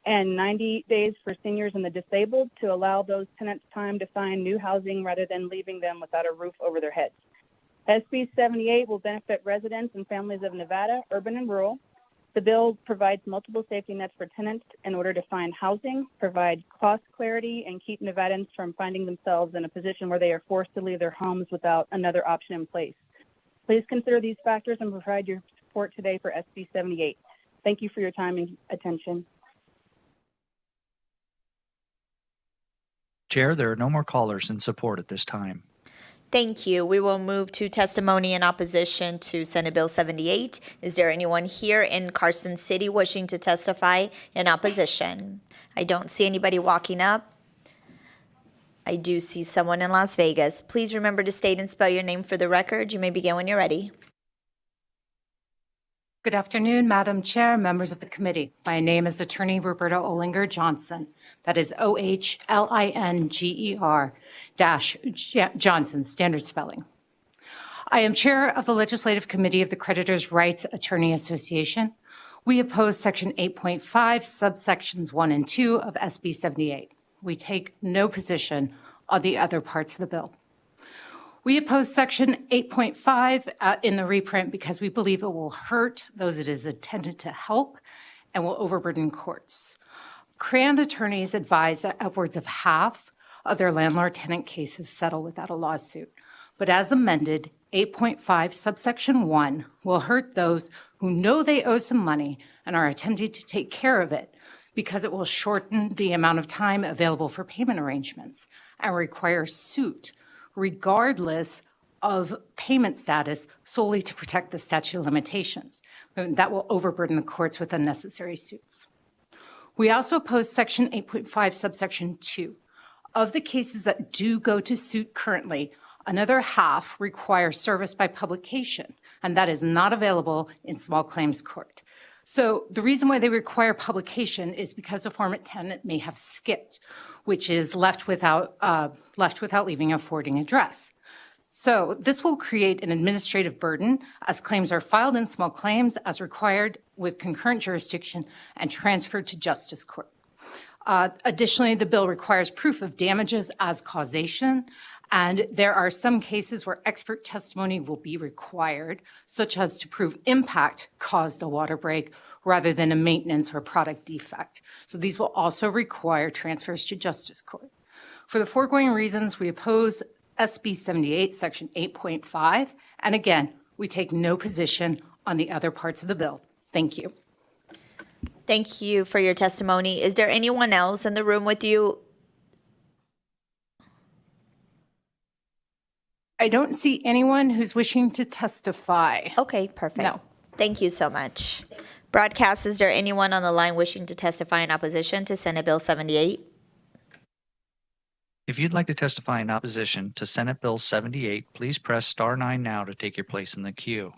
and 90 days for seniors and the disabled to allow those tenants time to find new housing rather than leaving them without a roof over their heads. SB 78 will benefit residents and families of Nevada, urban and rural. The bill provides multiple safety nets for tenants in order to find housing, provide cost clarity, and keep Nevadans from finding themselves in a position where they are forced to leave their homes without another option in place. Please consider these factors and provide your support today for SB 78. Thank you for your time and attention. Chair, there are no more callers in support at this time. Thank you. We will move to testimony in opposition to Senate Bill 78. Is there anyone here in Carson City wishing to testify in opposition? I don't see anybody walking up. I do see someone in Las Vegas. Please remember to state and spell your name for the record. You may begin when you're ready. Good afternoon, Madam Chair, members of the committee. My name is Attorney Roberta Olinger Johnson. That is OHLINGER-Johnson, standard spelling. I am chair of the Legislative Committee of the Creditors' Rights Attorney Association. We oppose Section 8.5, subsections 1 and 2 of SB 78. We take no position on the other parts of the bill. We oppose Section 8.5 in the reprint because we believe it will hurt those it is intended to help and will overburden courts. CRAN attorneys advise that upwards of half of their landlord-tenant cases settle without a lawsuit. But as amended, 8.5 subsection 1 will hurt those who know they owe some money and are attempting to take care of it because it will shorten the amount of time available for payment arrangements and require suit regardless of payment status solely to protect the statute of limitations. That will overburden the courts with unnecessary suits. We also oppose Section 8.5, subsection 2. Of the cases that do go to suit currently, another half require service by publication, and that is not available in small claims court. So the reason why they require publication is because a former tenant may have skipped, which is left without leaving a forwarding address. So this will create an administrative burden as claims are filed in small claims as required with concurrent jurisdiction and transferred to justice court. Additionally, the bill requires proof of damages as causation, and there are some cases where expert testimony will be required, such as to prove impact caused a water break rather than a maintenance or product defect. So these will also require transfers to justice court. For the foregoing reasons, we oppose SB 78, Section 8.5, and again, we take no position on the other parts of the bill. Thank you. Thank you for your testimony. Is there anyone else in the room with you? I don't see anyone who's wishing to testify. Okay, perfect. No. Thank you so much. Broadcast, is there anyone on the line wishing to testify in opposition to Senate Bill 78? If you'd like to testify in opposition to Senate Bill 78, please press star 9 now to take your place in the queue.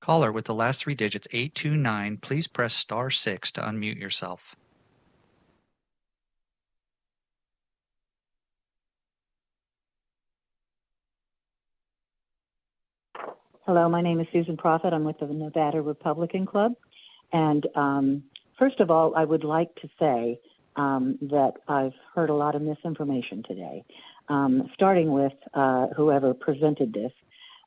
Caller with the last 3 digits 829, please press star 6 to unmute yourself. Hello, my name is Susan Prophet. I'm with the Nevada Republican Club. And first of all, I would like to say that I've heard a lot of misinformation today, starting with whoever presented this.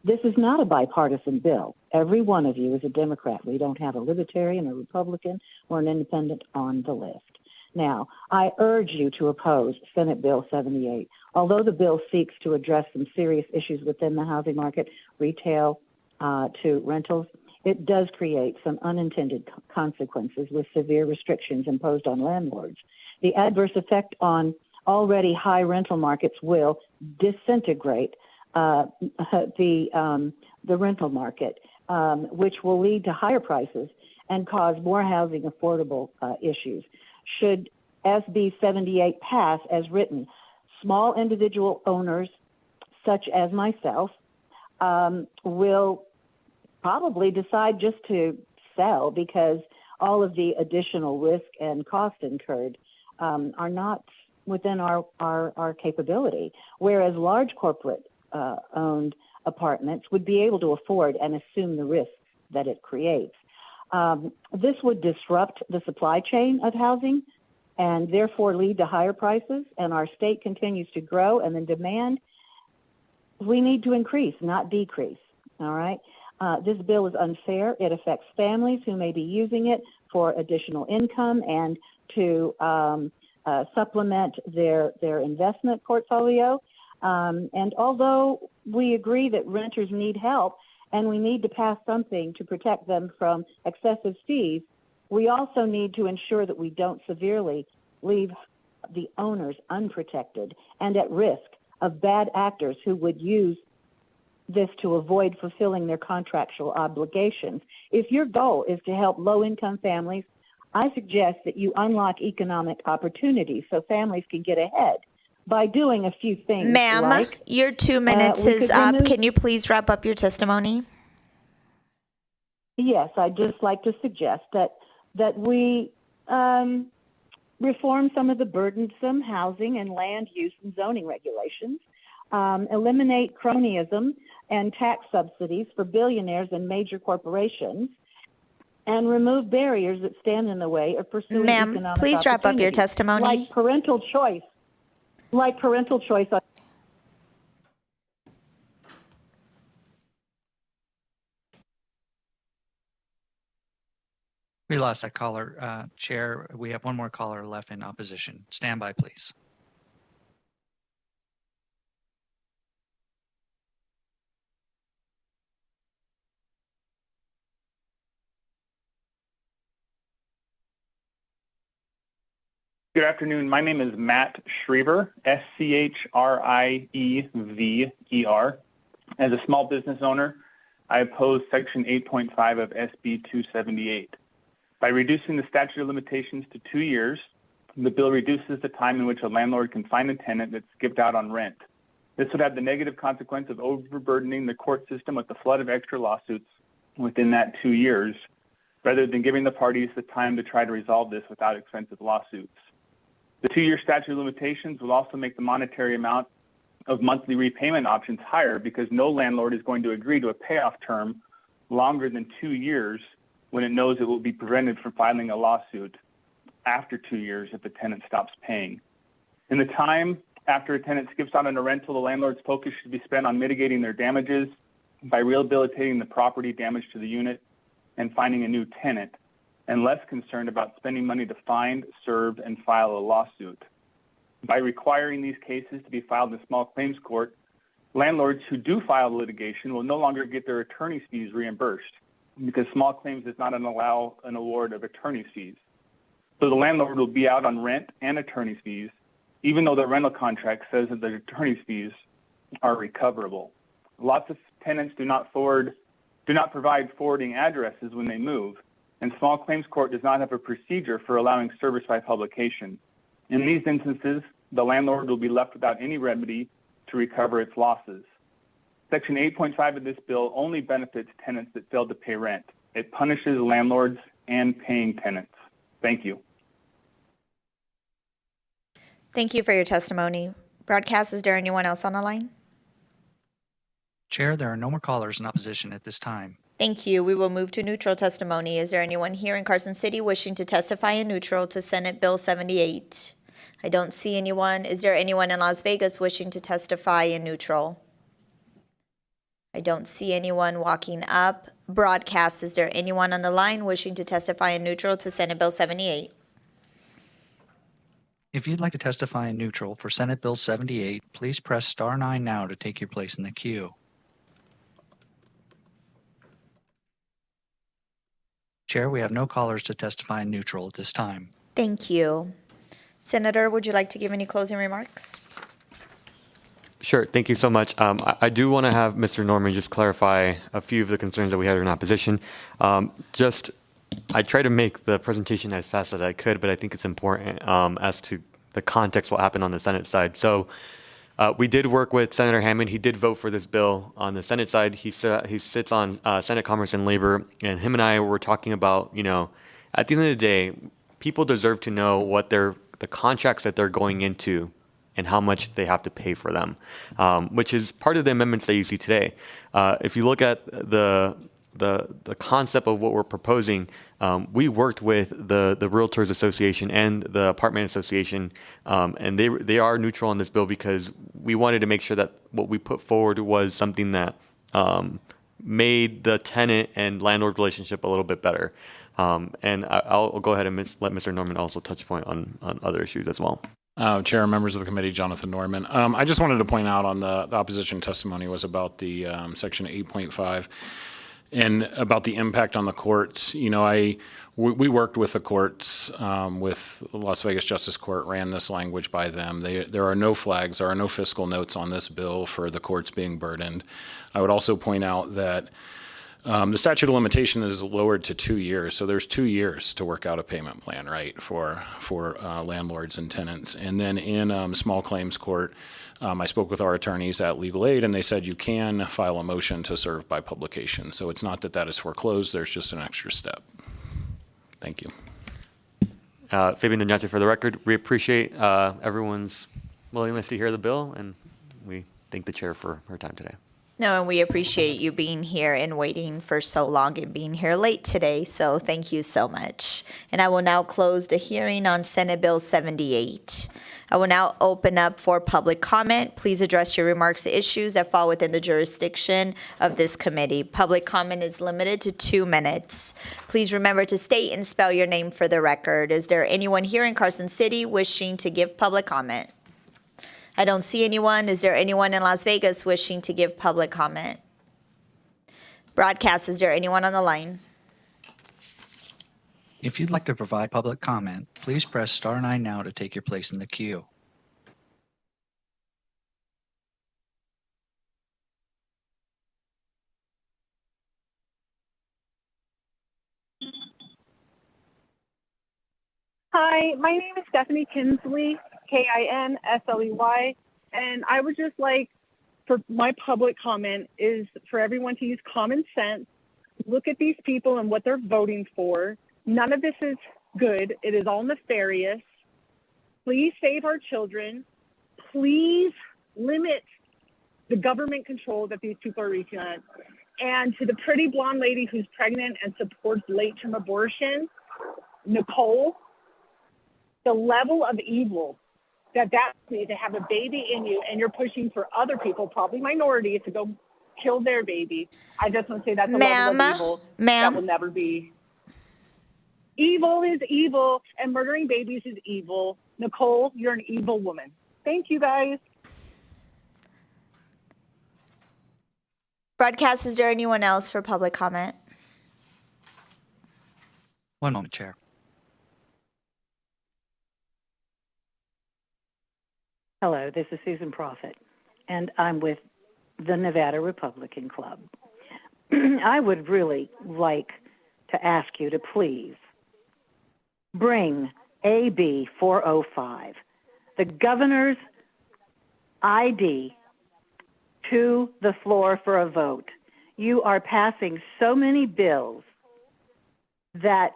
This is not a bipartisan bill. Every one of you is a Democrat. We don't have a Libertarian, a Republican, or an Independent on the list. Now, I urge you to oppose Senate Bill 78. Although the bill seeks to address some serious issues within the housing market, retail to rentals, it does create some unintended consequences with severe restrictions imposed on landlords. The adverse effect on already high rental markets will disintegrate the rental market, which will lead to higher prices and cause more housing affordable issues. Should SB 78 pass as written, small individual owners, such as myself, will probably decide just to sell because all of the additional risk and cost incurred are not within our capability, whereas large corporate owned apartments would be able to afford and assume the risk that it creates. This would disrupt the supply chain of housing and therefore lead to higher prices, and our state continues to grow, and then demand, we need to increase, not decrease. All right. This bill is unfair. It affects families who may be using it for additional income and to supplement their investment portfolio. And although we agree that renters need help and we need to pass something to protect them from excessive fees, we also need to ensure that we don't severely leave the owners unprotected and at risk of bad actors who would use this to avoid fulfilling their contractual obligations. If your goal is to help low-income families, I suggest that you unlock economic opportunities so families can get ahead by doing a few things. Ma'am, like, your 2 minutes we is could up. remove- Can you please wrap up your testimony? Yes, I'd just like to suggest that we reform some of the burdensome housing and land use and zoning regulations, eliminate cronyism and tax subsidies for billionaires and major corporations, and remove barriers that stand in the way of pursuing Ma'am, economic please wrap up your opportunities, testimony. like parental choice. We lost that caller. Chair, we have one more caller left in opposition. Stand by, please. Good afternoon. My name is Matt Schriever, Schriever. As a small business owner, I oppose Section 8.5 of SB 278. By reducing the statute of limitations to 2 years, the bill reduces the time in which a landlord can find a tenant that's skipped out on rent. This would have the negative consequence of overburdening the court system with a flood of extra lawsuits within that 2 years, rather than giving the parties the time to try to resolve this without expensive lawsuits. The 2-year statute of limitations will also make the monetary amount of monthly repayment options higher because no landlord is going to agree to a payoff term longer than 2 years when it knows it will be prevented from filing a lawsuit after 2 years if the tenant stops paying. In the time after a tenant skips out on a rental, the landlord's focus should be spent on mitigating their damages by rehabilitating the property damage to the unit and finding a new tenant, and less concerned about spending money to find, serve, and file a lawsuit. By requiring these cases to be filed in the small claims court, landlords who do file litigation will no longer get their attorney's fees reimbursed because small claims does not allow an award of attorney's fees. So the landlord will be out on rent and attorney's fees, even though the rental contract says that the attorney's fees are recoverable. Lots of tenants do not provide forwarding addresses when they move, and small claims court does not have a procedure for allowing service by publication. In these instances, the landlord will be left without any remedy to recover its losses. Section 8.5 of this bill only benefits tenants that failed to pay rent. It punishes landlords and paying tenants. Thank you. Thank you for your testimony. Broadcast, is there anyone else on the line? Chair, there are no more callers in opposition at this time. Thank you. We will move to neutral testimony. Is there anyone here in Carson City wishing to testify in neutral to Senate Bill 78? I don't see anyone. Is there anyone in Las Vegas wishing to testify in neutral? I don't see anyone walking up. Broadcast, is there anyone on the line wishing to testify in neutral to Senate Bill 78? If you'd like to testify in neutral for Senate Bill 78, please press star 9 now to take your place in the queue. Chair, we have no callers to testify in neutral at this time. Thank you. Senator, would you like to give any closing remarks? Sure. Thank you so much. I do want to have Mr. Norman just clarify a few of the concerns that we had in opposition. I tried to make the presentation as fast as I could, but I think it's important as to the context what happened on the Senate side. So we did work with Senator Hammond. He did vote for this bill on the Senate side. He sits on Senate Commerce and Labor, and him and I were talking about, at the end of the day, people deserve to know what the contracts that they're going into and how much they have to pay for them, which is part of the amendments that you see today. If you look at the the concept of what we're proposing, we worked with the Realtors Association and the Apartment Association, and they are neutral on this bill because we wanted to make sure that what we put forward was something that made the tenant and landlord relationship a little bit better. And I'll go ahead and let Mr. Norman also touch point on other issues as well. Chair, members of the committee, Jonathan Norman. I just wanted to point out on the opposition testimony was about the section 8.5 and about the impact on the courts. You know, we worked with the courts, with Las Vegas Justice Court, ran this language by them. There are no flags, there are no fiscal notes on this bill for the courts being burdened. I would also point out that the statute of limitation is lowered to 2 years, so there's 2 years to work out a payment plan, right, for landlords and tenants. And then in small claims court, I spoke with our attorneys at Legal Aid, and they said you can file a motion to serve by publication. So it's not that that is foreclosed, there's just an extra step. Thank you. Fabian Doñate for the record. We appreciate everyone's willingness to hear the bill, and we thank the chair for her time today. No, and we appreciate you being here and waiting for so long and being here late today. So thank you so much. And I will now close the hearing on Senate Bill 78. I will now open up for public comment. Please address your remarks to issues that fall within the jurisdiction of this committee. Public comment is limited to 2 minutes. Please remember to state and spell your name for the record. Is there anyone here in Carson City wishing to give public comment? I don't see anyone. Is there anyone in Las Vegas wishing to give public comment? Broadcast, is there anyone on the line? If you'd like to provide public comment, please press *9 now to take your place in the queue. Hi, my name is Stephanie Kinsley, Kinsley, and I would just like for my public comment is for everyone to use common sense, look at these people and what they're voting for. None of this is good. It is all nefarious. Please save our children. Please limit the government control that these people are reaching on. And to the pretty blonde lady who's pregnant and supports late-term abortion, Nicole, the level of evil that means to have a baby in you and you're pushing for other people, probably minorities, to go kill their baby. I just want to say that's a level of evil that will never be. Evil is evil, and murdering babies is evil. Nicole, you're an evil woman. Thank you, guys. Broadcast, is there anyone else for public comment? One moment, Chair. Hello, this is Susan Prophet, and I'm with the Nevada Republican Club. I would really like to ask you to please bring AB 405, the governor's ID, to the floor for a vote. You are passing so many bills that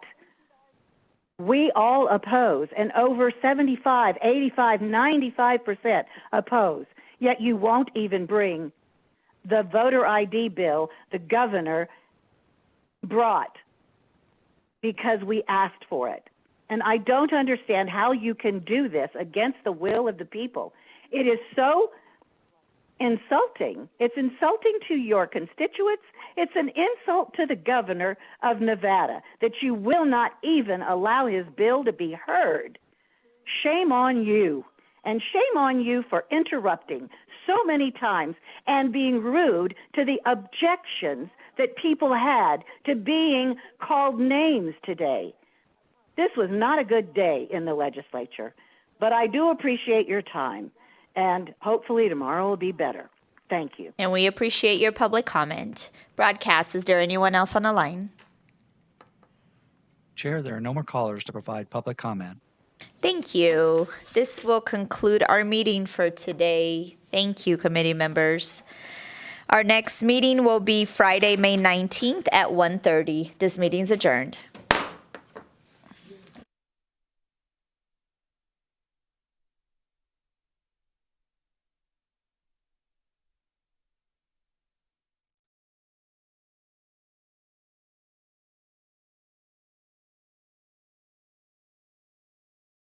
we all oppose, and over 75, 85, 95% oppose, yet you won't even bring the voter ID bill the governor brought because we asked for it. And I don't understand how you can do this against the will of the people. It is so insulting. It's insulting to your constituents. It's an insult to the governor of Nevada that you will not even allow his bill to be heard. Shame on you. And shame on you for interrupting so many times and being rude to the objections that people had to being called names today. This was not a good day in the legislature, but I do appreciate your time. And hopefully tomorrow will be better. Thank you. And we appreciate your public comment. Broadcast, is there anyone else on the line? Chair, there are no more callers to provide public comment. Thank you. This will conclude our meeting for today. Thank you, committee members. Our next meeting will be Friday, May 19th at 1:30. This meeting's adjourned.